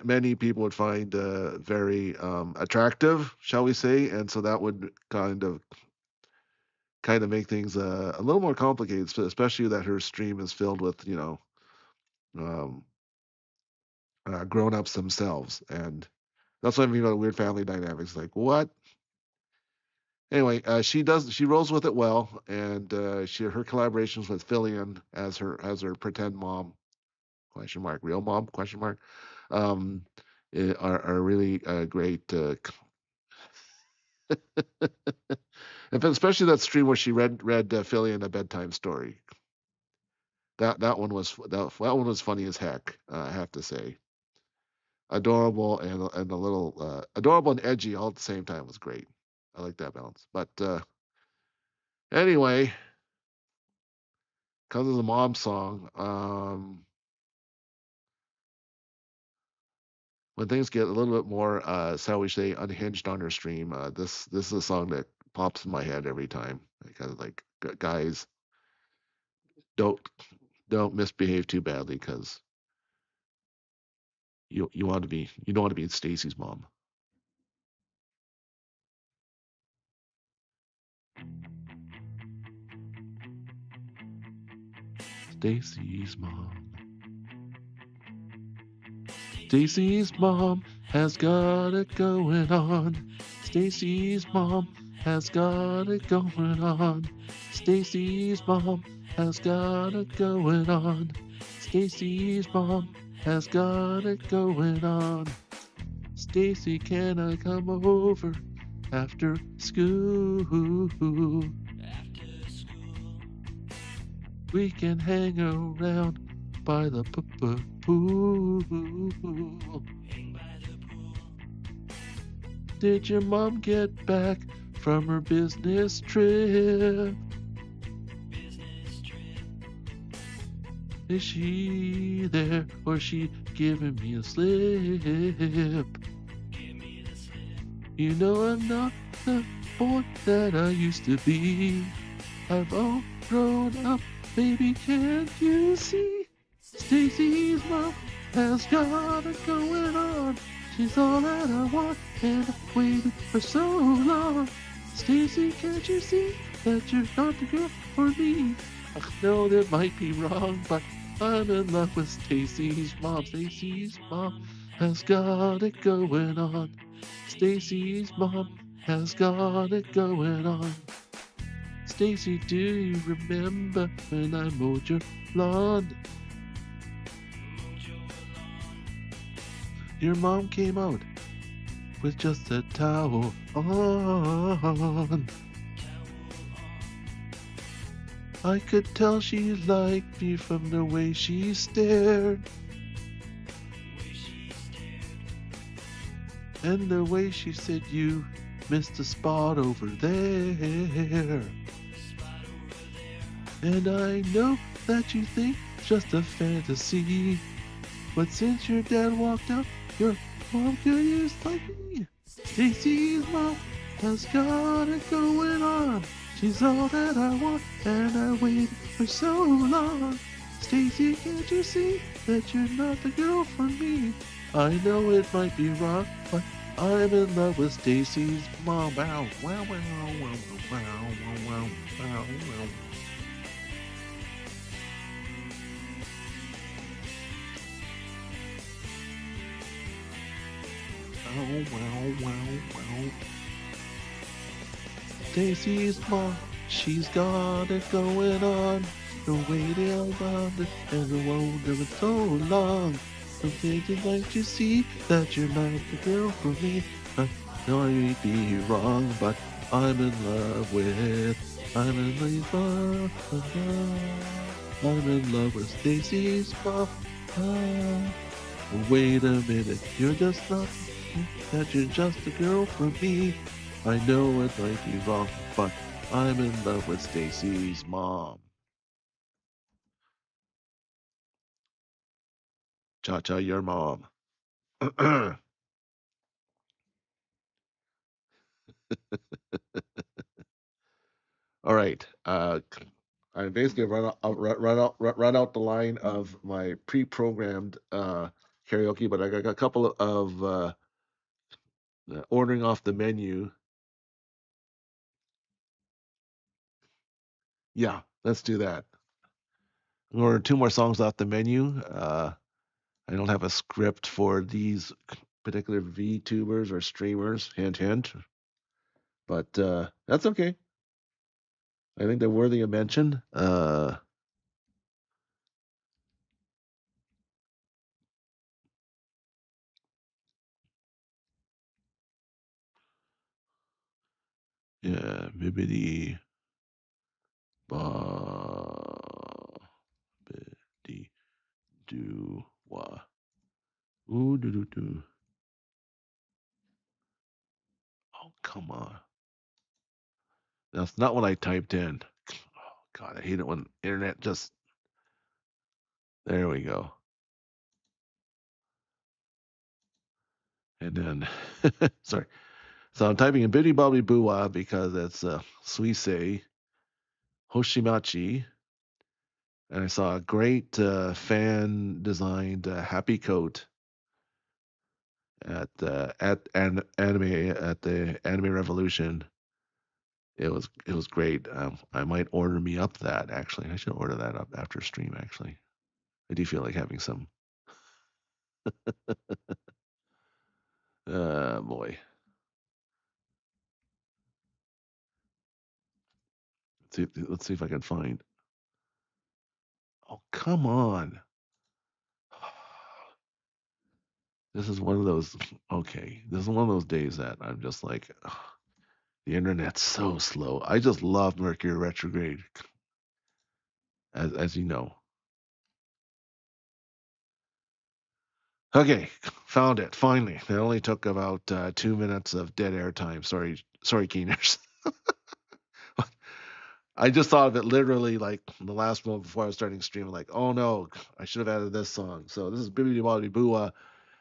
many people would find very attractive, shall we say, and so that would kind of make things a little more complicated, especially that her stream is filled with um, grown-ups themselves, and that's what I mean by weird family dynamics. Like what? Anyway, she rolls with it well, and her collaborations with Fillion as her pretend mom question mark real mom question mark um, are really great. And especially that stream where she read Fillion a bedtime story. That one was funny as heck. I have to say, adorable and a little adorable and edgy all at the same time was great. I like that balance. But anyway, because of the mom song, when things get a little bit more, shall we say, unhinged on her stream, this is a song that pops in my head every time. Because like, guys, don't misbehave too badly because you want to be you don't want to be Stacey's mom. Stacey's mom. Stacey's mom has got it going on. Stacey's mom has got it going on. Stacey's mom has got it going on. Stacey's mom has got it going on. Stacey, can I come over after school? We can hang around by the pool. Did your mom get back from her business trip? Is she there or she giving me a slip? You know I'm not the boy that I used to be. I've all grown up, baby, can't you see? Stacey's mom has got it going on. She's all that I want, and I've waited for so long. Stacey, can't you see that you're not the girl for me? I know that might be wrong, but I'm in love with Stacey's mom. Stacey's mom has got it going on. Stacey's mom has got it going on. Stacey, do you remember when I mowed your lawn? Your mom came out with just a towel on. I could tell she liked me from the way she stared. And the way she said, you missed a spot over there. And I know that you think it's just a fantasy. But since your dad walked out, your mom could use like me. Stacey's mom has got it going on. She's all that I want, and I waited for so long. Stacey, can't you see that you're not the girl for me? I know it might be wrong, but I'm in love with Stacey's mom. Wow, wow, wow, wow, wow, wow, wow, wow, wow. Wow, wow, wow, wow. Stacey's mom, she's got it going on. The way they all bonded and the won't do it so long. I'm thinking like you see that you're not the girl for me. I know I may be wrong, but I'm in love with. I'm in love with Stacey's mom. Ah, wait a minute, you're just not. That you're just a girl for me. I know it might be wrong, but I'm in love with Stacey's mom. Cha-cha, your mom. All right. I basically run out the line of my pre-programmed karaoke, but I got a couple of ordering off the menu. Yeah, let's do that. Or two more songs off the menu. I don't have a script for these particular VTubers or streamers. Hint, hint. But that's okay. I think they're worthy of mention. Yeah, Bibbidi Bobbidi Doowa. Ooh doo doo doo. Oh, come on. That's not what I typed in. Oh God, I hate it when internet just. There we go. And then, sorry. So I'm typing in Bibbidibobbidoowa because it's Suisei Hoshimachi, and I saw a great fan designed happy coat at the Anime Revolution. It was great. I might order me up that actually. I should order that up after stream actually. I do feel like having some. Boy. Let's see if I can find. Oh, come on. This is one of those. Okay, this is one of those days that I'm just like, ugh, the internet's so slow. I just love Mercury retrograde, as you know. Okay, found it finally. It only took about 2 minutes of dead air time. Sorry, Keeners. I just thought of it literally like the last moment before I was starting streaming. Like, oh no, I should have added this song. So this is Bibbidibobbidoowa,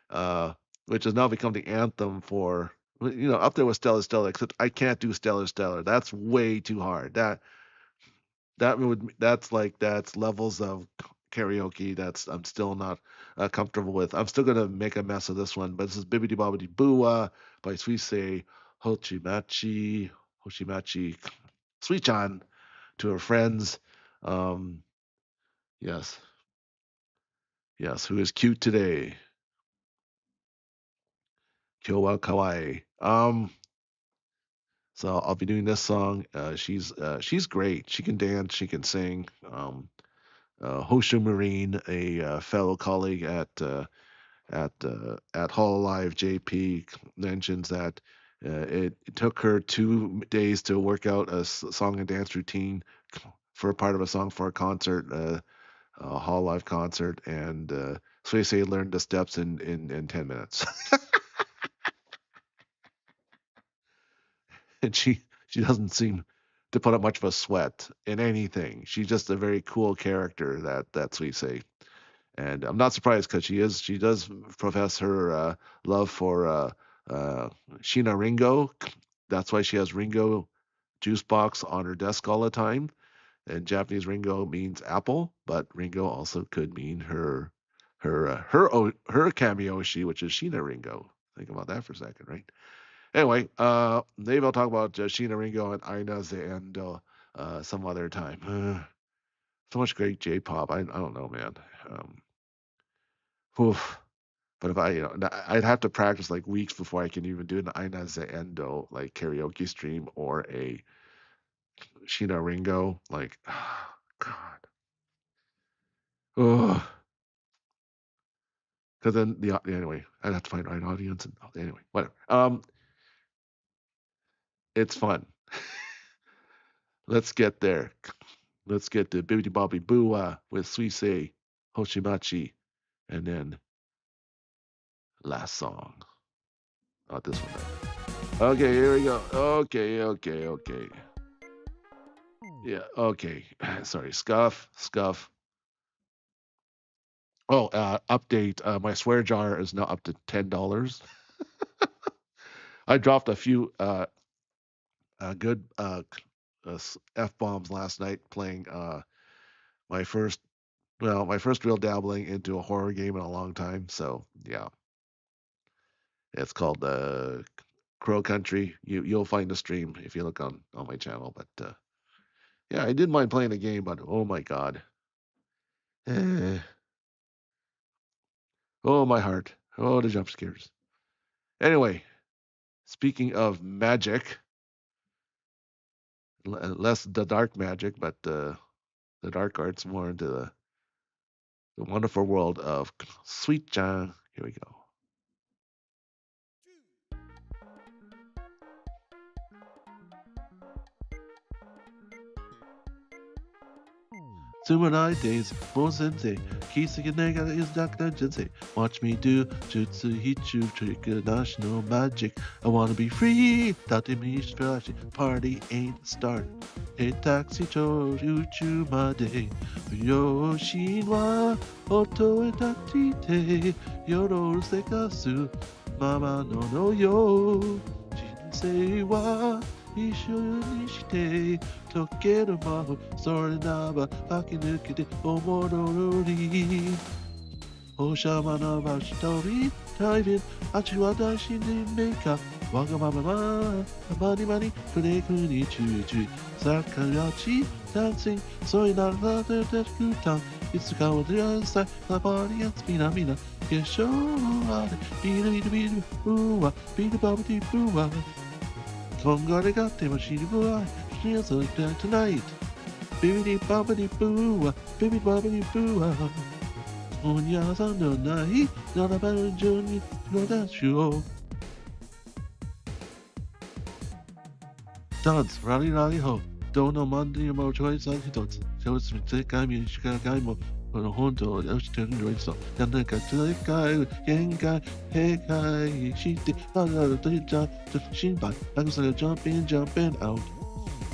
uh, which has now become the anthem for up there with Stellar Stellar. Except I can't do Stellar Stellar. That's way too hard. That's levels of karaoke that's I'm still not comfortable with. I'm still gonna make a mess of this one, but this is Bibbidibobbidoowa by Suisei Hoshimachi Sweet-chan to her friends. Um, yes, yes, who is cute today? Kyo wa kawaii. So I'll be doing this song. She's great. She can dance. She can sing. Hoshu Marine, a fellow colleague at at Hololive. JP mentions that it took her 2 days to work out a song and dance routine for a part of a song for a concert, a Hololive concert, and Suisei learned the steps in 10 minutes. And she doesn't seem to put up much of a sweat in anything. She's just a very cool character, that Suisei. And I'm not surprised because she does profess her love for Shina Ringo. That's why she has Ringo juice box on her desk all the time. And Japanese Ringo means apple, but Ringo also could mean her Kamioshi, which is Shina Ringo. Think about that for a second, right? Anyway, maybe I'll talk about Shina Ringo and Aina Zeendo some other time. So much great J-pop. I don't know, man. Oof. But if I'd have to practice like weeks before I can even do an Aina Zeendo like karaoke stream or a Shina Ringo. Like, oh, God. Oh. Because then anyway, I'd have to find the right audience and anyway, whatever. It's fun. Let's get there. Let's get to Bibbidibobbidoowa with Suisei, Hoshimachi, and then last song. Not this one though. Okay, here we go. Okay. Yeah, okay. Sorry, scuff. Oh, update. My swear jar is now up to $10. I dropped a few good F-bombs last night playing my first real dabbling into a horror game in a long time. So yeah, it's called Crow Country. You'll find the stream if you look on my channel. But yeah, I didn't mind playing the game, but oh my God, oh my heart, oh the jump scares. Anyway, speaking of magic, less the dark magic, but the dark arts, more into the wonderful world of Sweet John. Here we go. 侍days, more sensei. Kissing nega is Dr. Jinsei. Watch me do jutsu hichu trick national magic. I wanna be free. Date me flashy. Party ain't start. A taxi to uchu made. Yoshin wa oto e tatite. Yoro sekasu. Mama no yo. Jinsei wa. 一緒にして溶ける魔法それなら駆け抜けておもろりおしゃまな場所に大変あちは大心でメイカわがまままにまにくれくに注意逆立ちダンシングそれならだててくたんいつかは出会いさいラバーリアンスみなみな決勝あれビルビルブワビルバブディブワ Congregate machine boy, she's like that tonight. Bibbidibobbidoowa, Bibbidibobbidoowa. Onya san no nai, not a bad journey, no that's you. Dance, rally ho. Don't know Monday more choice like dots. So it's take I mean, she got a guy more. この本当に押してるのにさ、やんなかつらいかい、限界、閉会して、あららといっちゃ、心配、あぐさがジャンピン、ジャンピン、アウト。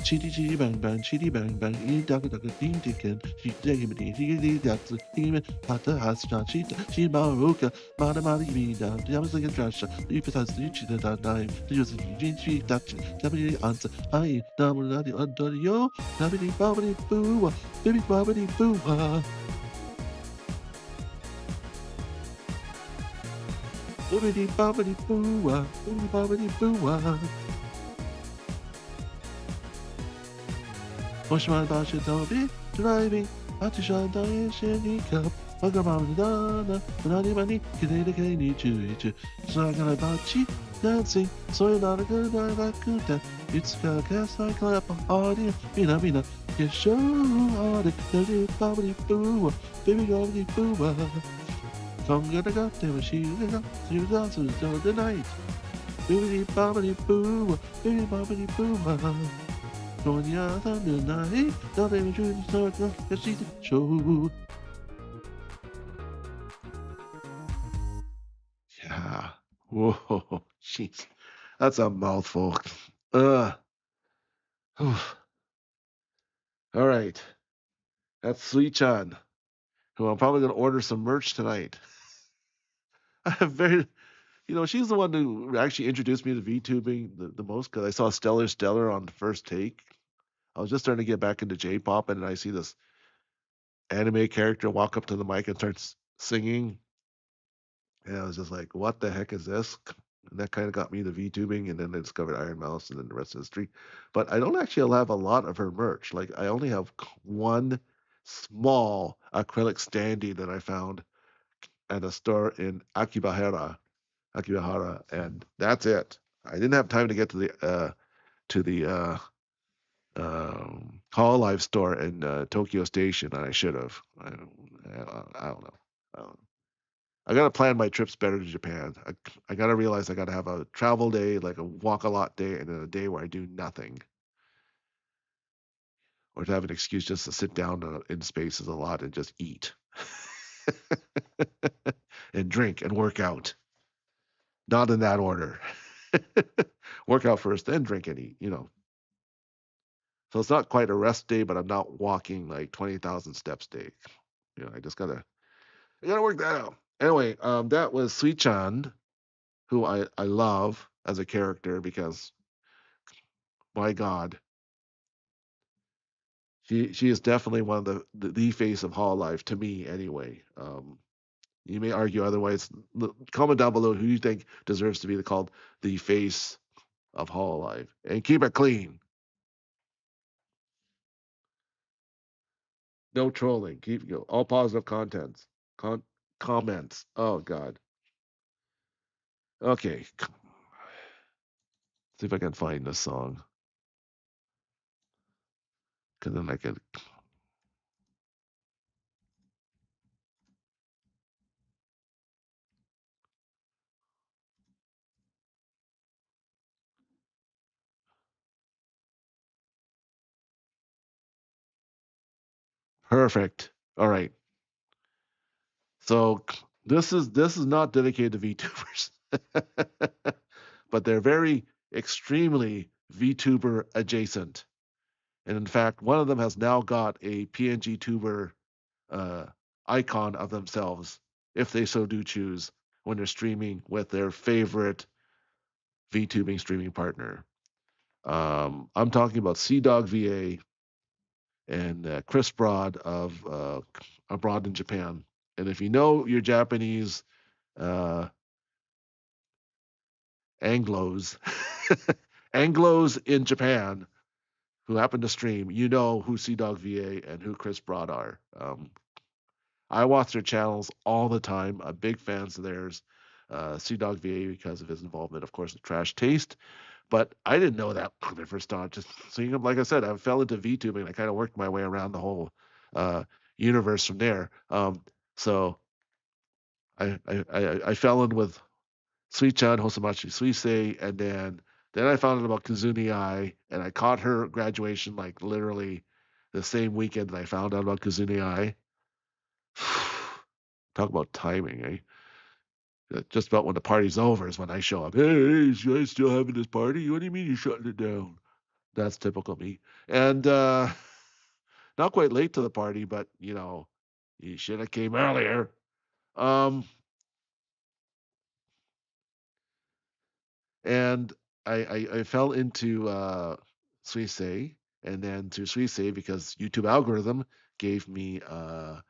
チリチリバンバン、チリバンバン、いたくたく、ティンティケン、シテキミティ、ヒゲリダツ、ヒメ、ハタハスタ、シタ、シマウカ、マダマリミダ、ヤムサゲトラッシャ、リプタス、リチダダイム、リジョスにジンチタッチ、ダビリアンサ、ハイ、ダムラディアンドリオ、ダビリバブリブーワ、ビビバブリブーワ。Bibbidibobbidoowa, Bibbidibobbidoowa. Hoshimachi Suisei, driving, Atishada Shenika, Wagamama, Manani, Kidei ni Chuichu, Sakanabachi, dancing, so not a good eye like Kuta, it's got a cast like clap of audience, Mina, get show, Bibbidibobbidoowa, Bibbidibobbidoowa. She was also the night. Bibbidibobbidoowa, Bibbidibobbidoowa. Join the eyes on the night. Don't let me truly start the season show. Yeah. Whoa. Jeez. That's a mouthful. All right. That's Sweet-chan, who I'm probably going to order some merch tonight. I have very, she's the one who actually introduced me to VTubing the most because I saw Stellar on the first take. I was just starting to get back into J-pop, and I see this anime character walk up to the mic and starts singing. And I was just like, what the heck is this? And that kind of got me to VTubing, and then I discovered Ironmouse, and then the rest of the history. But I don't actually have a lot of her merch. Like, I only have one small acrylic standee that I found at a store in Akibahara, and that's it. I didn't have time to get to the Hall Life store in Tokyo Station, and I should have. I don't know. I gotta plan my trips better to Japan. I gotta realize I gotta have a travel day, like a walk a lot day, and then a day where I do nothing, or to have an excuse just to sit down in spaces a lot and just eat, and drink and work out. Not in that order. Work out first, then drink and eat. So it's not quite a rest day, but I'm not walking like 20,000 steps day. I gotta work that out. Anyway, that was Sweet-chan, who I love as a character because, my God, she is definitely one of the face of Hall Life to me anyway. You may argue otherwise. Comment down below who you think deserves to be called the face of Hall Life, and keep it clean. No trolling. Keep all positive contents. Comments. Oh God. Okay. See if I can find this song, because then I can. Perfect. All right. So this is not dedicated to VTubers, but they're very extremely VTuber adjacent. And in fact, one of them has now got a PNG tuber uh, icon of themselves, if they so do choose, when they're streaming with their favorite VTubing streaming partner. I'm talking about CDawgVA and Chris Broad of Abroad in Japan. And if you know your Japanese uh, Anglos, Anglos in Japan who happen to stream, you know who CDawgVA and who Chris Broad are. I watch their channels all the time. I'm big fans of theirs. CDawgVA because of his involvement, of course, with Trash Taste. But I didn't know that when I first started. Just so like I said, I fell into VTubing. I kind of worked my way around the whole uh, universe from there. So I fell in with Sweet-chan, Hoshimachi Suisei, and then I found out about Kazuni Ai, and I caught her graduation like literally the same weekend that I found out about Kazuni Ai. Talk about timing, eh? Just about when the party's over is when I show up. Hey, is you guys still having this party? What do you mean you're shutting it down? That's typical me. And not quite late to the party, but you should have came earlier. Um, and I fell into Suisei, and then to Suisei because YouTube algorithm gave me uh,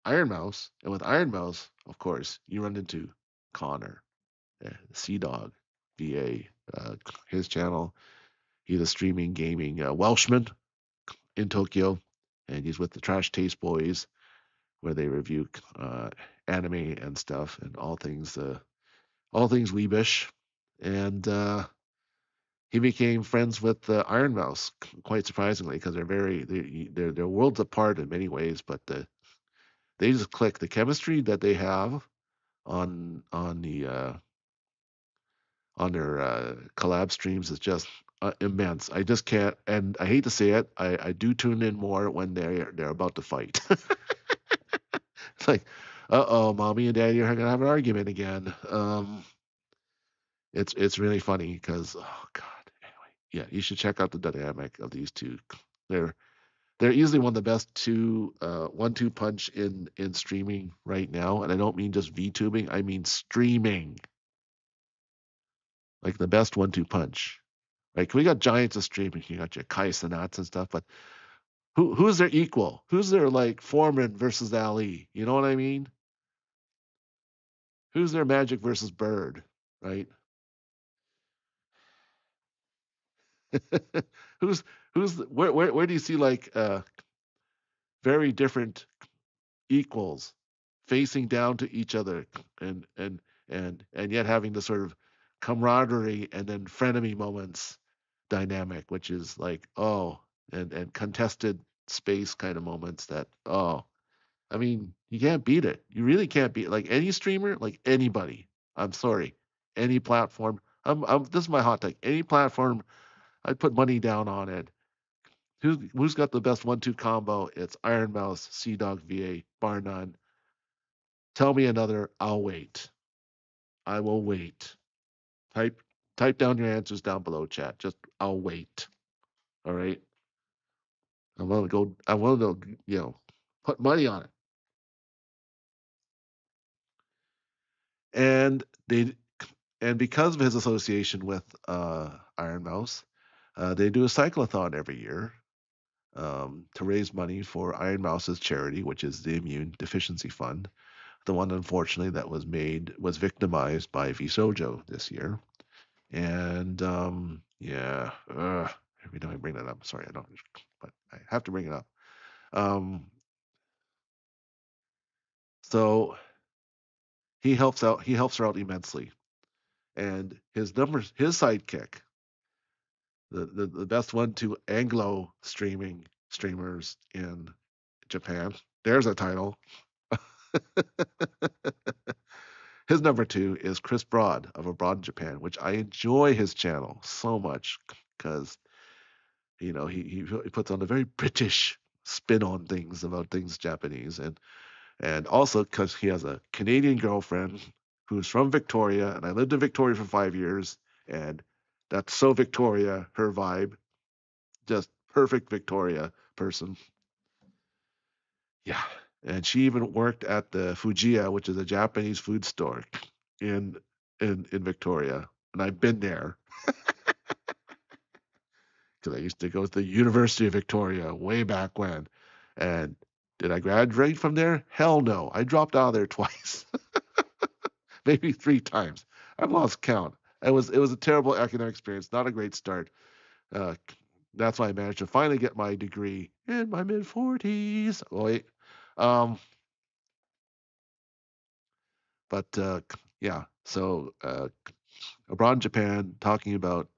Ironmouse, and with Ironmouse, of course, you run into Connor, CDawg VA, his channel. He's a streaming gaming Welshman in Tokyo, and he's with the Trash Taste Boys, where they review anime and stuff and all things weebish. And he became friends with Ironmouse, quite surprisingly, because they're worlds apart in many ways, but they just click. The chemistry that they have on their collab streams is just immense. I just can't, and I hate to say it, I do tune in more when they're about to fight. It's like, uh-oh, mommy and daddy are gonna have an argument again. It's really funny because, oh god. Anyway, yeah, you should check out the dynamic of these two. They're they're easily one of the best two 1-2 punch in streaming right now, and I don't mean just VTubing. I mean streaming, like the best 1-2 punch. Right? We got giants of streaming. You got your Kai Cenats and stuff, but who's their equal? Who's their like Foreman versus Ali? You know what I mean? Who's their Magic versus Bird? Right? who's where do you see like very different equals facing down to each other and yet having the sort of camaraderie and then frenemy moments dynamic, which is like, oh, and contested space kind of moments that, oh, I mean, you can't beat it. You really can't beat it. Like any streamer, like anybody. I'm sorry, any platform. This is my hot take. Any platform, I'd put money down on it. Who's got the best 1-2 combo? It's Ironmouse, CDawgVA, bar none. Tell me another. I'll wait. I will wait. Type type down your answers down below, chat. Just I'll wait. All right. I'm gonna go. I want to put money on it. And they and because of his association with Ironmouse, they do a cyclothon every year to raise money for Ironmouse's charity, which is the Immune Deficiency Fund. The one, unfortunately, that was victimized by Visojo this year. And yeah, every time I bring that up, sorry, I don't, but I have to bring it up. Um, so he helps out. He helps her out immensely, and his sidekick, the best 1-2 Anglo streamers in Japan. There's a title. His number 2 is Chris Broad of Abroad in Japan, which I enjoy his channel so much because he puts on a very British spin on things about things Japanese, and also because he has a Canadian girlfriend who's from Victoria, and I lived in Victoria for 5 years, and that's so Victoria, her vibe, just perfect Victoria person. Yeah, and she even worked at the Fujiya, which is a Japanese food store in in Victoria, and I've been there because I used to go to the University of Victoria way back when. And did I graduate from there? Hell no. I dropped out of there twice, maybe 3 times. I've lost count. It was a terrible academic experience, not a great start. Uh, that's why I managed to finally get my degree in my mid 40s. Oh, wait. Um, but yeah, so abroad in Japan, talking about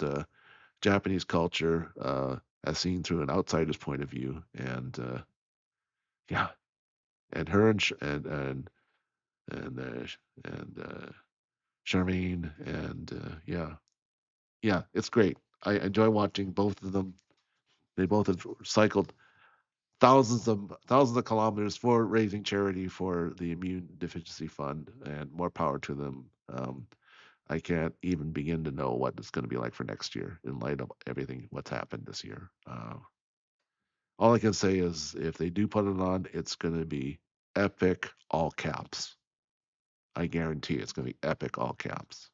Japanese culture as seen through an outsider's point of view, and yeah, and her and Charmaine, and yeah, it's great. I enjoy watching both of them. They both have cycled thousands of kilometers for raising charity for the Immune Deficiency Fund, and more power to them. I can't even begin to know what it's going to be like for next year in light of everything what's happened this year. All I can say is if they do put it on, it's going to be epic, all caps. I guarantee it's going to be epic, all caps.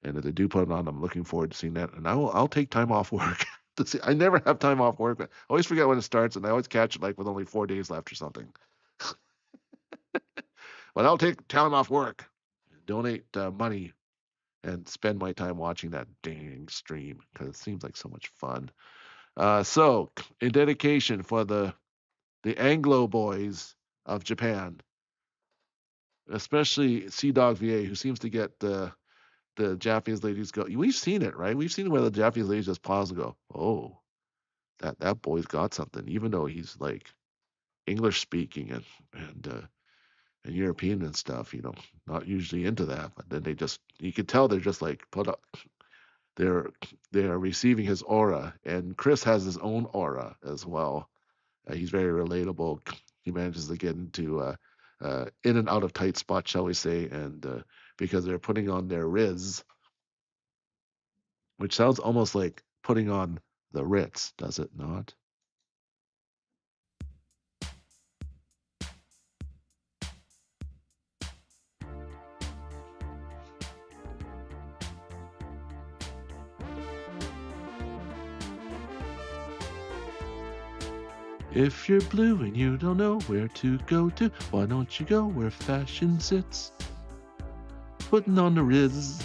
And if they do put it on, I'm looking forward to seeing that. And I'll take time off work to see. I never have time off work. I always forget when it starts, and I always catch it like with only 4 days left or something. But I'll take time off work, donate money, and spend my time watching that dang stream because it seems like so much fun. So, in dedication for the Anglo boys of Japan, especially CDawgVA, who seems to get the Japanese ladies go. We've seen it, right? We've seen where the Japanese ladies just pause and go, "Oh, that boy's got something," even though he's like English speaking and European and stuff, not usually into that, but then you could tell they're just like put up, they're they're receiving his aura, and Chris has his own aura as well. He's very relatable. He manages to get into in and out of tight spots, shall we say, and because they're putting on their Riz, which sounds almost like putting on the Ritz, does it not? If you're blue and you don't know where to go to, why don't you go where fashion sits? Putting on the Riz.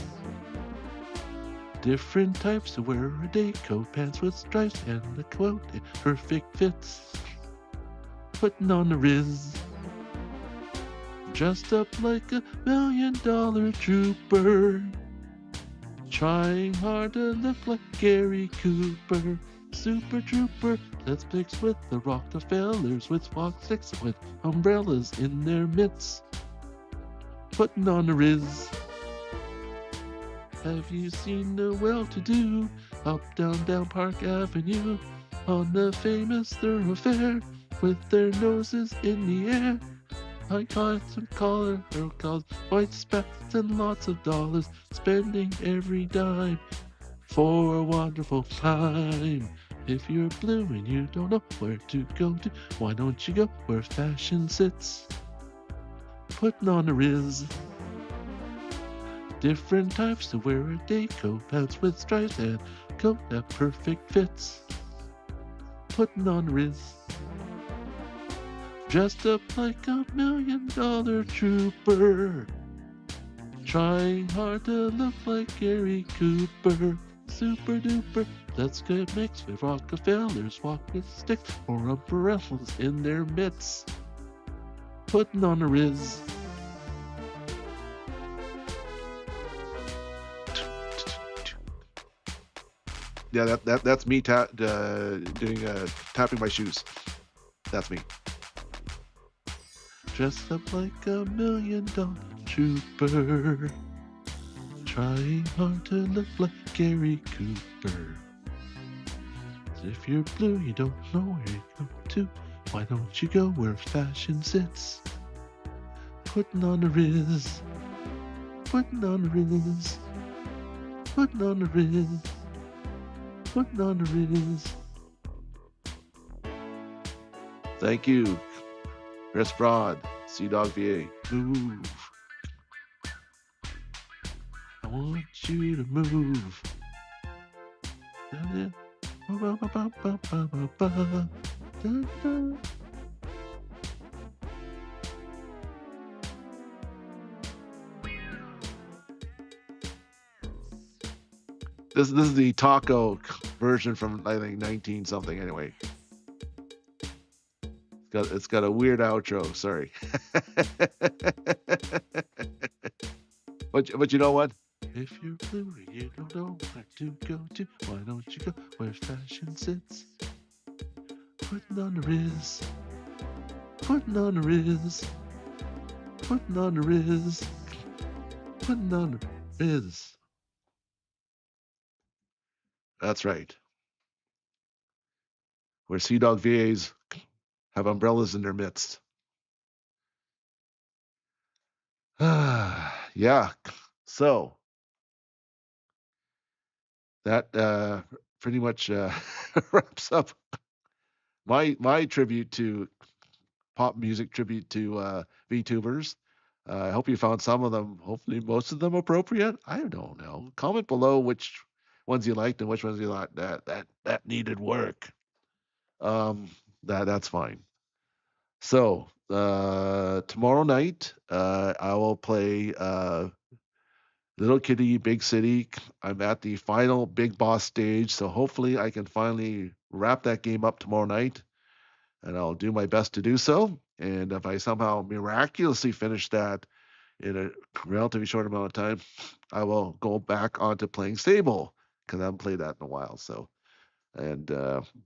Different types to wear a day, coat, pants with stripes, and a quote, perfect fits. Putting on the Riz. Dressed up like $1 million trooper. Trying hard to look like Gary Cooper. Super trooper, let's mix with the Rockefellers, with walk sticks, with umbrellas in their mitts. Putting on the Riz. Have you seen the well-to-do up, down Park Avenue on the famous thoroughfare with their noses in the air? I got some collar, girl calls, white spats and lots of dollars, spending every dime for a wonderful time. If you're blue and you don't know where to go to, why don't you go where fashion sits? Putting on a Riz. Different types to wear a day, coat, pants with stripes, and coat that perfect fits. Putting on a Riz. Dressed up like $1 million trooper. Trying hard to look like Gary Cooper. Super duper, let's get mixed with Rockefellers, walk with sticks, or umbrellas in their mitts. Putting on a Riz. Yeah, that's me doing tapping my shoes. That's me. Dressed up like $1 million trooper. Trying hard to look like Gary Cooper. If you're blue, you don't know where you go to. Why don't you go where fashion sits? Putting on the Riz. Putting on the Riz. Putting on the Riz. Putting on the Riz. Thank you, Chris Broad, CDawgVA. Move. I want you to move. This is the taco version from, I think, 19 something anyway. It's got a weird outro, sorry. But you know what? If you're blue and you don't know where to go to, why don't you go where fashion sits? Putting on the Riz. Putting on the Riz. Putting on the Riz. Putting on the Riz. That's right. Where CDawgVAs have umbrellas in their midst. Yeah. So that pretty much wraps up my tribute to pop music tribute to VTubers. I hope you found some of them, hopefully most of them appropriate. I don't know. Comment below which ones you liked and which ones you thought that needed work. That's fine. So tomorrow night I will play Little Kitty Big City. I'm at the final Big Boss stage, so hopefully I can finally wrap that game up tomorrow night, and I'll do my best to do so. And if I somehow miraculously finish that in a relatively short amount of time, I will go back onto playing Stable, because I haven't played that in a while. So And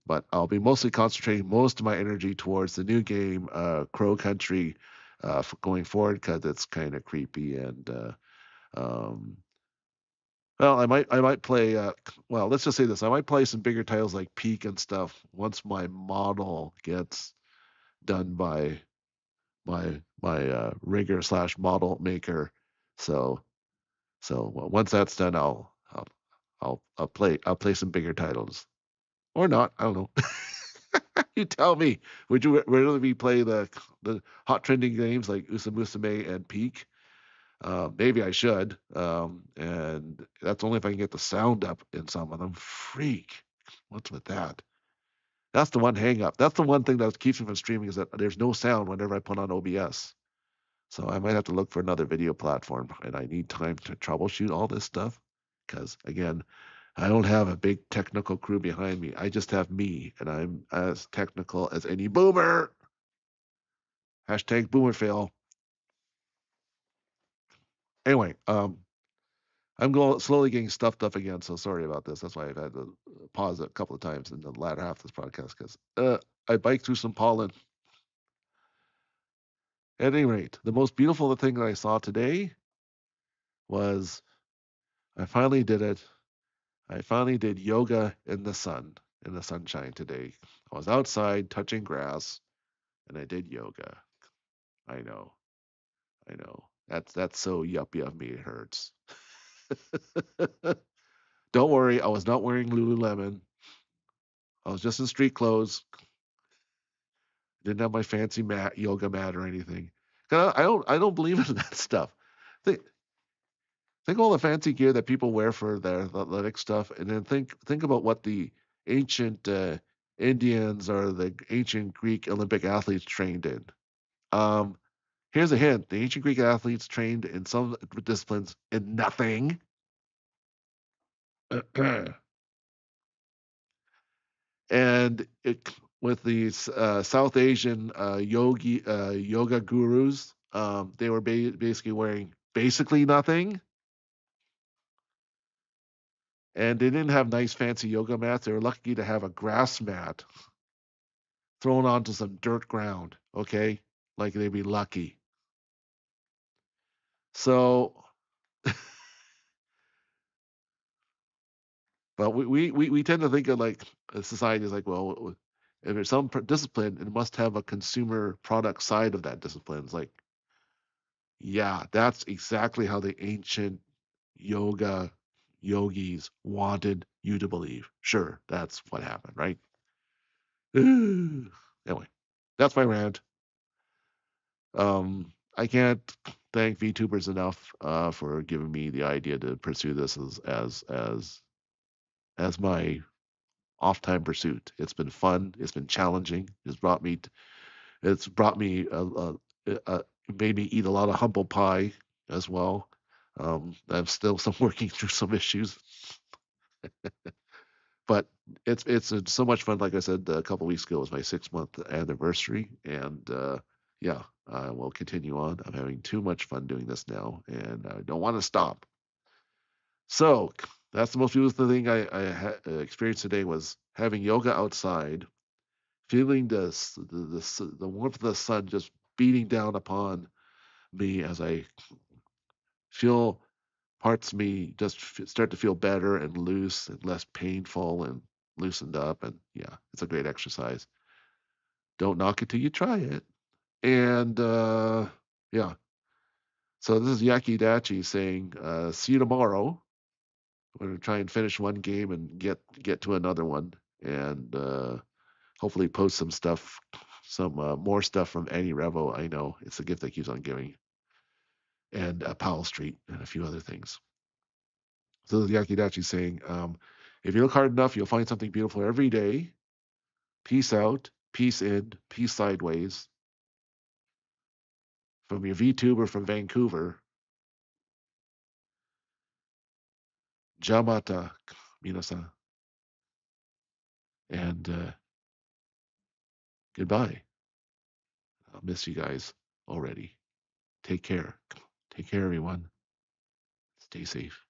but I'll be mostly concentrating most of my energy towards the new game, Crow Country, for going forward because it's kind of creepy and um, well, I might play. Well, let's just say this: I might play some bigger titles like Peak and stuff once my model gets done by my rigger slash model maker. So once that's done, I'll play some bigger titles or not. I don't know. You tell me. Would you rather me play the hot trending games like Usamusame and Peak? Maybe I should. And that's only if I can get the sound up in some of them. Freak. What's with that? That's the one hang up. That's the one thing that keeps me from streaming is that there's no sound whenever I put on OBS. So I might have to look for another video platform, and I need time to troubleshoot all this stuff. Because again, I don't have a big technical crew behind me. I just have me, and I'm as technical as any boomer. Hashtag boomer fail. Anyway, I'm going slowly getting stuffed up again, so sorry about this. That's why I've had to pause a couple of times in the latter half of this podcast because I biked through some pollen. At any rate, the most beautiful thing that I saw today was I finally did it. I finally did yoga in the sun, in the sunshine today. I was outside touching grass, and I did yoga. I know, I know. That's so yuppie of me. It hurts. Don't worry, I was not wearing Lululemon. I was just in street clothes. Didn't have my fancy mat, yoga mat, or anything. 'Cause I don't believe in that stuff. Think think all the fancy gear that people wear for their athletic stuff, and then think about what the ancient Indians or the ancient Greek Olympic athletes trained in. Um, Here's a hint: the ancient Greek athletes trained in some disciplines in nothing. And with these South Asian yoga gurus, they were basically wearing basically nothing, and they didn't have nice fancy yoga mats. They were lucky to have a grass mat thrown onto some dirt ground. Okay, like they'd be lucky. So, but we tend to think of like society is like, well, if there's some discipline, it must have a consumer product side of that discipline. It's like, yeah, that's exactly how the ancient yoga yogis wanted you to believe. Sure, that's what happened, right? Anyway, that's my rant. I can't thank VTubers enough for giving me the idea to pursue this as my off time pursuit. It's been fun. It's been challenging. It's brought me made me eat a lot of humble pie as well. I'm still some working through some issues, but it's so much fun. Like I said a couple weeks ago was my 6 month anniversary, and yeah, I will continue on. I'm having too much fun doing this now, and I don't want to stop. So that's the most beautiful thing I experienced today was having yoga outside, feeling the warmth of the sun just beating down upon me as I feel parts of me just start to feel better and loose and less painful and loosened up. And yeah, it's a great exercise. Don't knock it till you try it. And yeah, so this is Yaki Dachi saying, see you tomorrow. We're gonna try and finish one game and get to another one, and hopefully post some stuff, some more stuff from Annie Revo. I know it's a gift that keeps on giving, and Powell Street and a few other things. So the Yakidachi saying, if you look hard enough, you'll find something beautiful every day. Peace out, peace in, peace sideways. From your VTuber from Vancouver, Jamata Minasan. And goodbye. I'll miss you guys already. Take care. Take care, everyone. Stay safe.